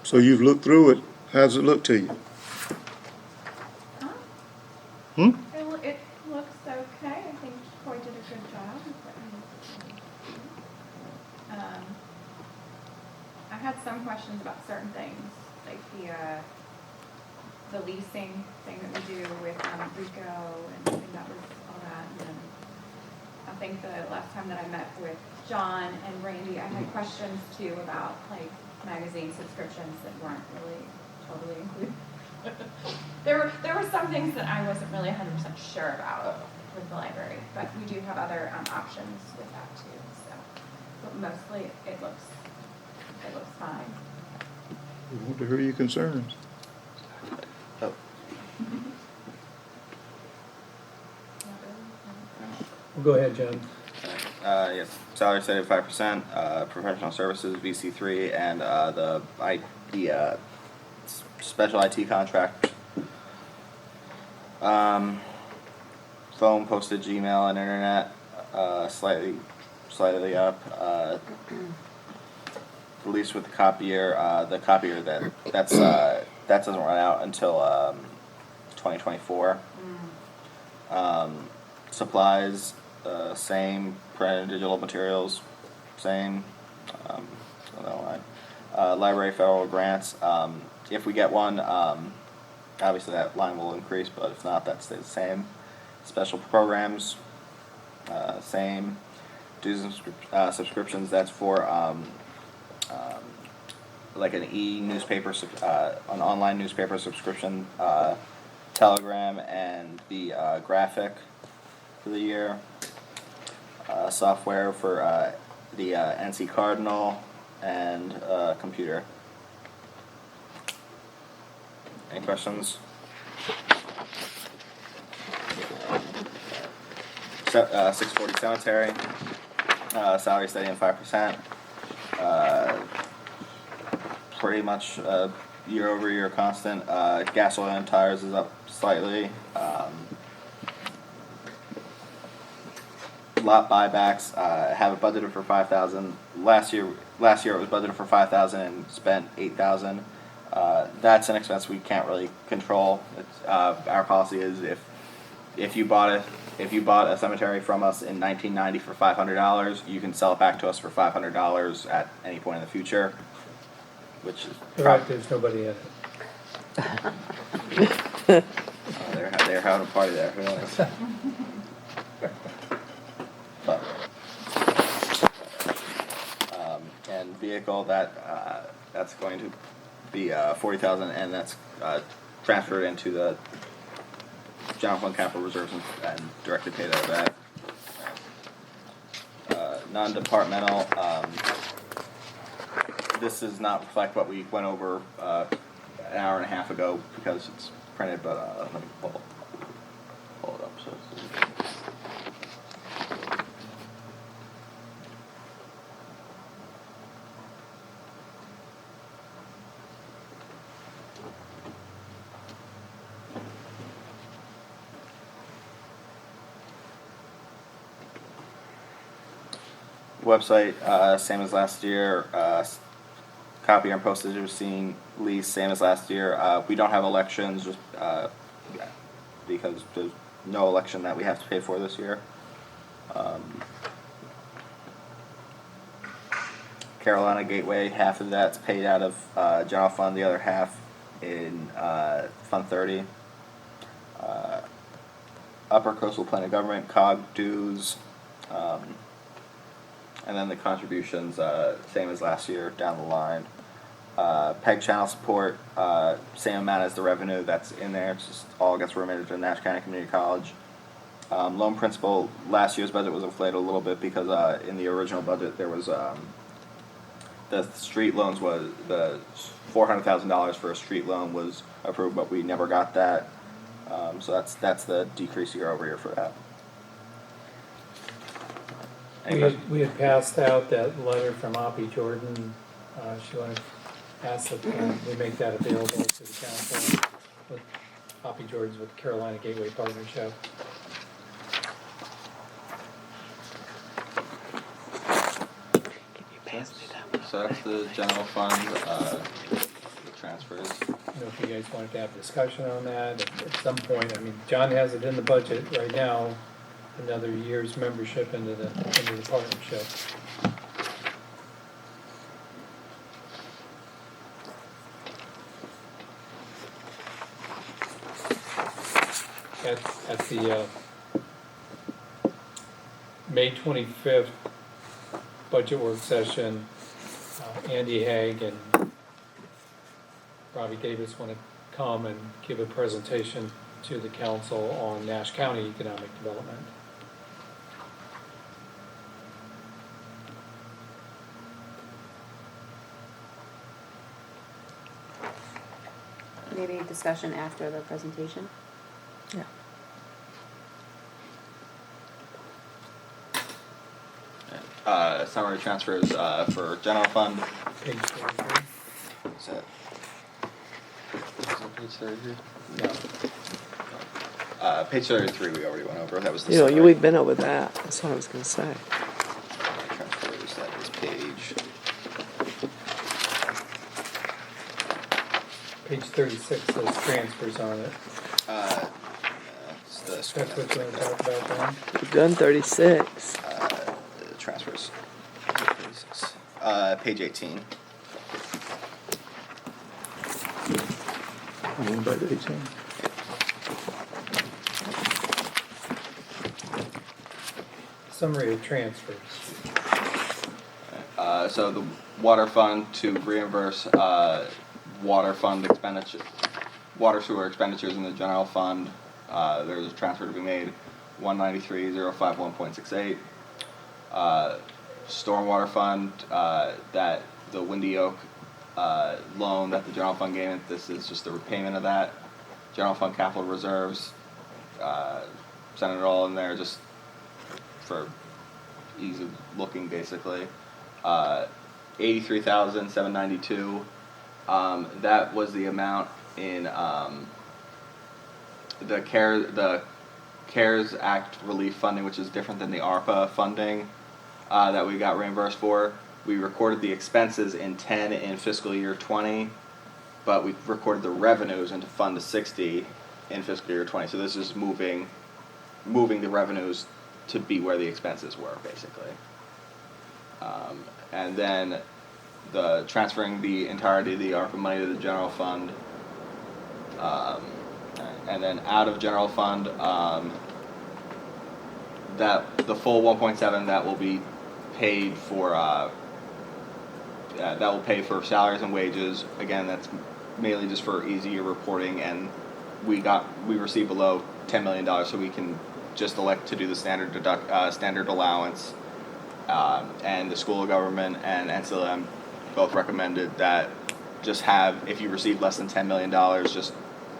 So you've looked through it. How's it look to you? Huh? Hmm? It looks okay. I think Troy did a good job. I had some questions about certain things, like the leasing thing that we do with Rico, and I think that was all that. And then I think the last time that I met with John and Randy, I had questions too about like magazine subscriptions that weren't really totally included. There were some things that I wasn't really 100% sure about with the library, but we do have other options with that too. So, but mostly it looks fine. We want to hear your concerns. Oh, Well, go ahead, John. yes, salary study of 5%, professional services, VC3, and the special IT contract. Phone, postage, email, and internet, slightly up. The lease with the copier that doesn't run out until 2024. Supplies, same. Print and digital materials, same. So that line. Library federal grants. If we get one, obviously that line will increase, but if not, that stays the same. Special programs, same. Dues and subscriptions. That's for like an e-newspaper, an online newspaper subscription, Telegram, and the graphic for the year. Software for the NC Cardinal and computer. Any questions? 640 Sanitary. Salary steady at 5%. Pretty much year over year constant. Gas, oil, and tires is up slightly. Lot buybacks, have it budgeted for 5,000. Last year it was budgeted for 5,000 and spent 8,000. That's an expense we can't really control. Our policy is if you bought a cemetery from us in 1990 for $500, you can sell it back to us for $500 at any point in the future. Which is Correct, there's nobody in it. they're having a party there. Who knows? But, and vehicle that's going to be 40,000, and that's transferred into the general fund capital reserves and directly paid out of that. Non-departmental. This does not reflect what we went over an hour and a half ago because it's printed, but let me pull it up. So website, same as last year. Copy and postage receipt lease, same as last year. We don't have elections just because there's no election that we have to pay for this year. Carolina Gateway, half of that's paid out of general fund, the other half in Fund 30. Upper Coastal Plain of Government, COG dues, and then the contributions, same as last year down the line. PEG channel support, same amount as the revenue that's in there. It's just all gets remitted to Nash County Community College. Loan principal, last year's budget was inflated a little bit because in the original budget there was the street loans was the $400,000 for a street loan was approved, but we never got that. So that's the decrease year over year for that. We had passed out that letter from Oppie Jordan. She wanted to ask that we make that available to the council. With Oppie Jordan's with the Carolina Gateway Partnership. So that's the general fund, the transfers. I don't know if you guys wanted to have a discussion on that at some point. I mean, John has it in the budget right now, another year's membership into the partnership. At the May 25th budget work session, Andy Haig and Robbie Davis want to come and give a presentation to the council on Nash County economic development. maybe discussion after the presentation. Yeah. Summary transfers, for general fund. Page 33. Is that page 33? No. Page 33 we already went over. That was the You know, summary. we've been over that. That's what I was gonna say. Transfers, that is page. Page 36 says transfers on it. It's the screen. That's what you want to talk about, Don? We've done 36. Transfers. 36. Page 18. Summary of transfers. So the water fund to reimburse water fund expenditure, water sewer expenditures in the general fund. There's a transfer to be made, 193,051.68. Stormwater fund, that the Windy Oak loan that the general fund gave it. This is just the repayment of that. General fund capital reserves, sending it all in there just for ease of looking, basically. 83,792. That was the amount in the CARES Act relief funding, which is different than the ARPA funding that we got reimbursed for. We recorded the expenses in 10 in fiscal year 20, but we recorded the revenues into Fund 60 in fiscal year 20. So this is moving the revenues to be where the expenses were, basically. And then transferring the entirety of the ARPA money to the general fund. And then out of general fund, that the full 1.7 that will be paid for, that will pay for salaries and wages. Again, that's mainly just for easier reporting, and we received below $10 million, so we can just elect to do the standard allowance. And the school of government and Ancillary both recommended that just if you receive less than $10 million, just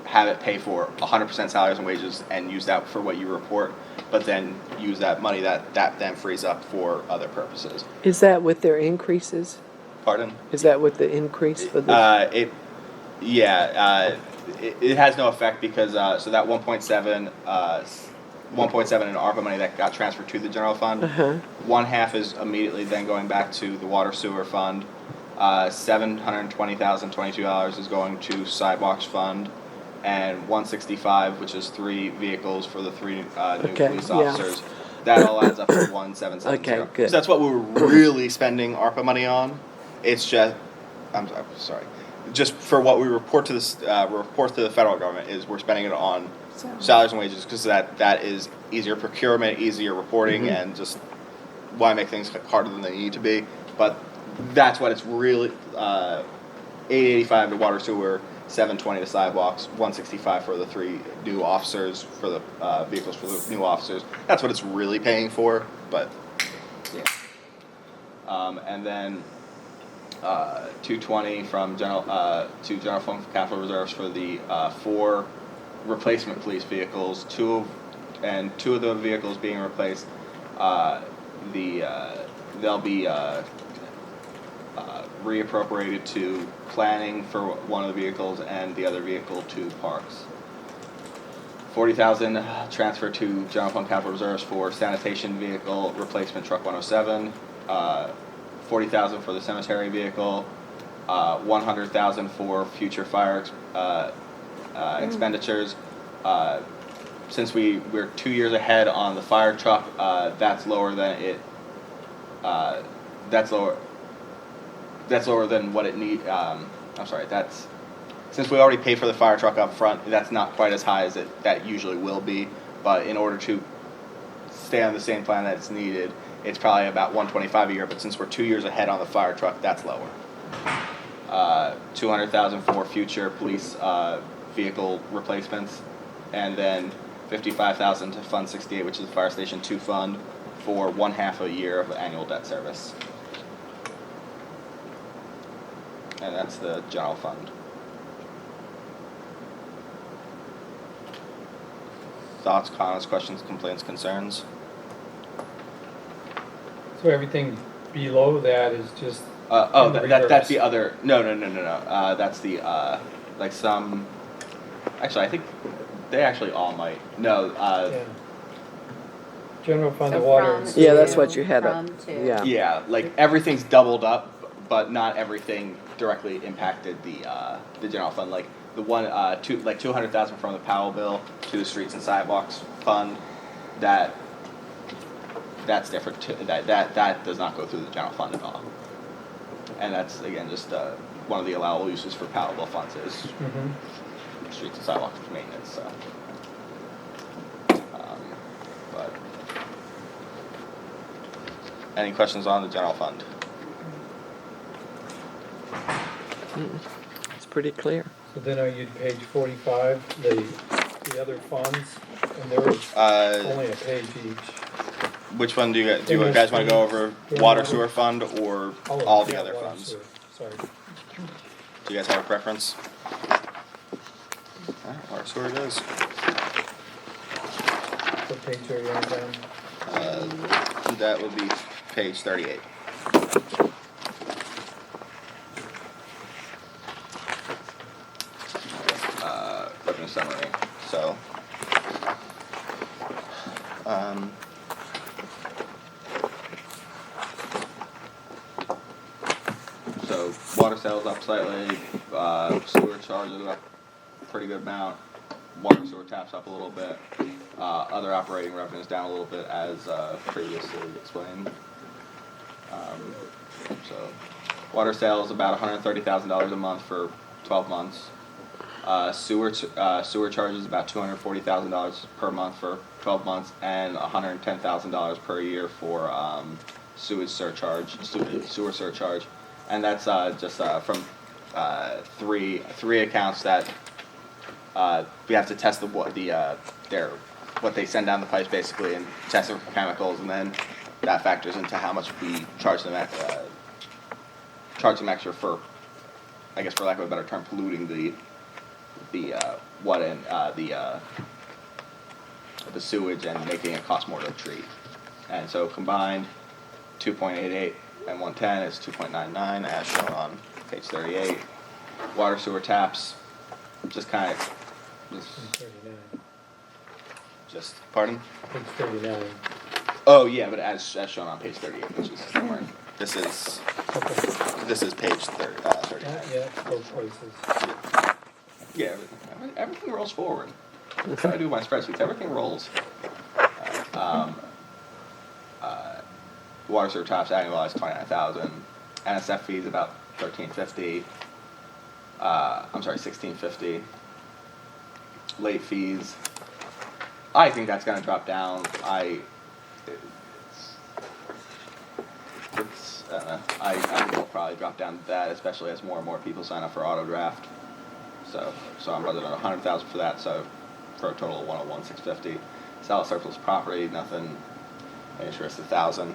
have it pay for 100% salaries and wages and use that for what you report, but then use that money that then frees up for other purposes. Is that with their increases? Pardon? Is that with the increase for the? It has no effect because so that 1.7 in ARPA money that got transferred to the general fund, one half is immediately then going back to the water sewer fund. $720,022 is going to sidewalks fund, and 165, which is 3 vehicles for the 3 new police officers. That all adds up to 1,770. Okay, good. So that's what we were really spending ARPA money on. It's just, I'm sorry, just for what we report to the federal government is we're spending it on salaries and wages because that is easier procurement, easier reporting, and just why make things harder than they need to be. But that's what it's really. 885 to water sewer, 720 to sidewalks, 165 for the 3 new officers for the vehicles for the new officers. That's what it's really paying for. But yeah. And then 220 from general fund capital reserves for the 4 replacement police vehicles. 2 of the vehicles being replaced, they'll be reappropriated to planning for one of the vehicles and the other vehicle to parks. 40,000 transferred to general fund capital reserves for sanitation vehicle replacement truck 107. 40,000 for the cemetery vehicle. 100,000 for future fire expenditures. Since we're 2 years ahead on the fire truck, that's lower than it. That's lower than what it need. Since we already paid for the fire truck up front, that's not quite as high as that usually will be. But in order to stay on the same plan that it's needed, it's probably about 125 a year. But since we're 2 years ahead on the fire truck, that's lower. 200,000 for future police vehicle replacements, and then 55,000 to Fund 68, which is the Fire Station 2 fund, for 1/2 a year of annual debt service. And that's the general fund. thoughts, comments, questions, complaints, concerns? So everything below that is just, Oh, In the that's reverse. the other. No. That's the like some. Actually, I think they actually all might. No. yeah. General fund So of water and from sewer. Yeah, that's what you had up. From to. Yeah. Yeah, like everything's doubled up, but not everything directly impacted the general fund. Like the one 200,000 from the Powell bill to the streets and sidewalks fund. That's different too. That does not go through the general fund at all. And that's again just one of the allowable uses for Powell bill funds is Mhm. streets and sidewalks maintenance. So. But any questions on the general fund? It's pretty clear. So then are you page 45, the other funds, and there was only a page each. Which one do you Yeah, guys want to go over? yeah, Water water. sewer fund or Oh, all the yeah, other water, funds? sewer, sorry. Do you guys have a preference? Alright, water sewer it is. What page are you on down? That would be page 38. Revenue summary. So, so water sales up slightly, sewer charges up a pretty good amount, water sewer taps up a little bit, other operating revenues down a little bit as previously explained. So water sales about $130,000 a month for 12 months. Sewer charges about $240,000 per month for 12 months, and $110,000 per year for sewer surcharge, and that's just from three accounts that we have to test what they send down the pipes basically, and test them for chemicals, and then that factors into how much we charge them extra for, I guess for lack of a better term, polluting the sewage and making it cost more to treat. And so combined, 2.88 and 110 is 2.99 as shown on page 38. Water sewer taps, just kind of, Page 39. pardon? Page 39. Oh yeah, but as shown on page 38, which is somewhere. This is page 39. Yeah, both places. Yeah, everything rolls forward. That's how I do my spreadsheets. Everything rolls. Water sewer taps annualized 29,000. NSF fees about 1350. I'm sorry, 1650. Late fees. I think that's going to drop down. I think it'll probably drop down to that, especially as more and more people sign up for auto draft. So I'm budgeting 100,000 for that. So for a total of 101,650. Sell surplus property, nothing. Interest 1,000.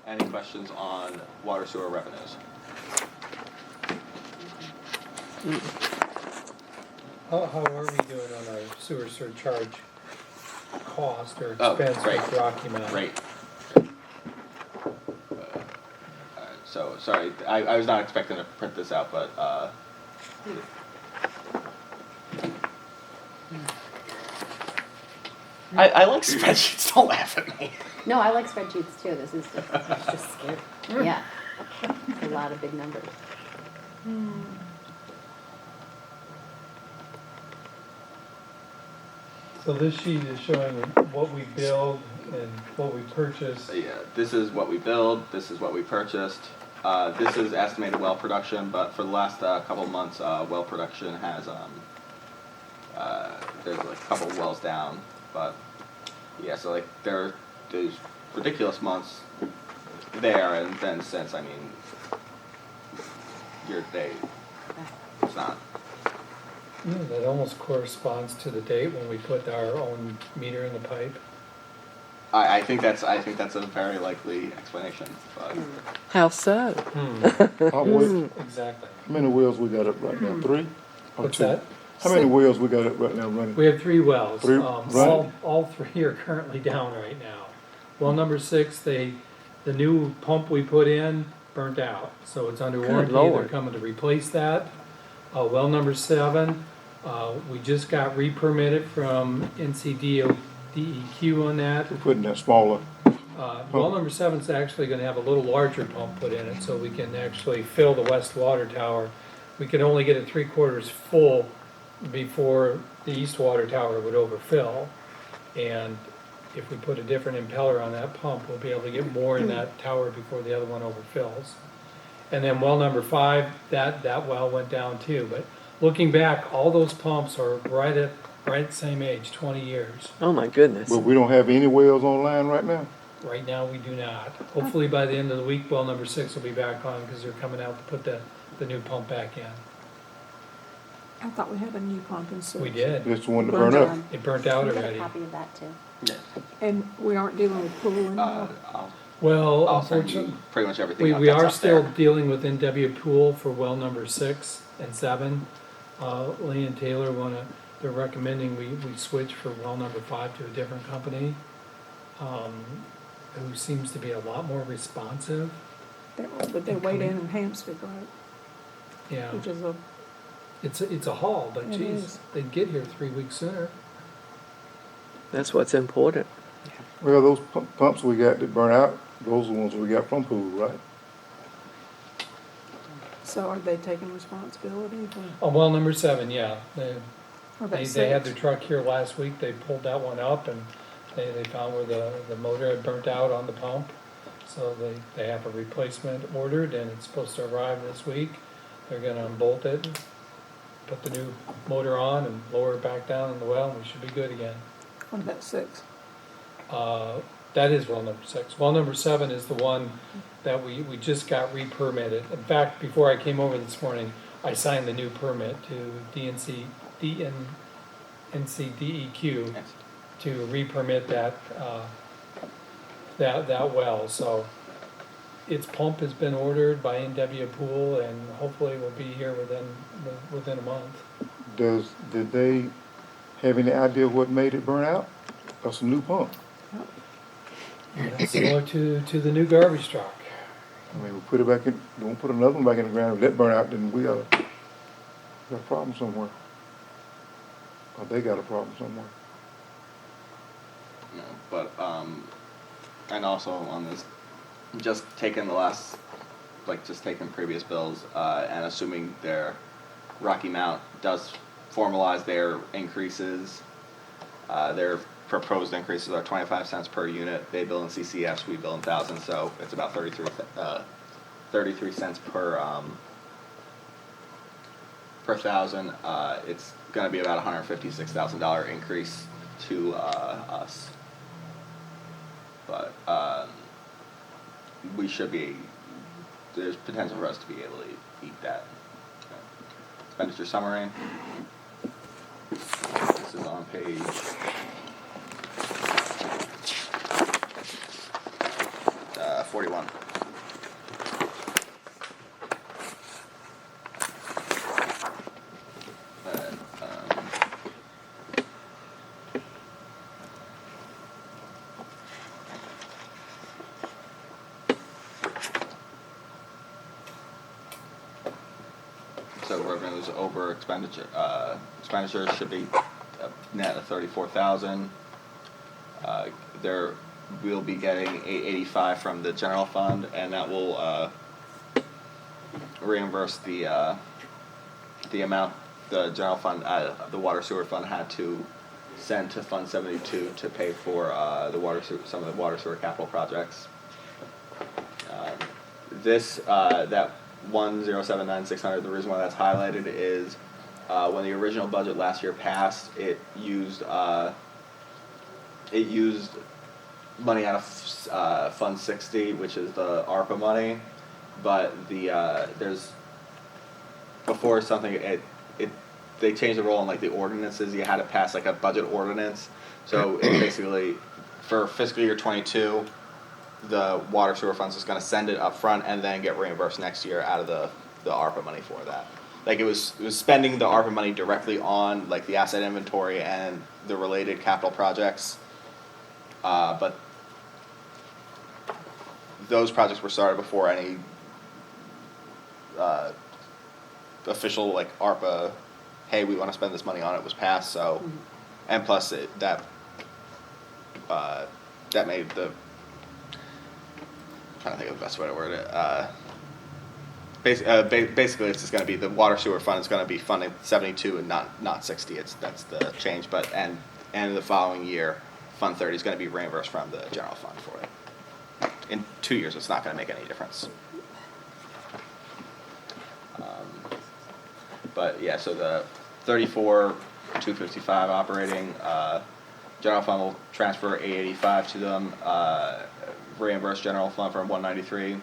Any questions on water sewer revenues? How are we doing on our sewer surcharge cost or Oh, expense great. with Rocky Mountain? Great. So sorry, I was not expecting to print this out, but I like spreadsheets. Don't laugh at me. No, I like spreadsheets too. This is just scary. Yeah. It's a lot of big numbers. So this sheet is showing what we build and what we purchase. Yeah, this is what we build. This is what we purchased. This is estimated well production, but for the last couple of months, well production has there's like a couple of wells down, but yeah, so like there's ridiculous months there, and then since, I mean, year to date, it's not. Yeah, that almost corresponds to the date when we put our own meter in the pipe. I think that's a very likely explanation, but How so? How Exactly. many wells we got up right now? 3? Or What's 2? that? How many wells we got right now running? We have 3 wells. 3 running? All 3 are currently down right now. Well number 6, the new pump we put in burnt out, so it's under Good warranty. They're Lord. coming to replace that. Well number 7, we just got re-permitted from NCDO DEQ on that. We're putting that smaller, Well number 7 is actually gonna have a little larger pump put in it, so we can actually fill the west water tower. We can only get it 3/4 full before the east water tower would overfill. And if we put a different impeller on that pump, we'll be able to get more in that tower before the other one overfills. And then well number 5, that well went down too. But looking back, all those pumps are right at the same age, 20 years. Oh my goodness. but we don't have any wells online right now. Right now, we do not. Hopefully by the end of the week, well number 6 will be back on because they're coming out to put the new pump back in. I thought we had a new pump in six. We did. That's the one that Burned burned up. out. It burnt out You got a already. copy of that too. Yeah. And we aren't dealing with pool anymore. Well, I'll send unfortunately, you pretty much everything we that's are up still there. dealing with NW Pool for well number 6 and 7. Lee and Taylor they're recommending we switch for well number 5 to a different company, who seems to be a lot more responsive. But they wait in Hampstead, right? Yeah, Which is a, it's a haul, but It geez, is. they'd get here 3 weeks sooner. That's what's important. Well, those pumps we got that burn out, those are the ones we got from pool, right? so are they taking responsibility for, Oh, well number 7, yeah. or about They had their six? truck here last week, they pulled that one up and they found where the motor had burnt out on the pump. So they have a replacement ordered and it's supposed to arrive this week. They're gonna unbolt it, and put the new motor on and lower it back down in the well and we should be good again. What about 6? That is well number 6. Well number 7 is the one that we just got re-permitted. In fact, before I came over this morning, I signed the new permit to NCDEQ Yes. to re-permit that well. So its pump has been ordered by NW Pool and hopefully will be here within a month. Did they have any idea what made it burn out? That's a new pump. That's similar to the new garbage truck. I mean, we put it back in, don't put another one back in the ground. If that burn out, then we got a problem somewhere. Or they got a problem somewhere. No, but and also on this, just taking just taking previous bills and assuming their Rocky Mount does formalize their increases. Their proposed increases are 25 cents per unit. They bill in CCFs, we bill in thousands, so it's about 33 cents per thousand. It's going to be about $156,000 increase to us. But we should be, there's potential for us to be able to eat that. Expenditure summary. This is on page 41. So revenues over expenditure. Expenditures should be net of 34,000. There we'll be getting 885 from the general fund, and that will reimburse the amount the general fund, the water sewer fund had to send to Fund 72 to pay for some of the water sewer capital projects. That 1079600. The reason why that's highlighted is when the original budget last year passed, it used money out of Fund 60, which is the ARPA money, but there's before something they changed the role in like the ordinances. You had to pass like a budget ordinance, so it basically for fiscal year 22. The water sewer funds is going to send it up front and then get reimbursed next year out of the ARPA money for that. like it was spending the ARPA money directly on like the asset inventory and the related capital projects. But those projects were started before any official like ARPA, hey, we want to spend this money on it was passed. So, and plus that made the, I'm trying to think of the best way to word it. Basically, it's just going to be the water sewer fund is going to be funding 72 and not 60. That's the change. But and the following year, Fund 30 is going to be reimbursed from the general fund for it. In 2 years, it's not going to make any difference. But yeah, so the 34,255 operating, general fund will transfer 885 to them. Reimburse general fund from 193.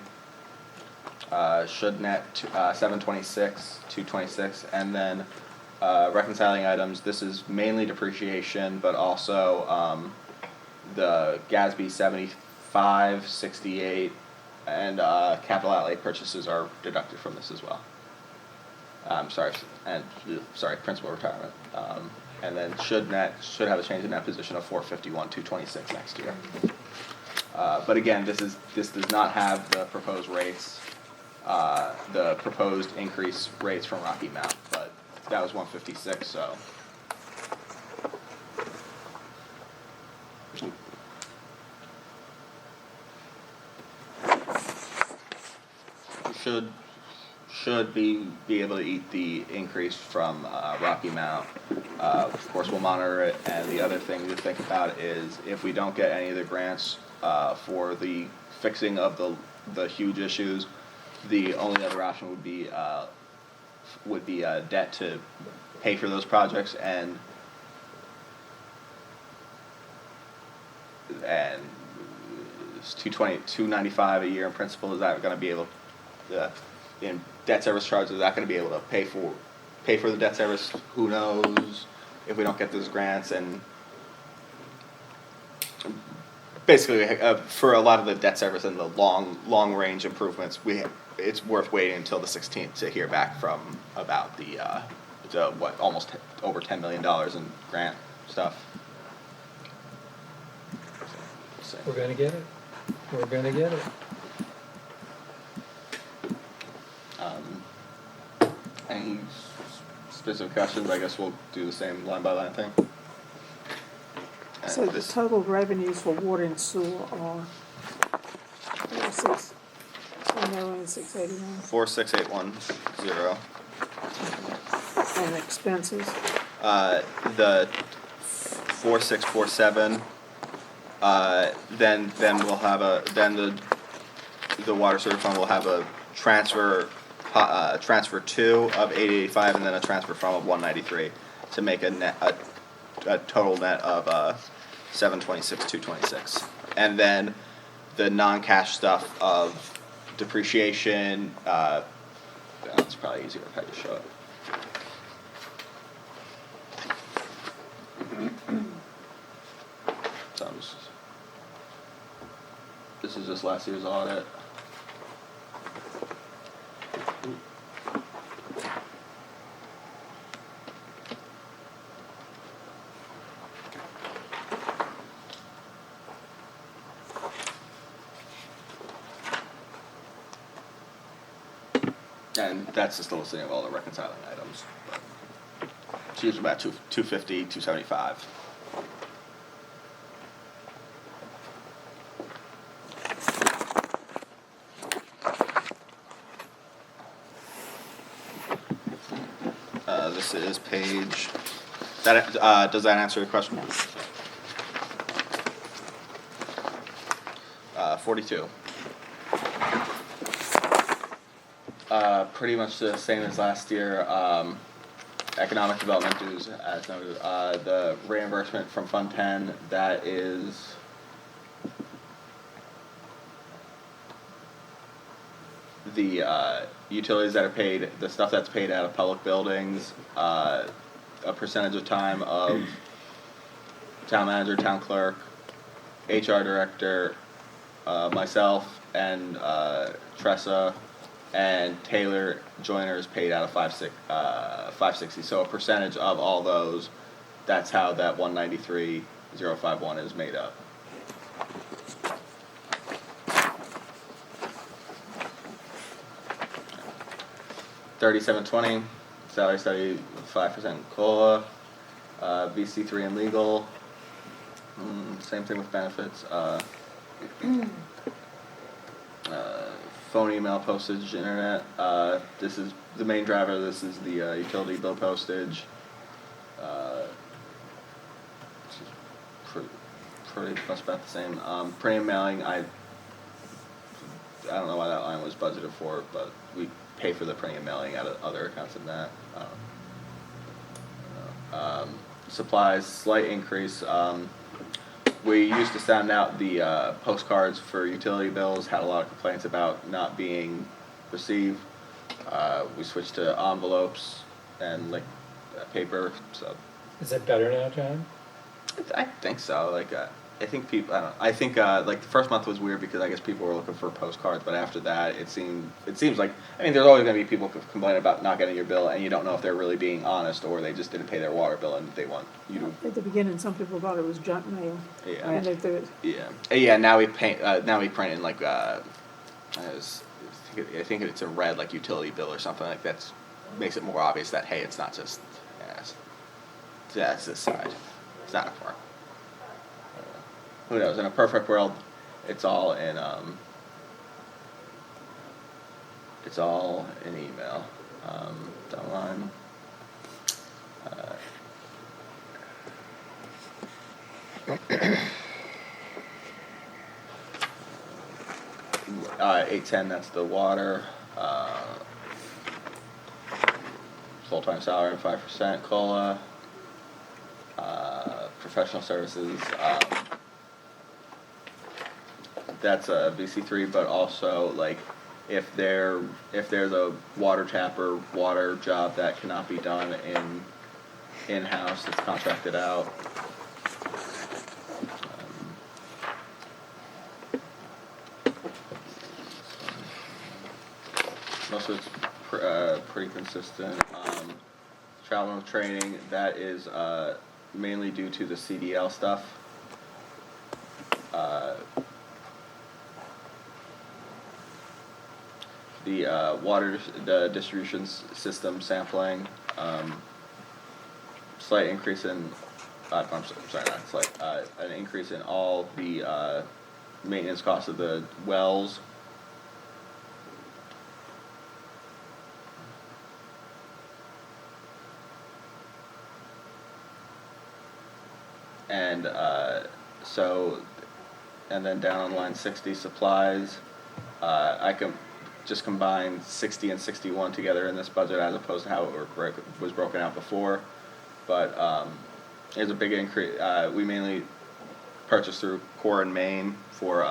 Should net 726, 226, and then reconciling items. This is mainly depreciation, but also the GASB 75, 68, and capital outlay purchases are deducted from this as well. Principal retirement. And then should have a change in net position of 451, 226 next year. But again, this does not have the proposed rates. The proposed increase rates from Rocky Mount, but that was 156, so. Should be able to eat the increase from Rocky Mount. Of course, we'll monitor it, and the other thing to think about is if we don't get any of the grants for the fixing of the huge issues, the only other option would be debt to pay for those projects, and it's 295 a year in principal. Is that going to be able in debt service charges? Is that going to be able to pay for the debt service? Who knows if we don't get those grants. And basically, for a lot of the debt service and the long range improvements, it's worth waiting until the 16th to hear back from about the almost over $10 million in grant stuff. So. We're gonna get it. We're gonna get it. Any specific questions? I guess we'll do the same line by line thing. So the total revenues for water and sewer are 4,681. 46810. And expenses, The 4647. Then we'll have the water sewer fund will have a transfer 2 of 885 and then a transfer from of 193 to make a total net of 726, 226. And then the non-cash stuff of depreciation. It's probably easier if I just show it. So this is just last year's audit. And that's just a listing of all the reconciling items. It's usually about 250, 275. This is page. Does that answer your question? yes. 42. Pretty much the same as last year. Economic development dues, as noted. The reimbursement from Fund 10, that is the utilities that are paid, the stuff that's paid out of public buildings, a percentage of time of town manager, town clerk, HR director, myself, and Tressa, and Taylor Joyner is paid out of 560. So a percentage of all those, that's how that 193,051 is made up. $37.20 salary study, 5% COLA, VC3 and legal. Same thing with benefits. Phone, email, postage, internet. This is the main driver. This is the utility bill postage. This is pretty much about the same. Printing and mailing. I don't know why that line was budgeted for, but we pay for the printing and mailing out of other accounts than that. Supplies, slight increase. We used to send out the postcards for utility bills, had a lot of complaints about not being received. We switched to envelopes and like paper, so. Is it better now, John? I think so. Like, I think people. I don't know. I think like the first month was weird because I guess people were looking for postcards, but after that, it seems like. I mean, there's always going to be people complaining about not getting your bill, and you don't know if they're really being honest or they just didn't pay their water bill and they want you to. At the beginning, some people thought it was junk mail. Yeah. And they threw it. Yeah. Yeah. Now we paint. Now we print in like. I think it's a red like utility bill or something like that. Makes it more obvious that hey, it's not just. That's this side. It's not a farm. Who knows? In a perfect world, it's all in email. Down line. 810. That's the water. Full-time salary and 5% COLA. Professional services. That's a VC3, but also like if there's a water tap or water job that cannot be done in-house, it's contracted out. Most of it's pretty consistent. Travel and training, that is mainly due to the CDL stuff. The the distribution system sampling, slight increase in, I'm sorry, not slight, an increase in all the maintenance costs of the wells. And and then down on line 60, supplies, I can just combine 60 and 61 together in this budget as opposed to how it was broken out before. But there's a big increase. We mainly purchase through Core and Main for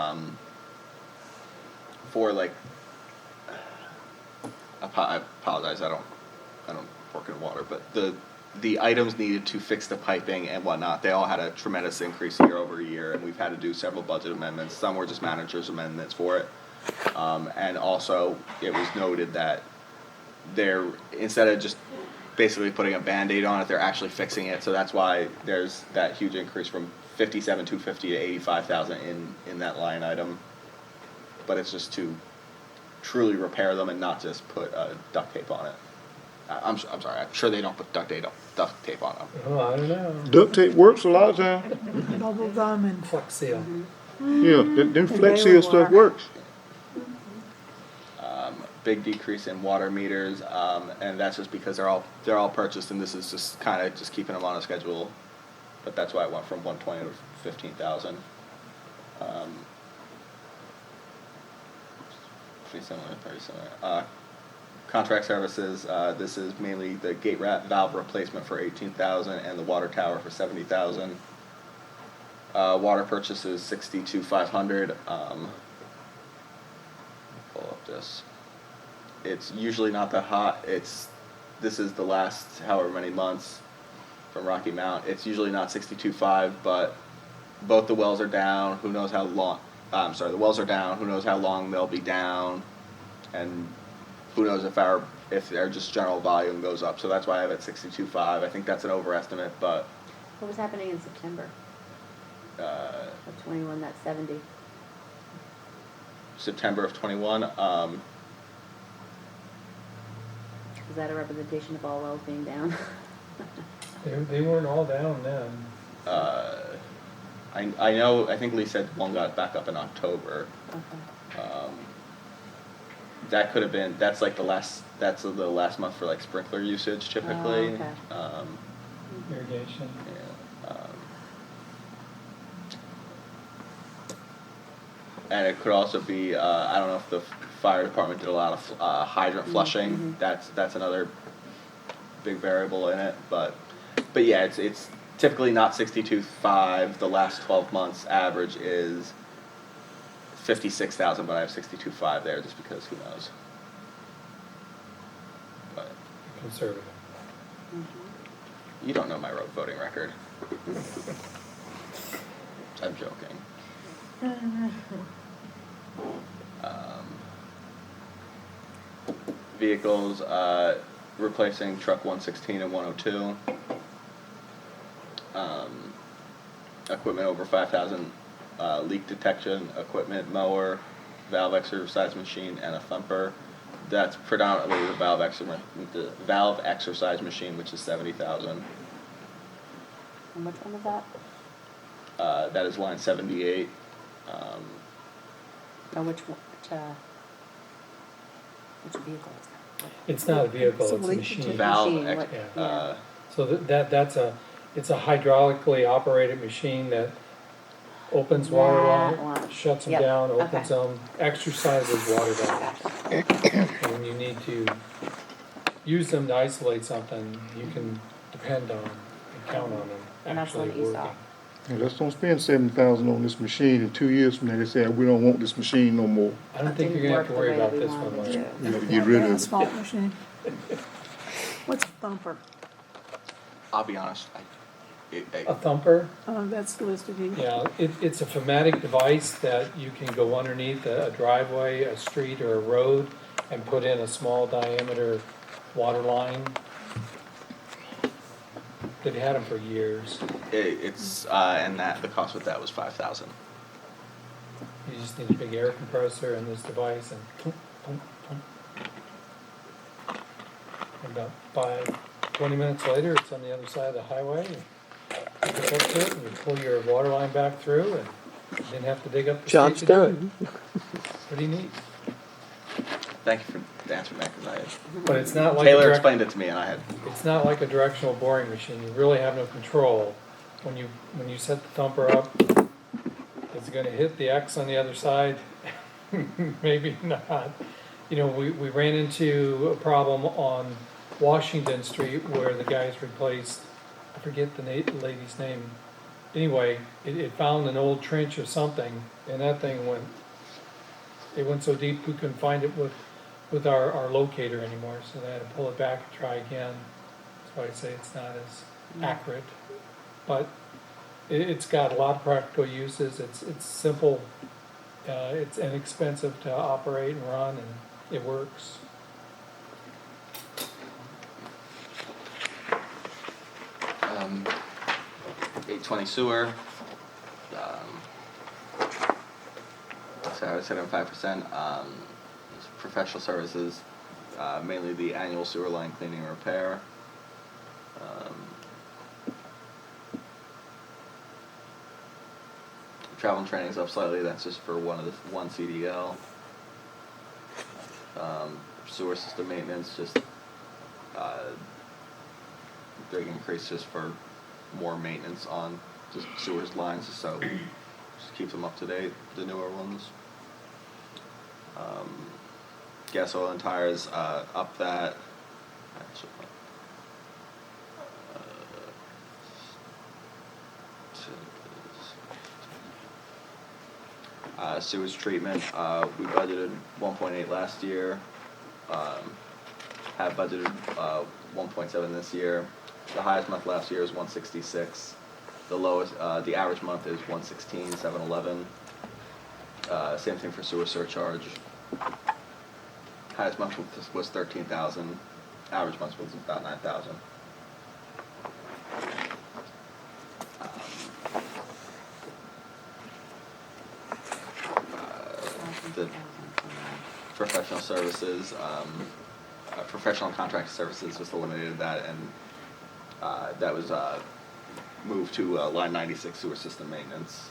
like. I apologize. I don't work in water, but the items needed to fix the piping and whatnot, they all had a tremendous increase year over year, and we've had to do several budget amendments. Some were just managers' amendments for it. And also, it was noted that they're, instead of just basically putting a Band-Aid on it, they're actually fixing it. So that's why there's that huge increase from $57,250 to $85,000 in that line item. But it's just to truly repair them and not just put duct tape on it. I'm sorry, I'm sure they don't put duct tape on them. Oh, I don't know. Duct tape works a lot of times. Bubble gum and. Flex seal. Yeah, them Flex Seal stuff works. Big decrease in water meters, and that's just because they're all purchased, and this is just kind of just keeping them on a schedule. But that's why it went from 120 to 15,000. Pretty similar, very similar. Contract services. This is mainly the gate valve replacement for 18,000 and the water tower for 70,000. Water purchases 62,500. Pull up this. It's usually not that hot. This is the last however many months from Rocky Mount. It's usually not 62.5, but both the wells are down. Who knows how long? The wells are down. Who knows how long they'll be down? And who knows if our just general volume goes up. So that's why I have it 62.5. I think that's an overestimate, but What was happening in September of 21, that's 70? September of 21. Is that a representation of all wells being down? They weren't all down then. I know. I think Lee said one got back up in October. Okay. That could have been. That's like the last. That's the last month for like sprinkler usage typically. Oh, okay. Irrigation. Yeah. And it could also be. I don't know if the fire department did a lot of hydrant flushing. That's another big variable in it. But yeah, it's typically not 62.5. The last 12 months average is 56,000, but I have 62.5 there just because who knows. But Conservative. you don't know my road voting record. I'm joking. Vehicles, replacing truck 116 and 102. Equipment over 5,000, leak detection equipment, mower, valve exercise machine, and a thumper. That's predominantly the valve exercise machine, which is 70,000. And which one was that? That is line 78. Or which vehicle is that? It's not a vehicle, it's a leak machine. detection. Valve, Machine, what- yeah. So it's a hydraulically operated machine that opens water That line, one. shuts them Yep, down, okay. opens them, exercises water valves. Gotcha. And when you need to use them to isolate something, you can depend on and count on them And that's the actually one that you saw. working. And let's don't spend 70,000 on this machine, and 2 years from now, they say, we don't want this machine no more. I don't think Didn't you're gonna have to work worry the way about we this wanted one, it Mike. to. We gotta get rid of it. Asphalt machine. What's a thumper? I'll be honest. A thumper, That's listed here. yeah, it's a pneumatic device that you can go underneath a driveway, a street, or a road and put in a small diameter water line. They've had them for years. And the cost with that was 5,000. You just need a big air compressor and this device and thump, thump, thump. And about 20 minutes later, it's on the other side of the highway. You hook up to it and you pull your water line back through and you didn't have to dig up the John's street to do it. done. Pretty neat. Thank you for answering that because But it's not like Taylor explained it to me and I had. It's not like a directional boring machine. You really have no control. When you set the thumper up, it's gonna hit the X on the other side. Maybe not. You know, we ran into a problem on Washington Street where the guys replaced, I forget the lady's name. Anyway, it found an old trench or something, and that thing went so deep we couldn't find it with our locator anymore, so they had to pull it back and try again. That's why I say it's not as accurate. But it's got a lot of practical uses. It's simple, it's inexpensive to operate and run, and it works. Um, 820 sewer. So I was at 5%. Professional services, mainly the annual sewer line cleaning and repair. Travel and training is up slightly. That's just for one CDL. Sewer system maintenance, just big increase just for more maintenance on just sewers lines, so just keep them up to date, the newer ones. Gas, oil, and tires, up that. Sewage treatment, we budgeted 1.8 last year. Have budgeted 1.7 this year. The highest month last year is 166. The lowest, the average month is 116, 711. Same thing for sewer surcharge. Highest month was 13,000. Average month was about 9,000. The professional services, professional contract services was eliminated that, and that was moved to line 96 sewer system maintenance.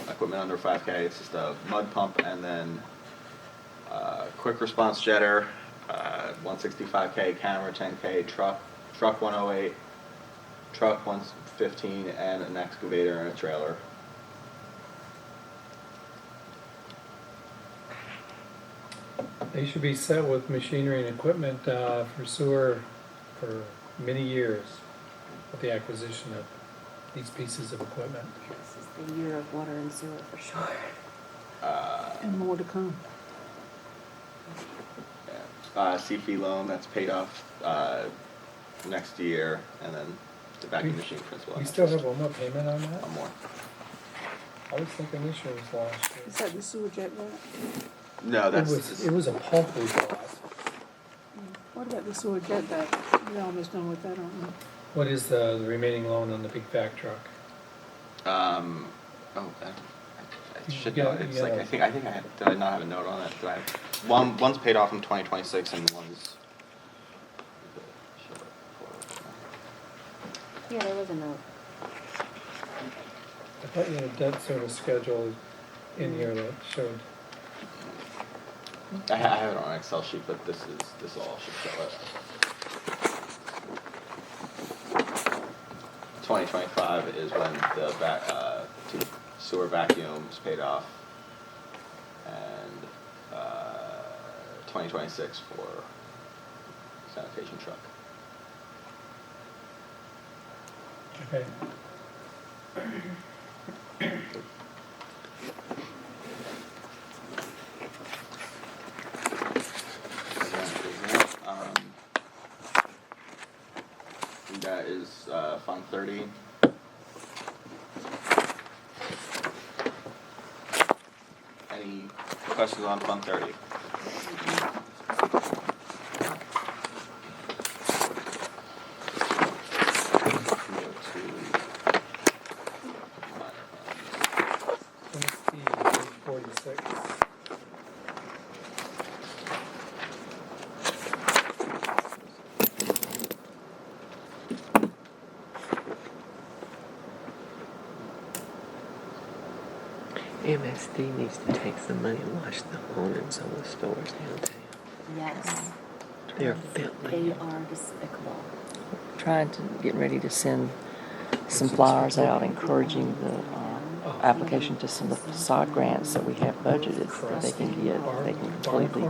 Equipment under 5K, it's just a mud pump, and then quick response jetter, 165K, camera 10K, truck 108, truck 115, and an excavator and a trailer. They should be set with machinery and equipment for sewer for many years with the acquisition of these pieces of equipment. This is the year of water and sewer for sure. And more to come. CFE loan, that's paid off next year, and then the vacuum machine principal. We still have one more payment on that? One more. I was thinking this year was last year. Is that the sewer jet vat? No, that's It was a pump we bought. What about the sewer jet vat? You're almost done with that, aren't you? What is the remaining loan on the big vac truck? I should know. It's like I think I had. Did I not have a note on it? Did I have, one's paid off in 2026, and one's. Yeah, there was a note. I thought you had a debt service schedule in here that showed. I have it on an Excel sheet, but this all should show it. 2025 is when the two sewer vacuums paid off, and 2026 for sanitation truck. Okay. That is Fund 30. Any questions on Fund 30? Let's see, page 46. MSD needs to take some money and wash the awnings on the stores downtown. Yes. They're filthy. They are despicable. Trying to, getting ready to send some flyers out encouraging the application to some of the facade grants that we have budgeted that they can get. They can completely,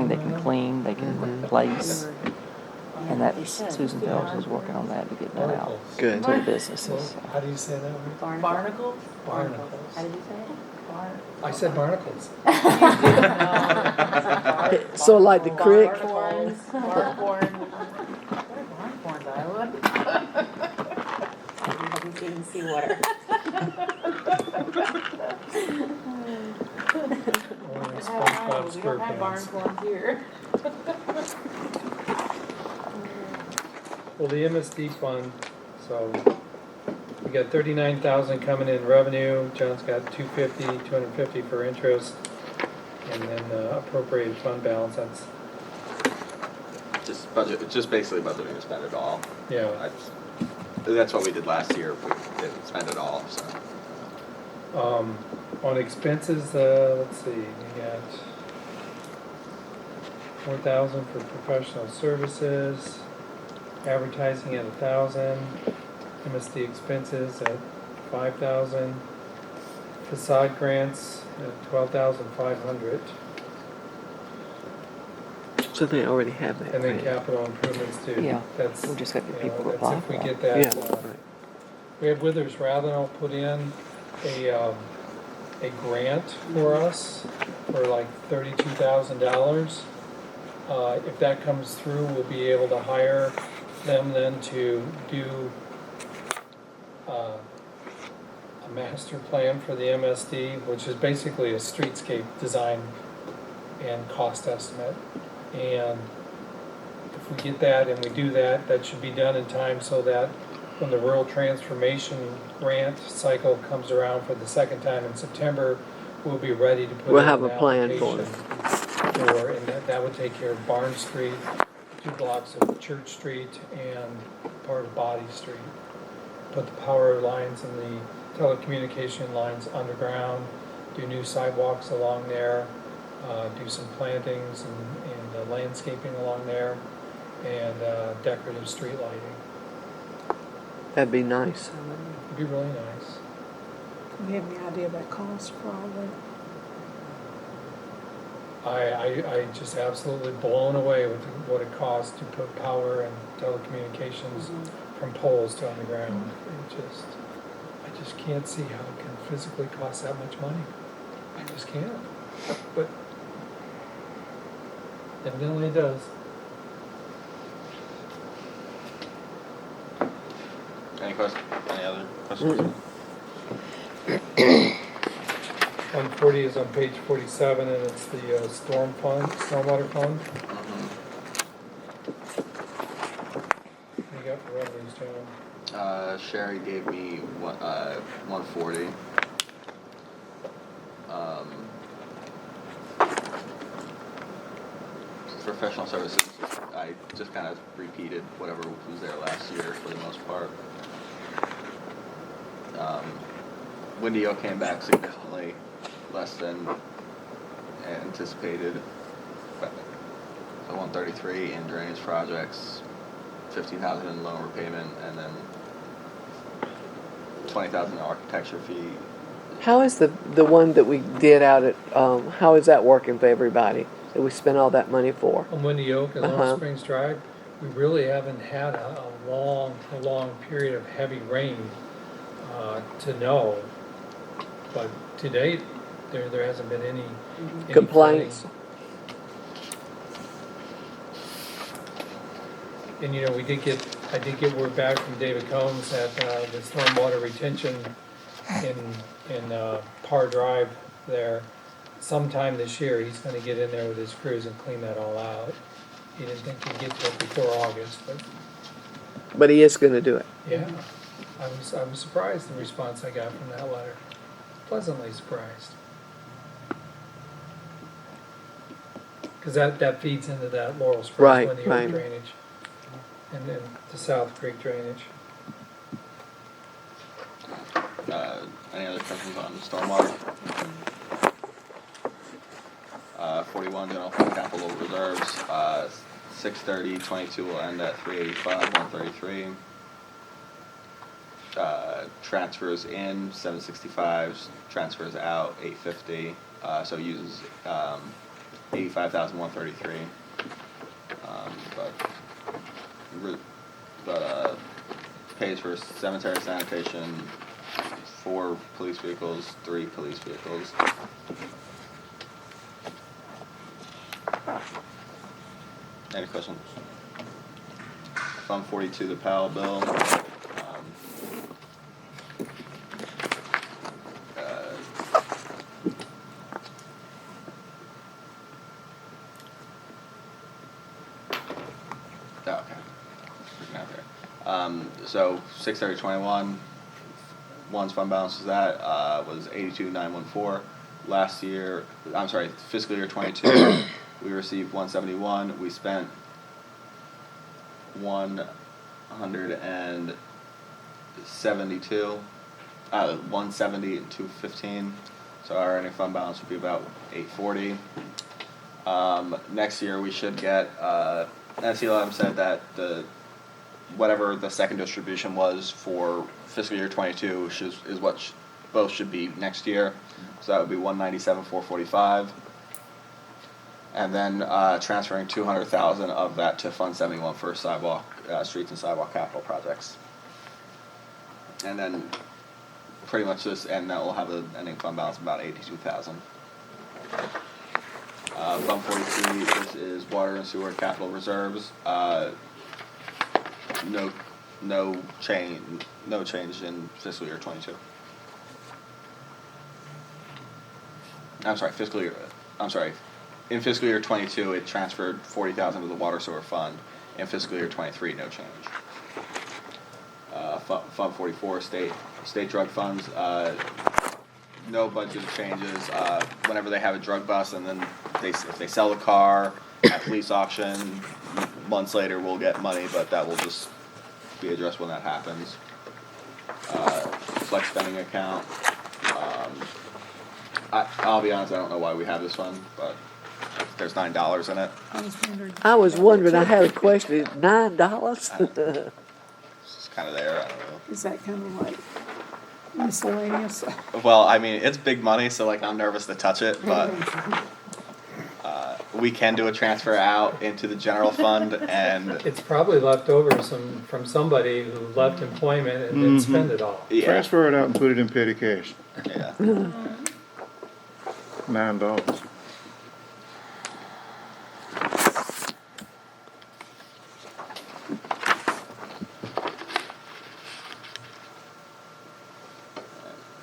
they can clean, they can replace. And that Susan Phelps is working on that to get that out Good. to the businesses. How do you say that word? Barnacles? Barnacles. How did you say it? I said barnacles. So like the creek. Barncorns. Barncorns, Iowa. Haven't seen seawater. Or SpongeBob We don't have SquarePants. barncorns here. Well, the MSD fund, so we got 39,000 coming in revenue. John's got 250 for interest, and then appropriated fund balance. That's Just budget. It's just basically budgeting to spend it all. yeah. That's what we did last year. We didn't spend it all. So On expenses, let's see, we got 4,000 for professional services, advertising at 1,000, MSD expenses at 5,000, facade grants at 12,500, So they already have that. and then grant. capital improvements too. Yeah, That's, we just got the you know, people to that's apply if we for get it. that. Yeah. Right. We have Withers Rathenow put in a grant for us for like $32,000. If that comes through, we'll be able to hire them then to do a master plan for the MSD, which is basically a streetscape design and cost estimate. And if we get that and we do that, that should be done in time so that when the rural transformation grant cycle comes around for the second time in September, we'll be ready to put We'll in have an a plan for it. application and that would take care of Barn Street, 2 blocks of Church Street, and part of Body Street. Put the power lines and the telecommunication lines underground, do new sidewalks along there, do some plantings and landscaping along there, and decorative street lighting. That'd be nice. It'd be really nice. Do you have any idea about cost for all that? I just absolutely blown away with what it costs to put power and telecommunications from poles to underground. I just can't see how it can physically cost that much money. I just can't. But evidently it does. Any questions? Any other questions? 140 is on page 47, and it's the stormwater fund. You got the revenues, John. Sherry gave me 140. Professional services, I just kind of repeated whatever was there last year for the most part. Windy Oak came back significantly less than anticipated. So 133 in drainage projects, 15,000 in loan repayment, and then 20,000 in architecture fee. How is the one that we did out at, how is that working for everybody that we spent all that money for? On Windy Oak and Long Springs Drive, we really haven't had a long, prolonged period of heavy rain to know. But to date, there hasn't been any Complaints? flooding. And you know, I did get word back from David Combs that the stormwater retention in Parr Drive there, sometime this year, he's gonna get in there with his crews and clean that all out. He didn't think he'd get to it before August, But he is gonna do it. yeah. I was surprised the response I got from that letter. Pleasantly surprised. Cause that feeds into that Laurel Springs, Right, Windy Oak right. drainage. And then the South Creek drainage. Any other questions on stormwater? 41 general fund capital reserves. 630.22 will end at 385.133. Transfers in 765. Transfers out 850. So uses 85,133. But pays for cemetery sanitation, 4 police vehicles, 3 police vehicles. Any questions? Fund 42, the PAL bill. Okay. Freaking out there. So 630.21. One's fund balance was that was 82,914. Last year, I'm sorry, fiscal year 22, we received 171. We spent 172. 170 and 215. So our ending fund balance would be about 840. Next year we should get. NCLM said that whatever the second distribution was for fiscal year 22 is what both should be next year. So that would be 197,445. And then transferring 200,000 of that to Fund 71 for sidewalk, streets and sidewalk capital projects. And then pretty much this, and that will have an ending fund balance of about 82,000. Fund 43, this is water and sewer capital reserves. No change in fiscal year 22. in fiscal year 22, it transferred 40,000 to the water sewer fund. In fiscal year 23, no change. Fund 44, state drug funds, no budget changes. Whenever they have a drug bust, and then if they sell the car at police auction, months later we'll get money, but that will just be addressed when that happens. Flex spending account. I'll be honest, I don't know why we have this fund, but there's $9 in it. I was wondering. I was wondering, I had a question, $9? It's just kind of there. I don't know. Is that kind of like miscellaneous? Well, I mean, it's big money, so like I'm nervous to touch it, but we can do a transfer out into the general fund, and It's probably left over from somebody who left employment and didn't spend it all. yeah, Transfer it out and put it in petty cash, yeah. $9.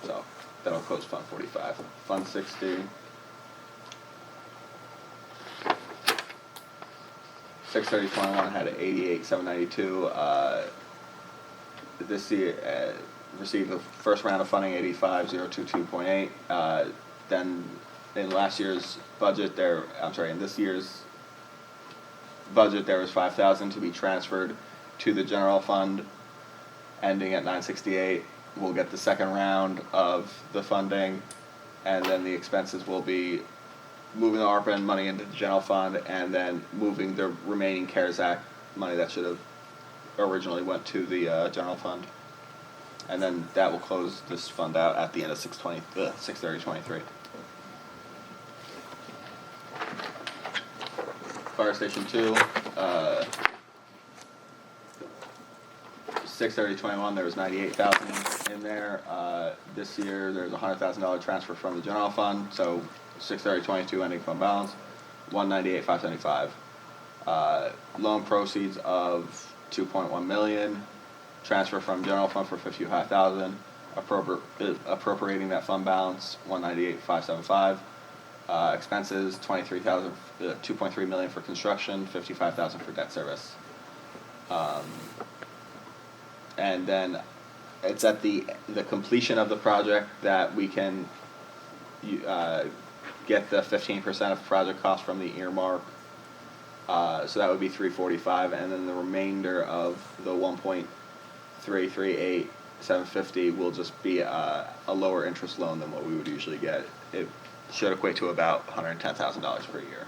So that'll close Fund 45. Fund 60. 6/30/21 had 88,792. This year received the first round of funding 85,022.8. Then in last year's budget, in this year's budget, there was 5,000 to be transferred to the general fund, ending at 968. We'll get the second round of the funding, and then the expenses will be moving the ARPA and money into the general fund, and then moving the remaining CARES Act money that should have originally went to the general fund. And then that will close this fund out at the end of 6/30/23. Fire Station 2, 6/30/21, there was 98,000 in there. This year, there's a $100,000 transfer from the general fund, so 6/30/22 ending fund balance, 198,575. Loan proceeds of 2.1 million. Transfer from general fund for 55,000. Appropriating that fund balance, 198,575. Expenses, 23,000, 2.3 million for construction, 55,000 for debt service. And then it's at the completion of the project that we can get the 15% of project cost from the earmark. So that would be 345, and then the remainder of the 1.338750 will just be a lower interest loan than what we would usually get. It should equate to about $110,000 per year.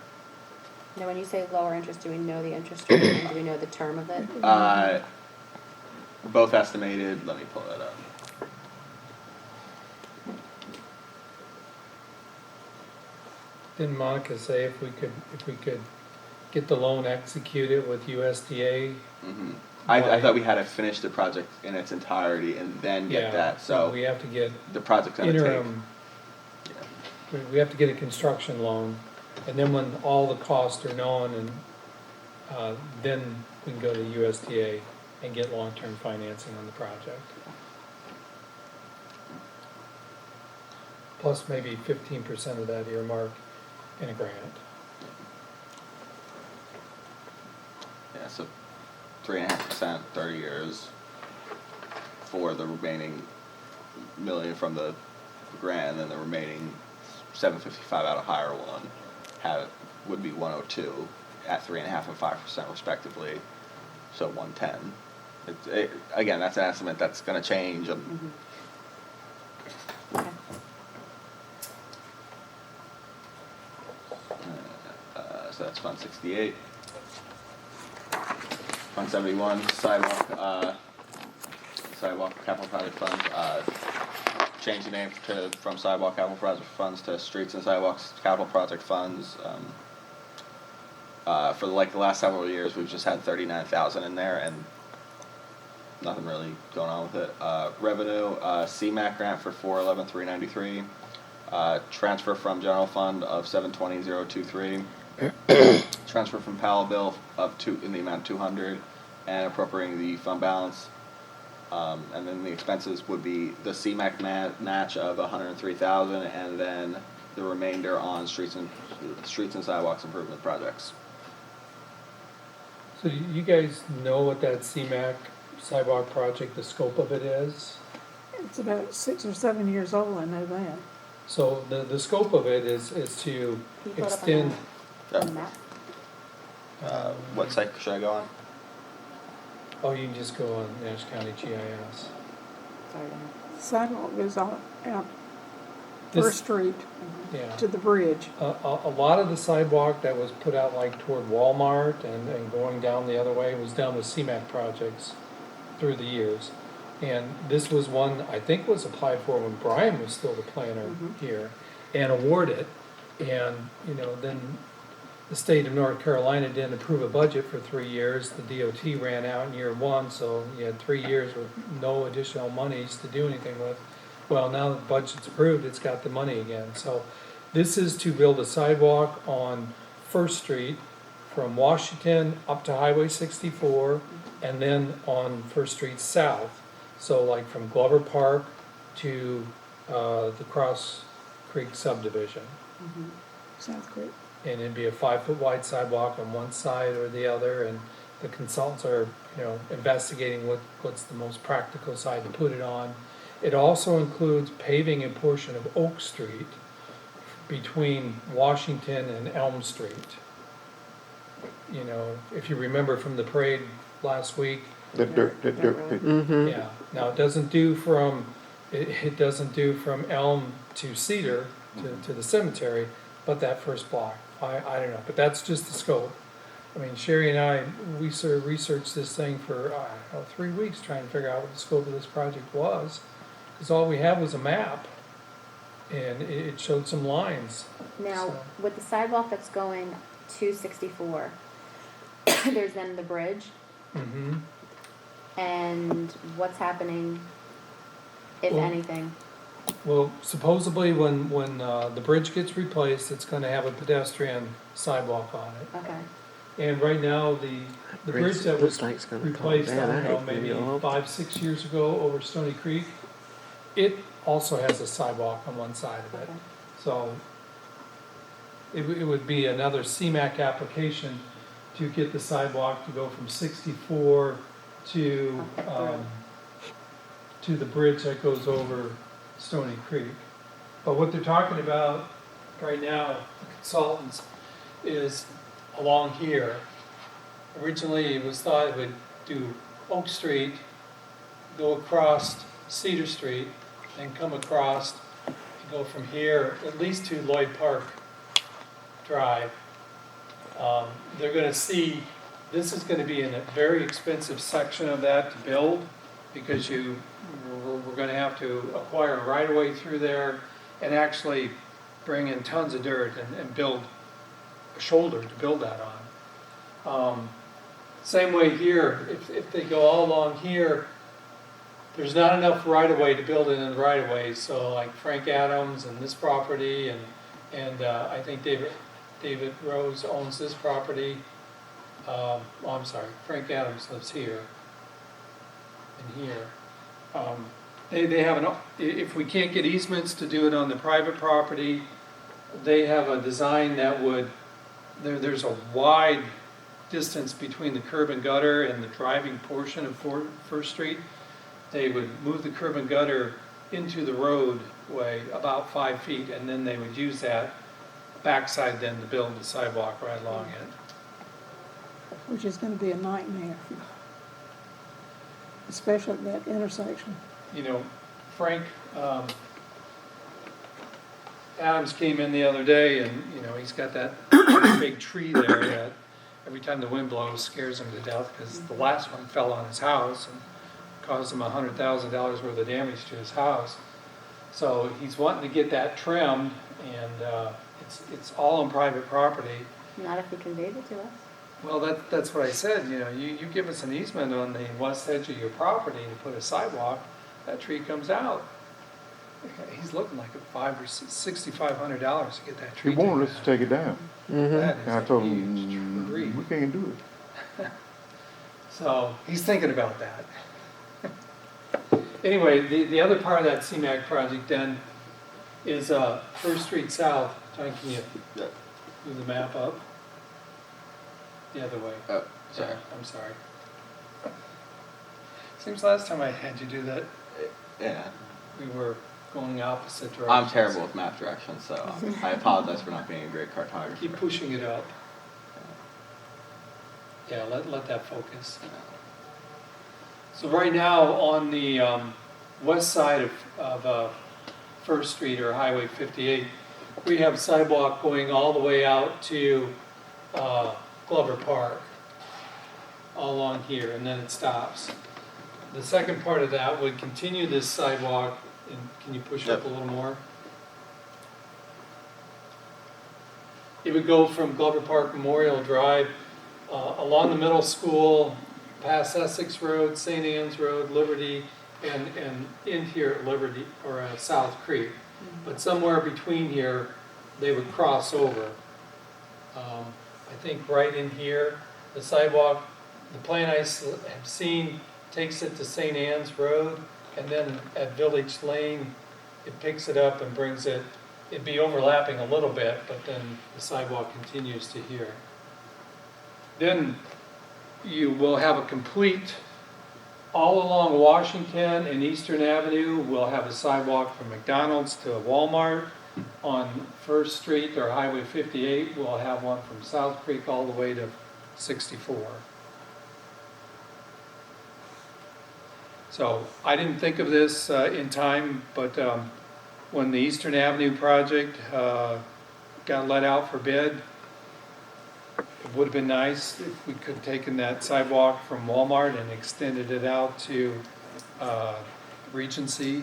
Now, when you say lower interest, do we know the interest rate and do we know the term of it? Both estimated. Let me pull that up. Didn't Monica say if we could get the loan executed with USDA? Mm-hmm. I thought we had to finish the project in its entirety and then get that. So we have to get the project's going to take. interim. We have to get a construction loan, and then when all the costs are known, and then we can go to USDA and get long-term financing on the project. Plus maybe 15% of that earmark in a grant. Yeah, so 3.5%, 30 years for the remaining million from the grant, and then the remaining 755 out of higher one would be 102 at 3.5% and 5% respectively, so 110. Again, that's an estimate that's going to change. Okay. So that's Fund 68. Fund 71, sidewalk capital project funds. Change the name from sidewalk capital project funds to streets and sidewalks capital project funds. For the last several years, we've just had 39,000 in there and nothing really going on with it. Revenue, CMAC grant for 411,393. Transfer from general fund of 720,023. Transfer from Powell bill in the amount of 200, and appropriating the fund balance. And then the expenses would be the CMAC match of 103,000, and then the remainder on streets and sidewalks improvement projects. So you guys know what that CMAC sidewalk project, the scope of it is? It's about 6 or 7 years old, I know that. So the scope of it is to Can you pull it up on extend. on the map? What site should I go on? Oh, you can just go on Nash County GIS. Sorry, go ahead. Sidewalk goes out This- First Street Yeah. to the bridge. A lot of the sidewalk that was put out like toward Walmart and going down the other way was done with CMAC projects through the years. And this was one, I think was applied for when Brian was still the planner here and awarded. And, then the state of North Carolina didn't approve a budget for 3 years. The DOT ran out in year one, so you had 3 years with no additional monies to do anything with. Well, now that the budget's approved, it's got the money again. So this is to build a sidewalk on First Street from Washington up to Highway 64 and then on First Street South. So like from Glover Park to the Cross Creek subdivision. South Creek. And it'd be a 5-foot wide sidewalk on one side or the other, and the consultants are, investigating what's the most practical side to put it on. It also includes paving a portion of Oak Street between Washington and Elm Street. If you remember from the parade last week, That dirt pit. yeah. Now, it doesn't do from Elm to Cedar to the cemetery, but that first block. I don't know, but that's just the scope. I mean, Sherry and I, we sort of researched this thing for, 3 weeks trying to figure out what the scope of this project was. Because all we had was a map, and it showed some lines. Now, So- with the sidewalk that's going to 64, there's then the bridge, Mm-hmm. and what's happening, if Well- anything? Well, supposedly when the bridge gets replaced, it's gonna have a pedestrian sidewalk on it. Okay. And right now, the bridge that was Looks like it's gonna come replaced, I down. I don't know, hate to maybe go off. 5-6 years ago over Stony Creek, it also has a sidewalk on one side of it. Okay. So it would be another CMAC application to get the sidewalk to go from 64 to, to the bridge that goes over Stony Creek. But what they're talking about right now, the consultants, is along here. Originally, it was thought it would do Oak Street, go across Cedar Street, then come across and go from here at least to Lloyd Park Drive. They're gonna see, this is gonna be in a very expensive section of that to build, because we're gonna have to acquire a right-of-way through there and actually bring in tons of dirt and build a shoulder to build that on. Same way here, if they go all along here, there's not enough right-of-way to build it in the right-of-way, so like Frank Adams and this property, and I think David Rose owns this property. I'm sorry, Frank Adams lives here and here. They have if we can't get easements to do it on the private property, they have a design that would, there's a wide distance between the curb and gutter and the driving portion of First Street. They would move the curb and gutter into the roadway about 5 feet, and then they would use that backside then to build the sidewalk right along it. Which is gonna be a nightmare, especially at that intersection. Frank Adams came in the other day, and he's got that big tree there that every time the wind blows scares him to death, because the last one fell on his house and caused him $100,000 worth of damage to his house. So he's wanting to get that trimmed, and it's all on private property. Not if you conveyed it to us. Well, that's what I said, you give us an easement on the west edge of your property to put a sidewalk, that tree comes out. He's looking like $500 or $6,500 to get that He tree. wanted us to take it down. That And I is a told huge him, tree. we can't do it. So he's thinking about that. Anyway, the other part of that CMAC project then is, First Street South. John, can you Yeah. move the map up? The other way. Oh, sorry. Yeah, I'm sorry. Seems last time I had you do that, Yeah. we were going opposite directions. I'm terrible with map directions, so I apologize for not being a great cartographer. Keep pushing it up. Yeah, let that focus. So right now, on the west side of First Street or Highway 58, we have sidewalk going all the way out to Glover Park, all along here, and then it stops. The second part of that would continue this sidewalk, and can you push up a little more? It would go from Glover Park Memorial Drive along the middle school, past Essex Road, St. Anne's Road, Liberty, and in here at Liberty, or South Creek. But somewhere between here, they would cross over. I think right in here, the sidewalk, the plan I have seen takes it to St. Anne's Road, and then at Village Lane, it picks it up and brings it, it'd be overlapping a little bit, but then the sidewalk continues to here. Then you will have a complete, all along Washington and Eastern Avenue, we'll have a sidewalk from McDonald's to Walmart. On First Street or Highway 58, we'll have one from South Creek all the way to 64. So I didn't think of this in time, but when the Eastern Avenue project got let out for bid, it would have been nice if we could have taken that sidewalk from Walmart and extended it out to Regency.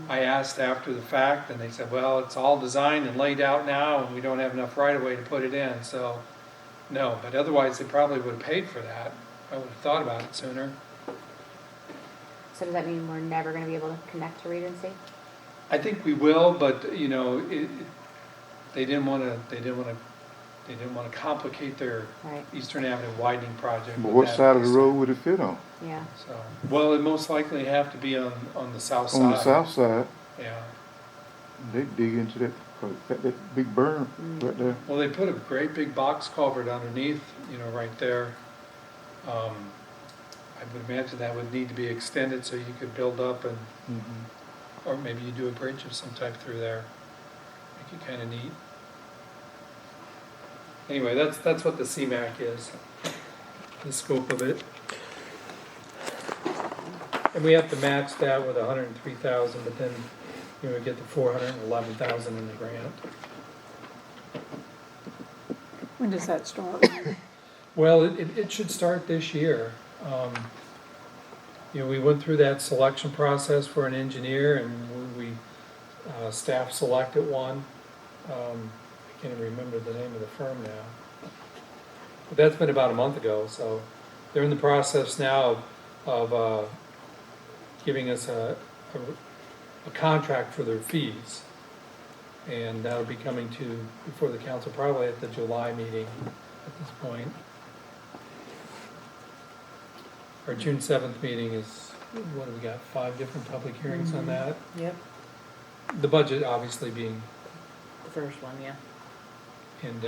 I asked after the fact, and they said, well, it's all designed and laid out now, and we don't have enough right-of-way to put it in, so no. But otherwise, they probably would have paid for that. I would have thought about it sooner. So does that mean we're never gonna be able to connect to Regency? I think we will, but you know, they didn't want to complicate their Right, Eastern Avenue widening project. But with what that. side of the road would it fit on? yeah. So, well, it most likely have to be on the south side. On the south side, Yeah. they dig into that big berm right there. Well, they put a great big box culvert underneath, you know, right there. I would imagine that would need to be extended so you could build up and, or maybe you do a bridge of some type through there. Make it kind of neat. Anyway, that's what the CMAQ is, the scope of it. And we have to match that with 103,000, but then, you know, we get the 411,000 in the grant. When does that start? Well, it should start this year. You know, we went through that selection process for an engineer, and we staff selected one. I can't even remember the name of the firm now. But that's been about a month ago, so they're in the process now of giving us a contract for their fees. And that'll be coming before the council, probably at the July meeting at this point. Our June 7th meeting is, what do we got, 5 different public hearings on that? Yep, The budget obviously being, the first one, yeah. and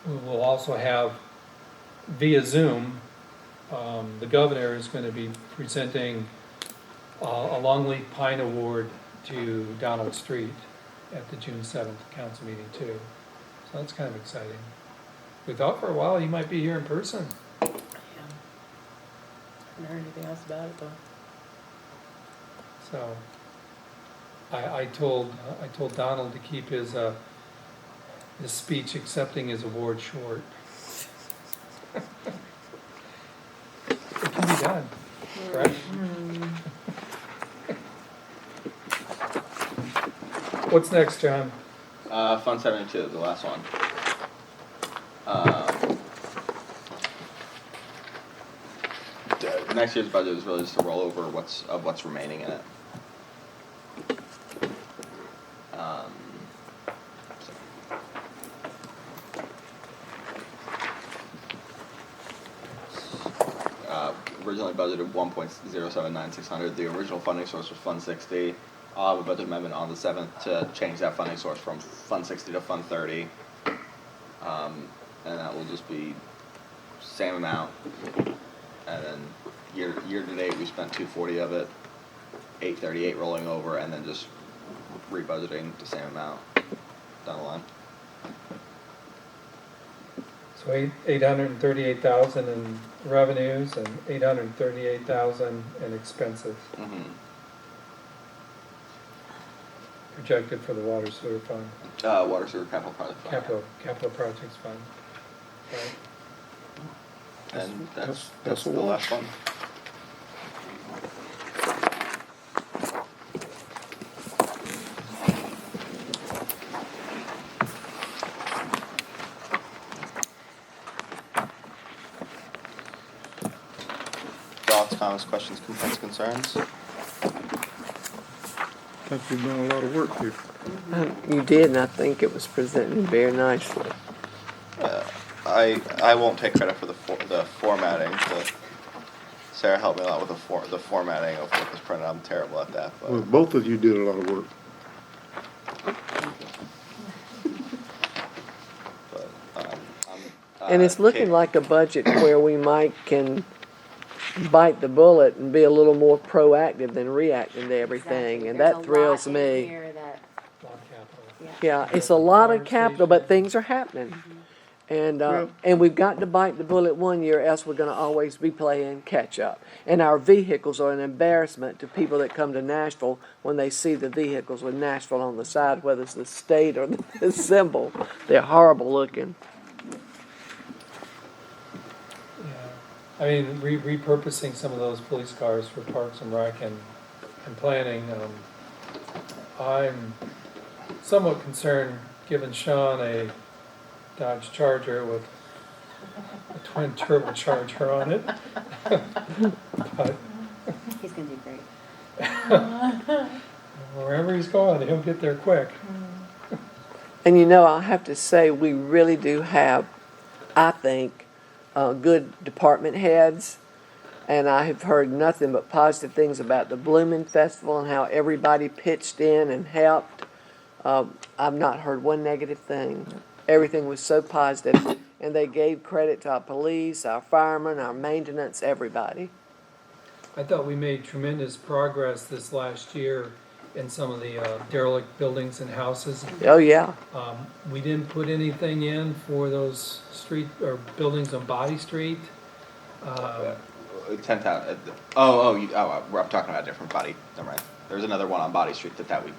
we will also have via Zoom, the governor is going to be presenting a Longleaf Pine Award to Donald Street at the June 7th council meeting too. So that's kind of exciting. We thought for a while he might be here in person. Yeah. Haven't heard anything else about it though. So I told Donald to keep his speech accepting his award short. It can be done, correct? What's next, John? Fund 72, the last one. Next year's budget is really just a rollover of what's remaining in it. Originally budgeted 1.079600. The original funding source was Fund 60. I'll have a budget amendment on the 7th to change that funding source from Fund 60 to Fund 30. And that will just be same amount. And then year to date, we spent 240 of it, 838 rolling over, and then just rebudgeting the same amount down the line. So 838,000 in revenues and 838,000 in expenses Mm-hmm. projected for the water sewer fund, Water sewer capital project fund. capital projects fund. Right. And that's That's a the last wash. one. Thoughts, comments, questions, complaints, concerns? I think you've done a lot of work here. You did, and I think it was presented very nicely. I won't take credit for the formatting. Sarah helped me a lot with the formatting of what was printed. I'm terrible at that. But Well, both of you did a lot of work. And it's looking like a budget where we might can bite the bullet and be a little more proactive than reacting to everything, Exactly. and There's that a thrills lot in me. here that- A lot of capital. Yeah, it's a lot of capital, but things are happening. And we've got to bite the bullet one year, else we're gonna always be playing catch up. And our vehicles are an embarrassment to people that come to Nashville when they see the vehicles with Nashville on the side, whether it's the state or the symbol. They're horrible looking. Yeah, I mean, repurposing some of those police cars for Parks and Rec and planning, I'm somewhat concerned, giving Sean a Dodge Charger with a twin turbocharger on it. But He's gonna do great. wherever he's going, he'll get there quick. And you know, I'll have to say, we really do have, I think, good department heads. And I have heard nothing but positive things about the Blooming Festival and how everybody pitched in and helped. I've not heard one negative thing. Everything was so positive, and they gave credit to our police, our firemen, our maintenance, everybody. I thought we made tremendous progress this last year in some of the derelict buildings and houses. Oh, yeah. We didn't put anything in for those street or buildings on Body Street. 10,000. I'm talking about a different body. Never mind. There's another one on Body Street that we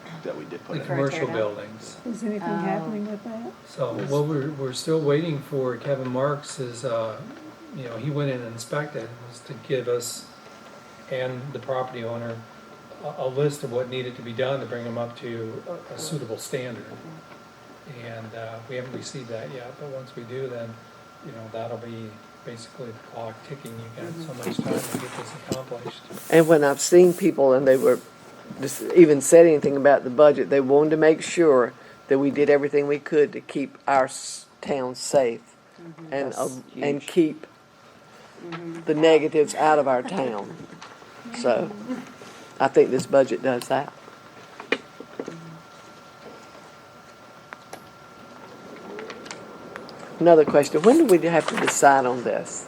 did put The in. commercial teardown? buildings. Is anything happening with that? So what we're still waiting for, Kevin Marks is, he went in and inspected, was to give us and the property owner a list of what needed to be done to bring them up to a suitable standard. And we haven't received that yet, but once we do, then, that'll be basically the clock ticking. You got so much time to get this accomplished. And when I've seen people and they were just even said anything about the budget, they wanted to make sure that we did everything we could to keep our town safe and keep the negatives out of our town. So I think this budget does that. Another question, when do we have to decide on this?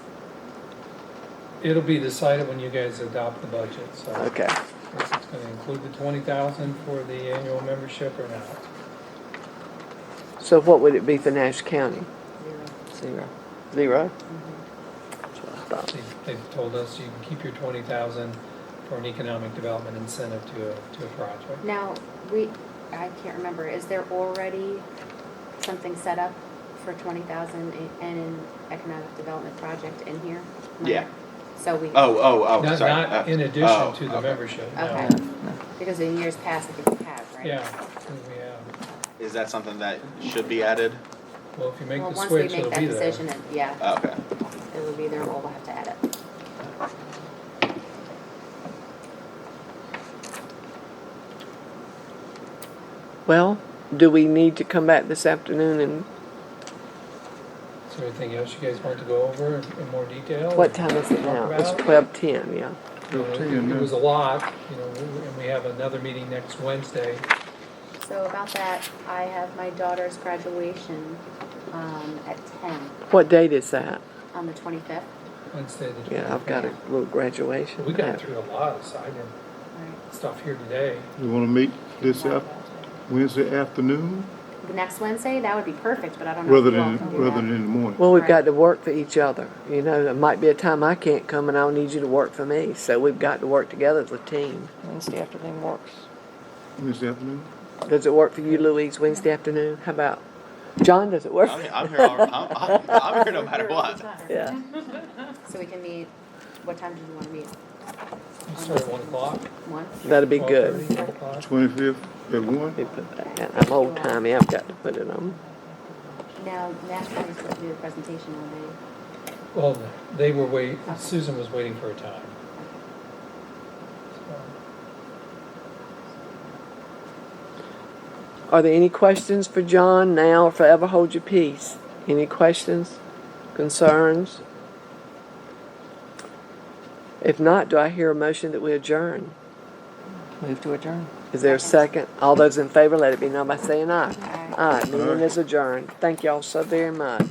It'll be decided when you guys adopt the budget, so. Okay. If it's gonna include the 20,000 for the annual membership or not. So what would it be for Nash County? Zero. Zero? That's what I thought. They've told us you can keep your 20,000 for an economic development incentive to a project. Now, I can't remember, is there already something set up for 20,000 and an economic development project in here? Yeah. So we. Not, Sorry. not in addition to the okay. membership, no. Okay, because in years past, I think we have, right? Yeah, I think we have. Is that something that should be added? Well, if you make Well, the once we switch, make it'll that be there. decision, yeah, Okay. it will be there, we'll have to add it. Well, do we need to come back this afternoon and Is there anything else you guys want to go over in more detail? What time is it now? It's Talk about? 12:10, yeah. You know, it was a lot, you know, and we have another meeting next Wednesday. So about that, I have my daughter's graduation, at 10 What date is that? on the 25th. Wednesday the Yeah, I've got a 25th. little graduation. We got through a lot of signing Right. stuff here today. You wanna meet Wednesday afternoon, The next Wednesday, that would be perfect, but I don't know if rather you all than, can do rather that. than in the morning? Well, we've Right. got to work for each other. You know, there might be a time I can't come and I'll need you to work for me. So we've got to work together as a team. Wednesday afternoon works. Wednesday afternoon? Does it work for you, Louise, Wednesday afternoon? How about John, does it work? I'm here. I'm here no matter what. Yeah. So we can meet, what time do you want to meet? You start at 1 o'clock. 1? That'd be good. 12:30, 1 o'clock. 25th at 1? Let me put that down. I'm old timey. I've got to put it on. Now, Nashville is supposed to do the presentation all day. Well, they were Susan was waiting for a time. Are there any questions for John now or forever hold your peace? Any questions? Concerns? If not, do I hear a motion that we adjourn? Move to adjourn. Is there a second? All those in favor, let it be known by saying aye. Aye. Aye, meeting is adjourned. Thank y'all so very much.